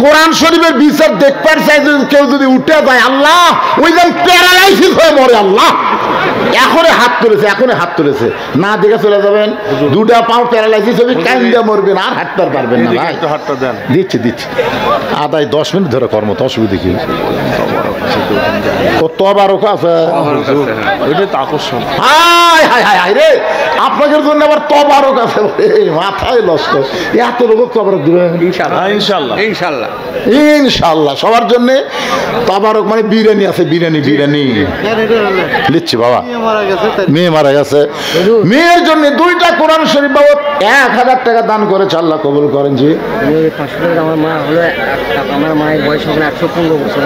কোরআন শরীফের বিচার দেখবার চাই, কেউ যদি উঠে যায় আল্লাহ ওই যেন প্যারালাইসিস হয়ে মরে। আল্লাহ এখনই হাত তুলেছে, না দেখে চলে যাবেন, 2টা পাও প্যারালাইসিস হবে, কাইন্দা মরবেন, আর হাঁটতে পারবেন না। ভাই দিচ্ছি আদায় 10 মিনিট ধরে কর্ম, তো অসুবিধা কি? ও তবারক আছে, আকর্ষণ। হায় হায় হায় হায় রে, আপনাদের জন্য আবার তবারক আছে, মাথায় লস্ত। এত লোক তবারক দিবেন ইনশাআল্লাহ। সবার জন্য তবারক মানে বিরিয়ানি আছে, বিরিয়ানি নিচ্ছি বাবা। মেয়ে মারা গেছে, মেয়ের জন্য 2টা কোরআন শরীফ বাবদ 1000 টাকা দান করেছে, আল্লাহ কবুল করেন। জি আমার মায়ের বয়স হবে 115 বছর।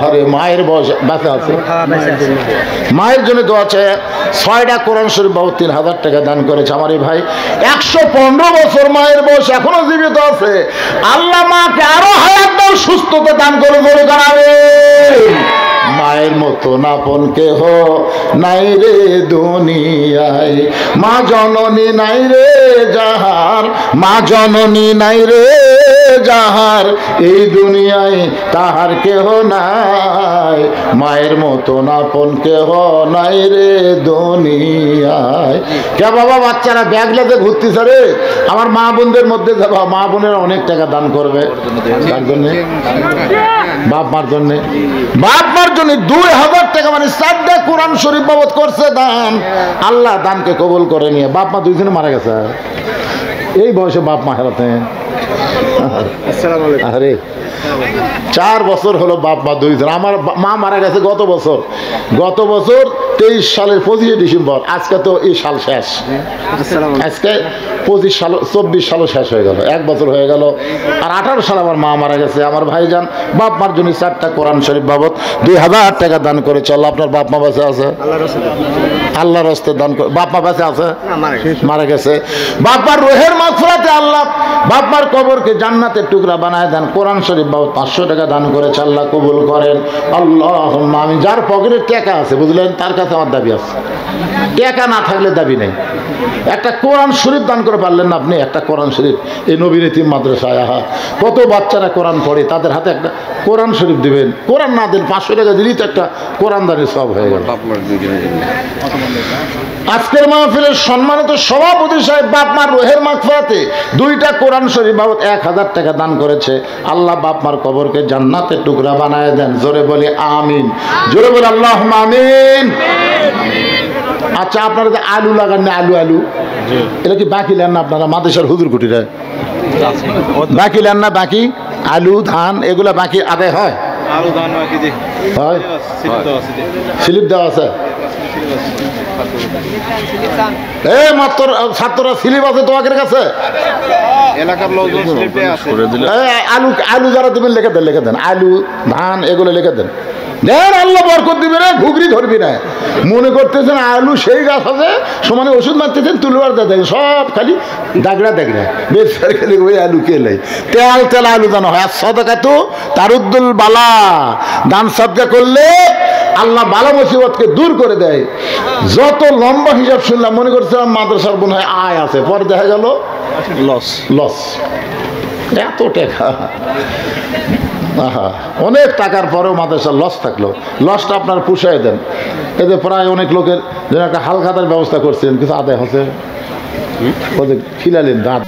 আরে মায়ের বয়স বাঁচা আছে, মায়ের জন্য দোয়া চাই। 6টা কোরআন শরীফ বাবদ 3000 টাকা দান করেছে আমার এই ভাই। 115 বছর মায়ের বয়স, এখনো জীবিত আছে। আল্লাহ মাকে আরো হায়াত দাও, সুস্থতা দান করে বলে জানাবে। মায়ের মতো আপন কেহ নাই রে দুনিয়ায়, মা জননী নাই রে যাহার, মা জননী নাই রে যাহার, এই দুনিয়ায় তাহার কেহ নাই। মায়ের মতো আপন কেহ নাই রে দুনিয়ায়। কে বাবা, বাচ্চারা ব্যাগ লেগে ঘুরতেছে রে, আমার মা বোনদের মধ্যে যাবা, মা বোনেরা অনেক টাকা দান করবে। তার জন্য বাপ মার জন্য 2000 টাকা, মানে 4টা কোরআন শরীফ বাবদ করছে দান। আল্লাহ দানকে কবুল করে নিয়ে। বাপ মা 2 জনে মারা গেছে, এই বয়সে বাপ মা হারাতে। আরে 4 বছর হলো বাপ মা 2 জন। আমার মা মারা গেছে গত বছর 23 সালের 25 ডিসেম্বর। আজকে তো এই সাল শেষ, আজকে 24 সালও শেষ হয়ে গেল, 1 বছর হয়ে গেল। আর 18 সালে আমার মা মারা গেছে। আমার ভাইজান বাপ মার জন্য 4টা কোরআন শরীফ বাবদ 2000 টাকা দান করে। চল, আপনার বাপ মা বেঁচে আছে? আল্লাহর রাস্তায় দান করে। বাপ মা বেঁচে আছে? মারা গেছে। বাপ মার রোহের মাগফিরাতে আল্লাহ বাপ মার কবরকে জান্নাতের টুকরা বানায় দেন। কোরআন শরীফ বাবদ 500 টাকা দান করেছে, আল্লাহ কবুল করেন। আল্লাহুম্মা আমিন। যার পকেটে টাকা আছে বুঝলেন, তার কাছে আমার দাবি আছে। টাকা না থাকলে দাবি নেই। একটা কোরআন শরীফ দান করে পারলেন না আপনি? একটা কোরআন শরীফ এই নবীর এতিম মাদ্রাসায়, আহা কত বাচ্চারা কোরআন পড়ে, তাদের হাতে একটা কোরআন শরীফ দিবেন। কোরআন না দেন, 500 টাকা দিলেই তো একটা কোরআন দানের সব হয়ে গেল। আজকের মাহফিলের সম্মানিত সভাপতি সাহেব বাপ মার রোহের মাগফিরাতে 2টা কোরআন শরীফ বাবদ 1000 টাকা দান করেছে। আল্লাহ বাপ মার কবরকে জান্নাতের টুকরা বানায় দেন। জোরে বলি আমিন, জোরে বলি আল্লাহুম্মা আমিন। আচ্ছা, আপনারা যে আলু লাগান না, আলু আলু এটা কি বাকি নেন না আপনারা মাদেশের হুজুর কুটিরা? বাকি নেন না? বাকি আলু ধান এগুলা বাকি আদায় হয়? হয়, স্লিপ দেওয়া আছে। মাত্র ছাত্ররা স্লিপ আছে তোমাদের কাছে? আলু আলু যারা দেবেন লিখে দেন, লিখে দেন আলু ধান এগুলো লিখে দেন। দেন আল্লাহ বরকত দিবে রে, ঘুগরি ধরবি না। মনে করতেছেন আলু সেই গাছ আছে, সমানে ওষুধ মারতেছেন, তুলবার দেখেন সব খালি দাগড়া দাগড়া, বেশ খালি ওই আলু কেলে তেল তেল আলু দানো হয়। আর সদকা তো তারুদ্দুল বালা, দান সদকা করলে আল্লাহ বালা মুসিবতকে দূর করে দেয়। যত লম্বা হিসাব শুনলাম মনে করছিলাম মাদ্রাসার বোন হয় আয় আছে, পরে দেখা গেল লস লস। এত টাকা, অনেক টাকার পরেও মাদ্রাসার লস থাকলো, লসটা আপনার পুষাই দেন। এতে প্রায় অনেক লোকের যেন একটা হালখাতার ব্যবস্থা করছেন, কিছু আদায় হচ্ছে, ওদের খিলালেন দাঁত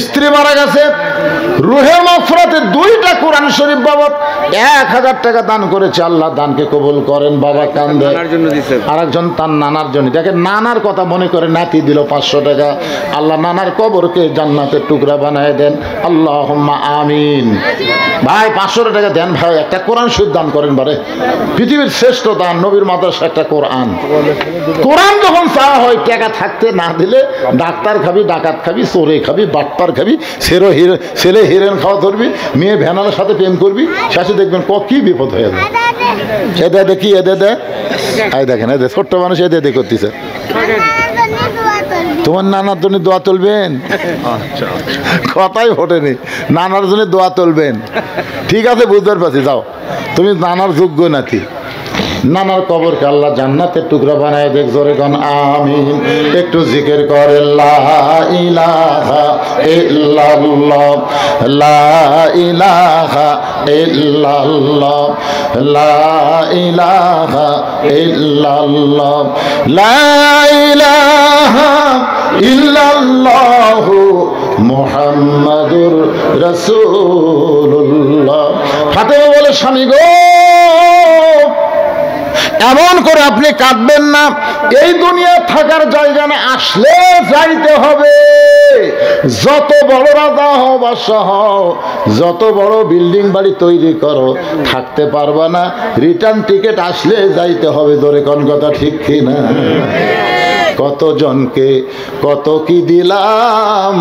স্ত্রী মারা গেছে, রুহের মাগফিরাতে 2টা কোরআন শরীফ বাবদ 1000 টাকা দান করেছে। আল্লাহ দানকে কবুল করেন। বাবা কান্দে, আরেকজন তার নানার জন্য, দেখেন নানার কথা মনে করে নাতি দিল 500 টাকা। আল্লাহ নানার কবরকে জান্নাতের টুকরা বানায় দেন, আল্লাহুম্মা আমিন। ভাই 500 টাকা দেন ভাই, একটা কোরআন শরীফ দান করেন। বারে পৃথিবীর শ্রেষ্ঠ দান নবীর মাদ্রাসা একটা কোরআন। কোরআন যখন চাওয়া হয় টাকা থাকতে না দিলে ডাক্তার খাবি, ডাকাত খাবি, চোরে খাবি, বাটপার খাবি, ছেলে হিরেন খাওয়া ধরবি, মেয়ে ভ্যানালের সাথে প্রেম করবি, শেষে দেখবেন কি বিপদ হয়ে যায়। এদে দেখি এদে দে, এই দেখেন এদের ছোট্ট মানুষ এদে দে করতেছে। তোমার নানার জন্য দোয়া তুলবেন? কথাই ফোটেনি, নানার জন্য দোয়া তুলবেন। ঠিক আছে, বুঝতে পারছি, যাও তুমি নানার যোগ্য নাকি। নানার কবরকে আল্লাহ জান্নাতের টুকরা বানায় দেখ, জোরে গান আমিন। একটু জিকির করে লা ইলাহা ইল্লাল্লাহ, লা ইলাহা ইল্লাল্লাহ, লা ইলাহা ইল্লাল্লাহ, লা ইলাহা ইল্লাল্লাহ মুহাম্মাদুর রাসূলুল্লাহ। ফাতেমা বলে, স্বামী গো এমন করে আপনি কাঁদবেন না, এই দুনিয়া থাকার জায়গা না, আসলে যাইতে হবে। যত বড় রাজা হও, বাদশাহ হও, যত বড় বিল্ডিং বাড়ি তৈরি করো, থাকতে পারবা না। রিটার্ন টিকিট আসলে যাইতে হবে। ধরে কোন কথা ঠিক কিনা? কতজনকে কত কি দিলাম,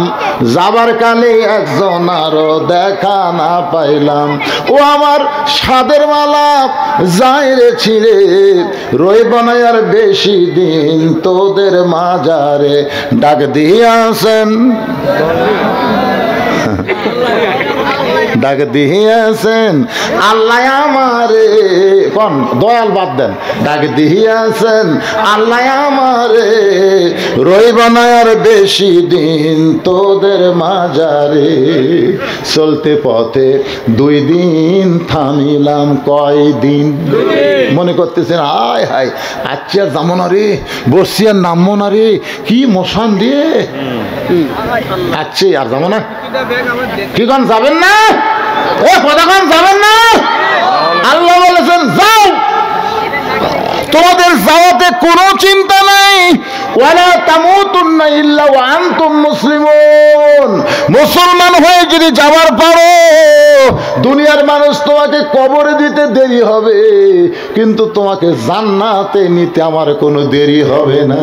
যাবার কালে একজন আরো দেখা না পাইলাম। ও আমার সাদের মালা যায় রে ছিঁড়ে, রইব না আর বেশি দিন তোদের মাজারে। ডাক দিয়াছেন, ডাক দিয়াছেন আল্লাহ আমারে, কোন দয়াল বাদ দেন, ডাক দিয়াছেন আল্লাহ আমারে, রইব না আর বেশি দিন তোদের মাজারে। চলতে পথে 2 দিন থামিলাম, কয়দিন মনে করতেছেন হায় হায় আচ্ছা যাবো না রে, বসছি আর নামবো না রে, কি মশান দিয়ে আচ্ছা আর যাবো না। কি কোন যাবেন না? কতক্ষণ যাবেন না? আল্লাহ বলেছেন যাও, তোমাদের যাওয়াতে কোনো চিন্তা নাই। ওয়ালা তামুতুন্না ইল্লা ওয়া আনতুম মুসলিমুন। মুসলমান হয়ে যদি যাবার পারো, দুনিয়ার মানুষ তোমাকে কবরে দিতে দেরি হবে, কিন্তু তোমাকে জান্নাতে নিতে আমার কোনো দেরি হবে না।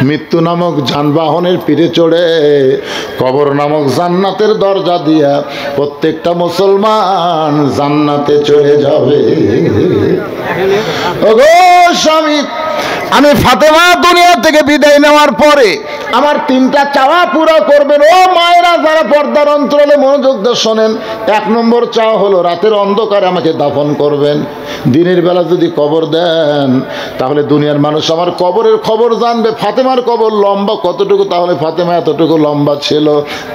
মৃত্যু নামক যানবাহনের পিঠে চড়ে কবর নামক জান্নাতের দরজা দিয়া প্রত্যেকটা মুসলমান জান্নাতে চলে যাবে। ওগো স্বামী, আমি ফাতেমা দুনিয়া থেকে বিদায় নেওয়ার পরে আমার 3টা চাওয়া পুরো করবেন। ও মায়েরা যারা পর্দার অন্তরালে মনোযোগ দিয়ে শোনেন, 1 নম্বর চাওয়া হলো রাতের অন্ধকারে আমাকে দাফন করবেন। দিনের বেলা যদি কবর দেন তাহলে দুনিয়ার মানুষ আমার কবরের খবর জানবে। ফাতেমার কবর লম্বা কতটুকু, তাহলে ফাতেমা এতটুকু লম্বা ছিল।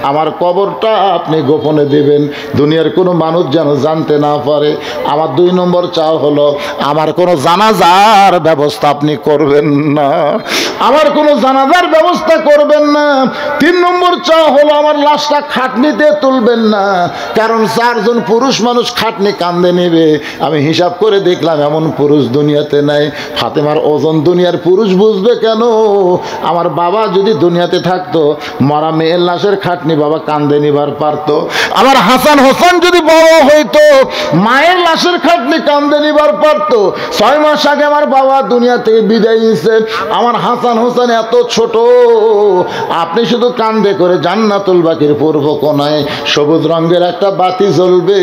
আমার কবরটা আপনি গোপনে দেবেন, দুনিয়ার কোনো মানুষ যেন জানতে না পারে। আমার 2 নম্বর চাওয়া হলো আমার কোনো জানাজার ব্যবস্থা আপনি আপনি করবেন না, আমার কোনো জানাজার ব্যবস্থা করবেন না। 3 নম্বর চাওয়া হলো আমার লাশটা খাটনিতে তুলবেন না, কারণ 4 জন পুরুষ মানুষ খাটনি কান্দে নেবে। আমি হিসাব করে দেখলাম এমন পুরুষ দুনিয়াতে নাই। ফাতেমার ওজন দুনিয়ার পুরুষ বুঝবে কেন? আমার বাবা যদি দুনিয়াতে থাকতো, মরা মেয়ের লাশের খাটনি বাবা কান্দে নিবার পারতো। আমার হাসান হোসেন যদি বড় হইতো, মায়ের লাশের খাটনি কান্দে নিবার পারতো। 6 মাস আগে আমার বাবা দুনিয়া থেকে বিদায় নিয়েছে। আমার হাসান হোসেন এত ছোট, আপনি শুধু কান্দে করে জান্নাতুল বাকির পূর্ব কোণায় সবুজ রঙের একটা বাতি জ্বলবে,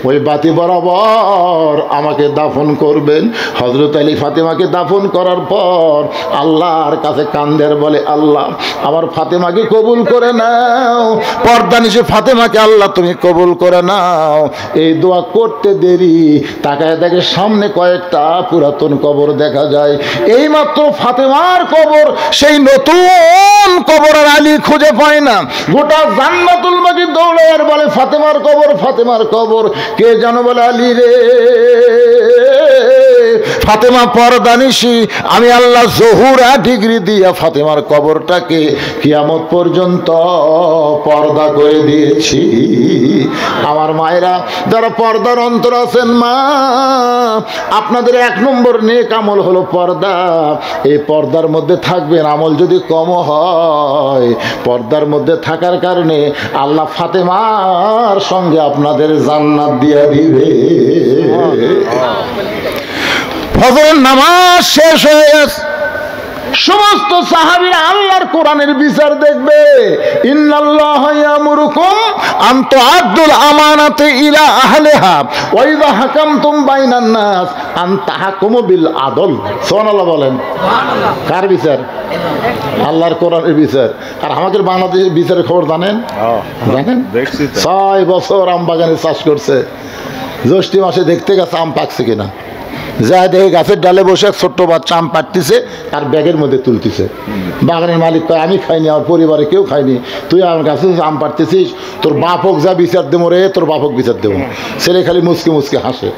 ওই বাতি বরাবর আমাকে দাফন করবেন। হযরত আলী ফাতেমাকে দাফন করার পর আল্লাহর কাছে কান্দের বলে, আল্লাহ আমার ফাতেমাকে কবুল করে নাও, পর্দা নিশে ফাতেমাকে আল্লাহ তুমি কবুল করে নাও। এই দোয়া করতে দেরি, তাকায় দেখে সামনে কয়েকটা পুরাতন কবর দেখা যায়। এই মাত্র ফাতেমার কবর, সেই নতুন কবরের আলী খুঁজে পায় না। গোটা জান্নাতুল বাকি দৌড়ে আর বলে ফাতেমার কবর, ফাতেমার কবর। কে জানো বলে আলী রে। ফাতেমা পর্দানিশি, আমি আল্লাহ জহুরা ডিগ্রি দিয়া ফাতেমার কবরটাকে কিয়ামত পর্যন্ত পর্দা করে দিয়েছি। আমার মায়েরা যারা পর্দার অন্তর আছেন, মা আপনাদের 1 নম্বর নেক আমল হলো পর্দা। এই পর্দার মধ্যে থাকবেন। আমল যদি কম হয়, পর্দার মধ্যে থাকার কারণে আল্লাহ ফাতেমার সঙ্গে আপনাদের জান্নাত দিয়ে দিবে। ফজরের নামাজ শেষ হয়ে গেছে, সমস্ত সাহাবীরা আল্লাহর কোরআনের বিচার দেখবে। ইন্নাল্লাহা ইয়ামুরুকুম আন তুআদ্দুল আমানাতি ইলা আহলিহা ওয়া ইযা হাকামতুম বাইনান নাস আন তাহকুমু বিল আদল। সুবহানাল্লাহ বলেন। সুবহানাল্লাহ। কার বিচার? আল্লাহর কোরআনের বিচার। আর আমাদের বাংলাদেশের বিচারের খবর জানেন? জানেন? 6 বছর আম বাগানে চাষ করছে, জ্যৈষ্ঠ মাসে দেখতে গেছে আম পাকছে কিনা। যা দেখে গাছের ডালে বসে ছোট্ট বাচ্চা আম পাড়তেছে আর ব্যাগের মধ্যে তুলতেছে। বাগানের মালিক কয়, আমি খাইনি, আমার পরিবারে কেউ খাইনি, তুই আমার গাছে আম পাড়তেছিস, তোর বাপক যা বিচার দেবো রে, তোর বাপক বিচার দেবো। ছেলে খালি মুচকে মুচকে হাসে।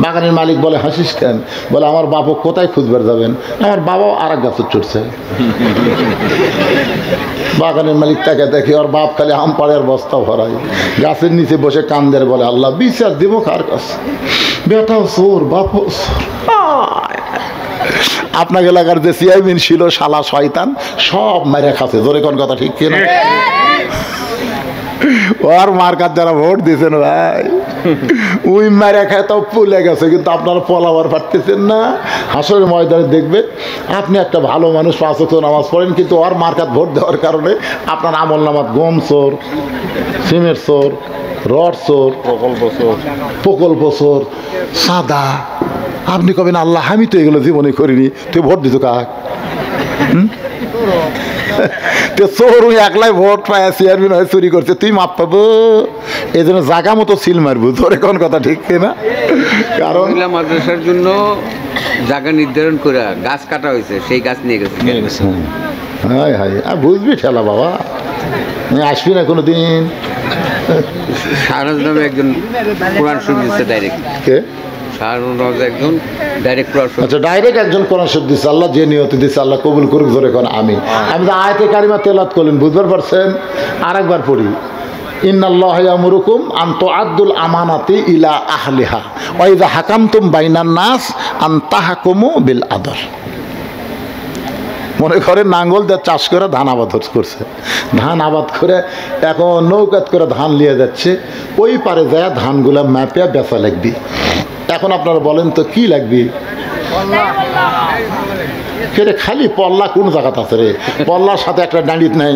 বাগানের মালিক বলে, হাসিস কেন? বলে, আমার বাপক কোথায় খুঁজবার যাবেন, আমার বাবাও আর এক গাছে চড়ছে। বাগানের মালিক তাকে দেখে, ওর বাপ খালি আম পাড়ে আর বস্তা ভরাই, গাছের নিচে বসে কান্দের বলে, আল্লাহ বিচার দিব কার কাছে? বেটাও চোর, বাপও চোর। আপনার এলাকার যে চেয়ারম্যান ছিল শালা শয়তান, সব মেরে খাচ্ছে। জোরে কোন কথা ঠিক কিনা? ওর মার্কার যারা ভোট দিয়েছেন ভাই, ওই মেরে খায় তাও পুলে গেছে, কিন্তু আপনারা পলাবার পারতেছেন না। হাসরের ময়দানে দেখবেন আপনি একটা ভালো মানুষ, 5 ওয়াক্ত নামাজ পড়েন, কিন্তু ওর মার্কাত ভোট দেওয়ার কারণে আপনার আমল নামাত গম চোর, সিমেন্ট চোর, রড চোর, প্রকল্প চোর, সাদা। আপনি কবেন, আল্লাহ আমি তো এগুলো জীবনে করিনি, তুই ভোট দিত কাক? চোর একলাই ভোট পায়, চেয়ারম্যান হয়ে চুরি করছে, তুই মাপ পাবো। এই জন্য জায়গা মতো সিল মারবো। তোর এখন কথা ঠিক না? কারণ মাদ্রাসার জন্য জায়গা নির্ধারণ করে গাছ কাটা হয়েছে, সেই গাছ নিয়ে গেছে। হাই হাই, আর বুঝবি ঠেলা বাবা, আসবি না কোনো দিন। শাহরাজ নামে একজন কোরআন শরীফ দিচ্ছে ডাইরেক্ট। কে? শাহরাজ একজন ডাইরেক্ট কোরআন শরীফ। আচ্ছা, ডাইরেক্ট একজন কোরআন শরীফ দিচ্ছে। আল্লাহ যে নিয়তি দিচ্ছে আল্লাহ কবুল করুক। ধরে কোন আমি তো আয়াতে কারিমা তেলাওয়াত করলেন, বুঝবার পারছেন? আরেকবার পড়ি। ইন্নাল্লাহা ইয়ামুরুকুম আন তুআদ্দুল আমানাতি ইলা আহলিহা ওয়া ইযা হাকামতুম বাইনান নাস আন তাহকুমু বিল আদল। মনে করে নাঙ্গল দিয়ে চাষ করে ধান আবাদ করছে, ধান আবাদ করে এখন নৌকাত করে ধান নিয়ে যাচ্ছে, ওই পারে যায় ধানগুলা ম্যাপে বেচা লাগবি। এখন আপনারা বলেন তো কি লাগবি? সেটা খালি পল্লা কোন জায়গাত আছে রে? পল্লার সাথে একটা ডাঁড়ি নাই,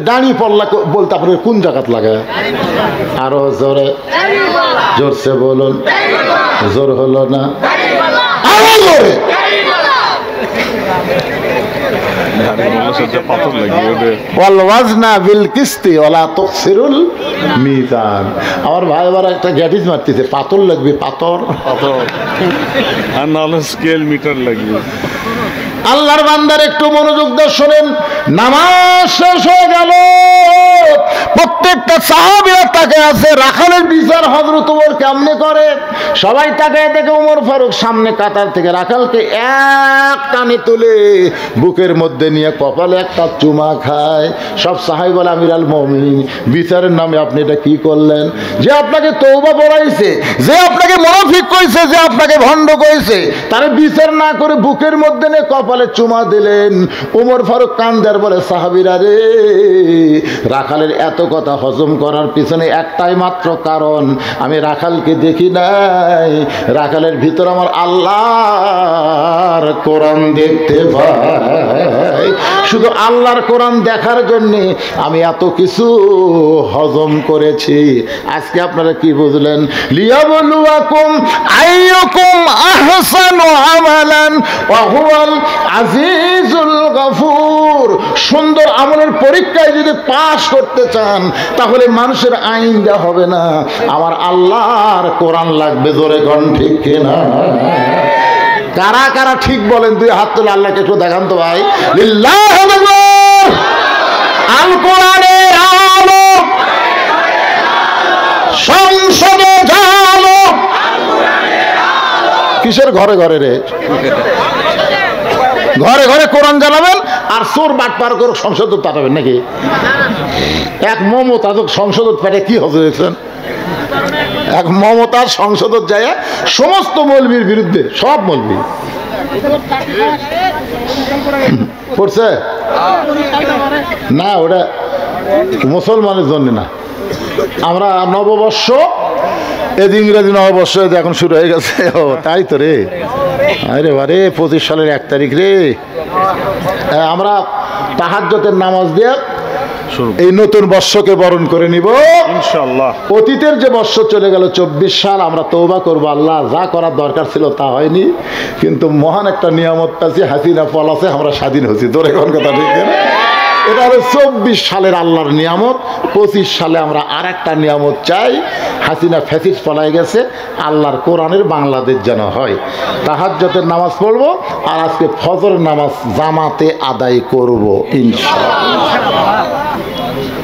ডাঁড়ি পল্লা বলতে আপনার কোন জায়গাত লাগে? আরো জোরে, জোরসে বলুন, জোর হলো না, আরো জোরে। আমার ভাই আবার একটা গ্যাটিস মারতেছে, পাথর লাগবে, পাথর আর নাহলে স্কেল মিটার লাগবে। আল্লাহর বান্দার একটু মনোযোগ দিয়ে শোনেন। নামাজ শেষ হয়ে গেল, প্রত্যেকটা সাহাবীরা তাকে আছে রাখালের বিচার হযরত ওমর কেমনে করে। সবাই তাকে দেখে ওমর ফারুক সামনে কাতার থেকে রাখালকে এক টানে তুলে বুকের মধ্যে নিয়ে কপালে একটা চুমা খায়। সব সাহাবী বলে আমিরুল মুমিনিন, বিচারের নামে আপনি এটা কি করলেন? যে আপনাকে তওবা পড়াইছে, যে আপনাকে মুনাফিক কইছে, যে আপনাকে ভণ্ড কইছে, তার বিচার না করে বুকের মধ্যে নিয়ে কপালে চুমা দিলেন। ওমর ফারুক কান্দার বলে সাহাবীরা রে, রাখালের এত কথা হজম করার পিছনে একটাই মাত্র কারণ, আমি রাখালকে দেখি নাই, রাখালের ভিতর আমার আল্লাহর কোরআন দেখতে পাই। শুধু আল্লাহর কোরআন দেখার জন্য আমি এত কিছু হজম করেছি। আজকে আপনারা কি বুঝলেন? লিয়াবলুয়াকুম আইয়ুকুম আহসানু আমালান ওয়া হুয়াল আজিজুল গফুর। সুন্দর আমলের পরীক্ষায় যদি পাস করতে চান তাহলে মানুষের আইন যা হবে না, আমার আল্লাহর কোরআন লাগবে। জোরে কোন ঠিক কিনা? কারা কারা ঠিক বলেন? দুই হাত তুলে আল্লাহকে একটু দেখান তো ভাই। লিল্লাহু আকবার। আল কোরআনের আলো সংসদে জালো। কিসের ঘরে ঘরে রে? ঘরে ঘরে কোরআন জানাবেন আর চোর বাটপার করে সংসদ পাঠাবেন নাকি? এক মমতা সংসদ পেটে কি হবে দেখছেন? এক মমতার সংসদ যায় সমস্ত মৌলবীর বিরুদ্ধে, সব মৌলবী পড়ছে না, ওটা মুসলমানের জন্য না। আমরা নববর্ষ, এদ ইংরেজি নববর্ষ এখন শুরু হয়ে গেছে। ও তাই তো রে, আরে বারে 25 সালের 1 তারিখ রে। আমরা তাহাজ্জুদের নামাজ দিয়ে এই নতুন বর্ষকে বরণ করে নিব ইনশাআল্লাহ। অতীতের যে বর্ষ চলে গেল 24 সাল, আমরা তওবা করব। আল্লাহ যা করার দরকার ছিল তা হয়নি, কিন্তু মহান একটা নিয়ামত পাচ্ছি, হাসিনা পলাছে, আমরা স্বাধীন হয়েছি। তোর এখন কথা ঠিক না? এটা হলো 24 সালের আল্লাহর নিয়ামত। 25 সালে আমরা আর একটা নিয়ামত চাই, হাসিনা ফ্যাসিস পলাই গেছে, আল্লাহর কোরআনের বাংলাদেশ যেন হয়। তাহাজ্জুদের নামাজ পড়বো আর আজকে ফজর নামাজ জামাতে আদায় করব ইনশাআল্লাহ।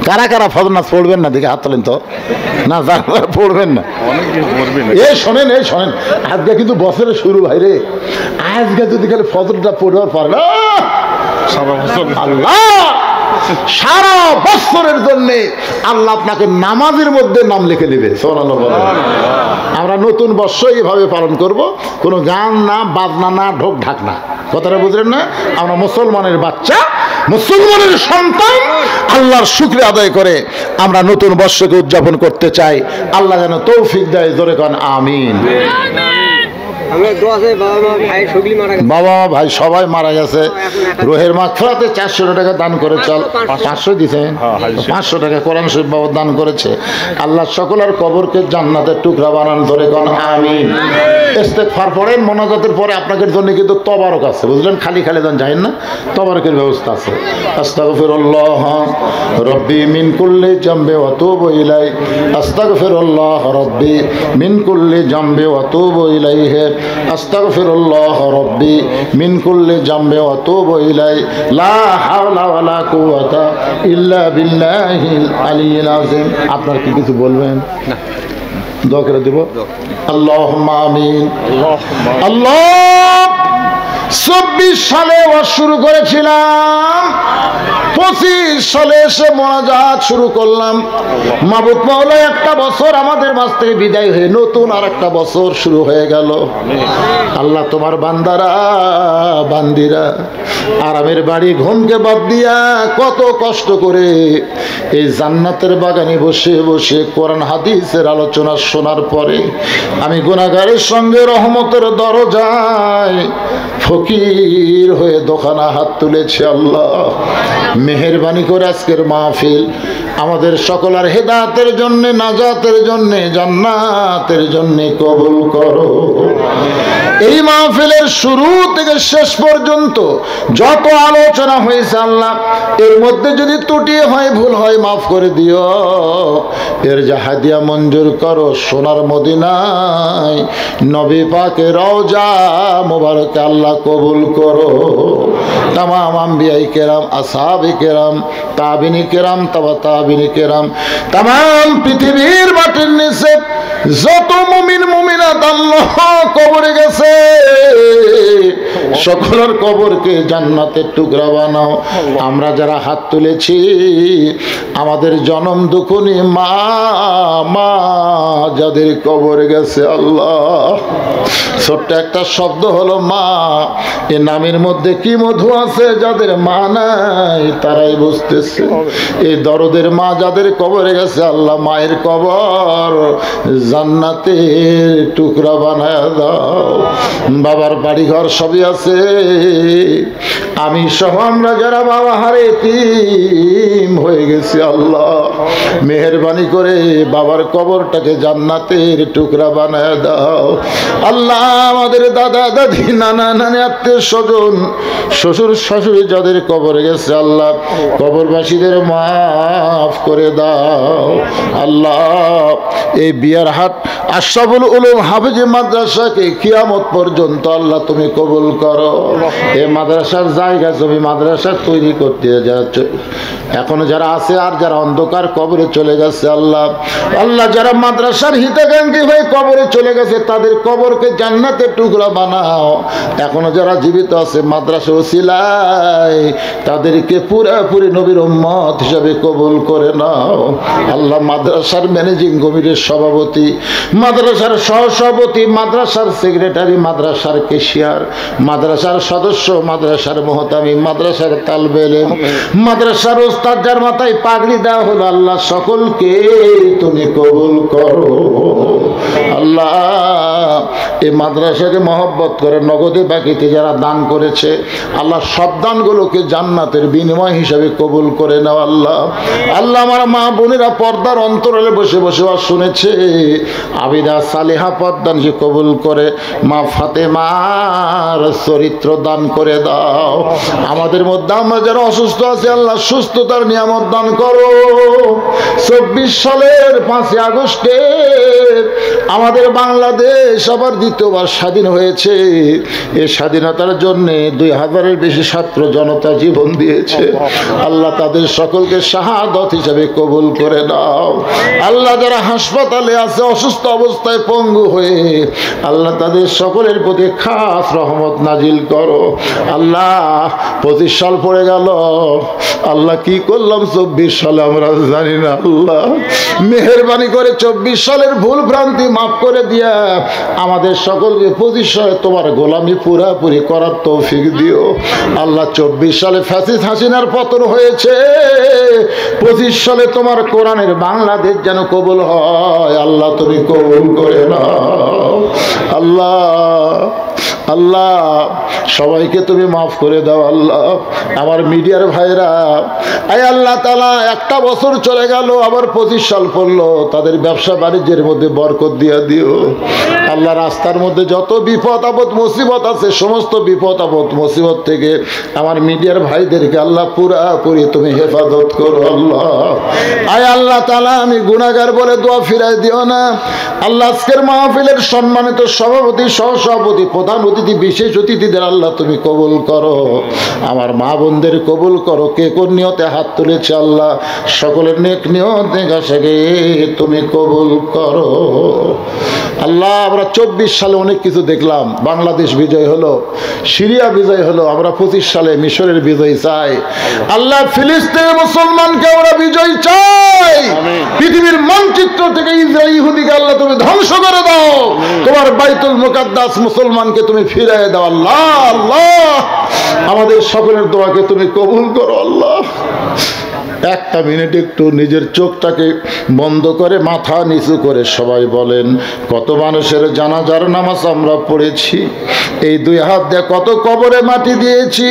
কারা কারা ফজর নামাজ পড়বেন না দেখে হাত তোলেন তো। না যারা পড়বেন না এই শোনেন, এই শোনেন, আজকে কিন্তু বছরের শুরু ভাই রে। আজকে যদি খালি ফজরটা পড়বার পারে না, আল্লাহ সারা বছরের জন্য আল্লাহ আপনাকে নামাজের মধ্যে নাম লিখে দিবে। আমরা নতুন বর্ষ এইভাবে পালন করব, কোনো গান না, বাজনা না, ঢোক ঢাক না। কথাটা বুঝলেন না? আমরা মুসলমানের বাচ্চা, মুসলমানের সন্তান, আল্লাহর শুকরিয়া আদায় করে আমরা নতুন বর্ষকে উদযাপন করতে চাই। আল্লাহ যেন তৌফিক দেয়। জোরে কোন আমিন। বাবা ভাই সবাই মারা গেছে, রোহের মাগফিরাতে 400 টাকা দান করে, চল 500 দিয়েছেন, 500 টাকা কোরআন শরীফ বাবা দান করেছে। আল্লাহ সকলের কবরকে জান্নাতের টুকরা বানান। ধরে কোন আমিন। ইস্তেগফার পড়েন, মোনাজাতের পরে আপনাদের জন্য কিন্তু তবারক আছে, বুঝলেন? খালি খালি দান যায় না, তবারকের ব্যবস্থা আছে। আস্তাগফিরুল্লাহ রব্বি মিন কুল্লি জামবি ওয়া তুবু ইলাইহি, আস্তাগফিরুল্লাহ রব্বি মিন কুল্লি জামবি ওয়া তুবু ইলাইহি, আস্তাগফিরুল্লাহ রব্বি মিন কুল্লি জামবি ওয়া তুবু ইলাইহি, লা হাওলা ওয়ালা কুওয়াতা ইল্লা বিল্লাহিল আলিয়্যিল আযীম। আপনারা কি কিছু বলবেন? না, দোয়া করে দেব। আল্লাহুম্মা আমিন। আল্লাহ 24 সালে ওয়াজ শুরু করেছিলাম, 25 সালে এসে মোনাজাত শুরু করলাম। মাবুদ মাওলা একটা বছর আমাদের মাঝ থেকে বিদায় হয়ে নতুন আর একটা বছর শুরু হয়ে গেল। আল্লাহ তোমার বান্দারা বান্দিরা আরামের বাড়ি ঘুমকে বাদ দিয়া কত কষ্ট করে এই জান্নাতের বাগানে বসে বসে কোরআন হাদিসের আলোচনা শোনার পরে আমি গুনাহগারের সঙ্গে রহমতের দরজায় ফকির হয়ে দোকানা হাত তুলেছি। আল্লাহ মেহেরবানি করে আজকের মাহফিল আমাদের সকলের হেদায়েতের জন্য, নাজাতের জন্য, জান্নাতের জন্য কবুল করো। এই মাহফিলের শুরু থেকে শেষ পর্যন্ত যত আলোচনা হয়েছে আল্লাহ, এর মধ্যে যদি ত্রুটি হয়, ভুল হয়, মাফ করে দিও। এর যা হাদিয়া মঞ্জুর করো সোনার মদিনায় নবী পাকের রওজা মোবারক আল্লাহ কবুল করো। তামাম আম্বিয়াই কেরাম, আসহাবে কেরাম, তাবিনী কেরাম, তাবা সাহাবীয়ে কেরাম, তাম পৃথিবীর মাটির নিচে যত মুমিন মুমিনাত আল্লাহ কবরে গেছে সকলের কবরকে জান্নাতের টুকরা বানাও। আমরা যারা হাত তুলেছি আমাদের জনম দুঃখনি মা মা যাদের কবরে গেছে আল্লাহ, ছোট্ট একটা শব্দ হলো মা, এ নামের মধ্যে কি মধু আছে যাদের মা নাই তারাই বুঝতেছে। এই দরদের মা যাদের কবরে গেছে আল্লাহ মায়ের কবর জান্নাতের টুকরা বানায় দাও। বাবার বাড়ি ঘর সবই আছে, আমি সহ আমরা যারা বাবা হারে এতিম হয়ে গেছি আল্লাহ মেহেরবানি করে বাবার কবরটাকে জান্নাতের টুকরা বানায় দাও আল্লাহ। আমাদের দাদা দাদি নানা নানি আত্মীয় স্বজন শ্বশুর শাশুড়ি যাদের কবরে গেছে আল্লাহ কবরবাসীদের মাফ করে দাও আল্লাহ। এই বিয়ারহাট আশরাফুল উলুম হাফেজ মাদ্রাসাকে কিয়ামত পর্যন্ত আল্লাহ তুমি কবুল করো। এই মাদ্রাসার জায়গা জমি মাদ্রাসা তৈরি করতে যাচ্ছে এখনো যারা আছে আর যারা অন্ধকার কবরে চলে গেছে আল্লাহ আল্লাহ যারা মাদ্রাসার হিতাকাঙ্ক্ষী হয়ে কবরে চলে গেছে তাদের কবরকে জান্নাতের টুকরা বানাও। এখনো যারা জীবিত আছে মাদ্রাসা ওসিলায় তাদেরকে পুরোপুরি নবীর উম্মত হিসাবে কবুল করে নাও আল্লাহ। মাদ্রাসার ম্যানেজিং কমিটির সভাপতি, মাদ্রাসার সহসভাপতি, মাদ্রাসার সেক্রেটারি, মাদ্রাসার ক্যাশিয়ার, মাদ্রাসার সদস্য, মাদ্রাসার মুহতামি, মাদ্রাসার তালবে ইলম, মাদ্রাসার ওস্তাদ যার মাথায় পাগড়ি দেওয়া হলো আল্লাহ সকলকে তুমি কবুল করো আল্লাহ। এই মাদ্রাসাকে মহব্বত করে নগদে বাকিতে যারা দান করেছে আল্লাহ সব দানগুলোকে জান্নাতের বিনিময় হিসাবে কবুল করে নাও আল্লাহ। আল্লাহ আমার মা বোনেরা পর্দার অন্তরালে বসে বসে শুনেছে আবিদা সালেহা পর্দানকে কবুল করে মা ফাতেমার চরিত্র দান করে দাও। আমাদের মধ্যে আমরা যারা অসুস্থ আছে আল্লাহ সুস্থতার নিয়ামত দান করো। 24 সালের 5 আগস্টে আমাদের বাংলাদেশ আবার দ্বিতীয়বার স্বাধীন হয়েছে। এই স্বাধীনতার জন্য 2000-এর বেশি ছাত্র জনতা জীবন দিয়েছে আল্লাহ তাদের সকলকে শাহাদত হিসাবে কবুল করে দাও আল্লাহ। যারা হাসপাতালে আছে অসুস্থ অবস্থায় পঙ্গু হয়ে আল্লাহ তাদের সকলের প্রতি খাস রহমত নাজিল করো আল্লাহ। 25 সাল পড়ে গেল আল্লাহ কি করলাম 24 সালে আমরা জানি না আল্লাহ। মেহেরবানি করে 24 সালের ভুল ভ্রান্তি মাফ করে দিয়া আমাদের সকলকে 25 সালে তোমার গোলামি পুরাপুরি করার তৌফিক দিও আল্লাহ। 24 সালে ফ্যাসিস্ট হাসিনার পতন হয়েছে, 25 সালে তোমার কোরআনের বাংলাদেশ যেন কবুল হয় আল্লাহ তুমি কবুল করে নাও আল্লাহ। আল্লাহ সবাইকে তুমি মাফ করে দাও আল্লাহ। আমার মিডিয়ার ভাইরা আয় আল্লাহ তাআলা একটা বছর চলে গেল আবার 25 সাল পড়লো, তাদের ব্যবসা বাণিজ্যের মধ্যে বরকত দিয়ে দিও আল্লাহ। রাস্তার মধ্যে যত বিপদ আপদ মুসিবত আছে সমস্ত বিপদ আপদ মুসিবত থেকে আমার মিডিয়ার ভাইদেরকে আল্লাহ পুরাপুরি তুমি হেফাজত করো আল্লাহ। আয় আল্লাহ তাআলা আমি গুনাহগার বলে দোয়া ফিরাই দিও না আল্লাহ। আজকের মাহফিলের সম্মানিত সভাপতি, সহসভাপতি, প্রধান অতিথি, বিশেষ অতিথিদের আল্লাহ তুমি কবুল করো। আমার মা বোনদের কবুল করো। কে কোন নিয়তে হাত তুলেছে আল্লাহ সকলের নেক নিয়ত নেকাশাকে তুমি কবুল করো আল্লাহ। আমরা 24 সালে অনেক কিছু দেখলাম, বাংলাদেশ বিজয় হলো, সিরিয়া বিজয় হলো, আমরা 25 সালে মিশরের বিজয় চাই আল্লাহ। ফিলিস্তিনের মুসলমানকে আমরা বিজয় চাই। পৃথিবীর মানচিত্র থেকে ইসরায়েল ইহুদিকে আল্লাহ তুমি ধ্বংস করে দাও। তোমার বাইতুল মুকাদ্দাস মুসলমানকে তুমি ফিরিয়ে দাও আল্লাহ। আল্লাহ আমাদের সকলের দোয়াকে তুমি কবুল করো আল্লাহ। একটা মিনিট একটু নিজের চোখটাকে বন্ধ করে মাথা নিচু করে সবাই বলেন কত মানুষের জানাজার নামাজ আমরা পড়েছি, এই 2 হাত দিয়ে কত কবরে মাটি দিয়েছি।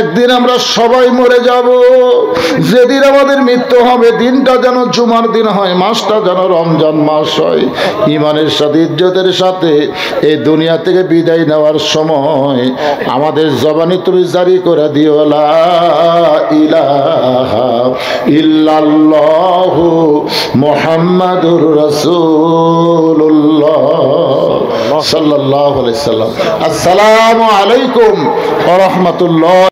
একদিন আমরা সবাই মরে যাব, যেদিন আমাদের মৃত্যু হবে দিনটা যেন জুমার দিন হয়, মাসটা যেন রমজান মাস হয়। ইমানের সাথে ইজ্জতের সাথে এই দুনিয়া থেকে বিদায় নেওয়ার সময় আমাদের জবানে তুমি জারি করে দিও লা ইলাহা ইল্লাল্লাহু মুহাম্মাদুর রাসূলুল্লাহ সাল্লাল্লাহু আলাইহি সাল্লাম। আসসালামু আলাইকুম ওয়া রাহমাতুল্লাহ।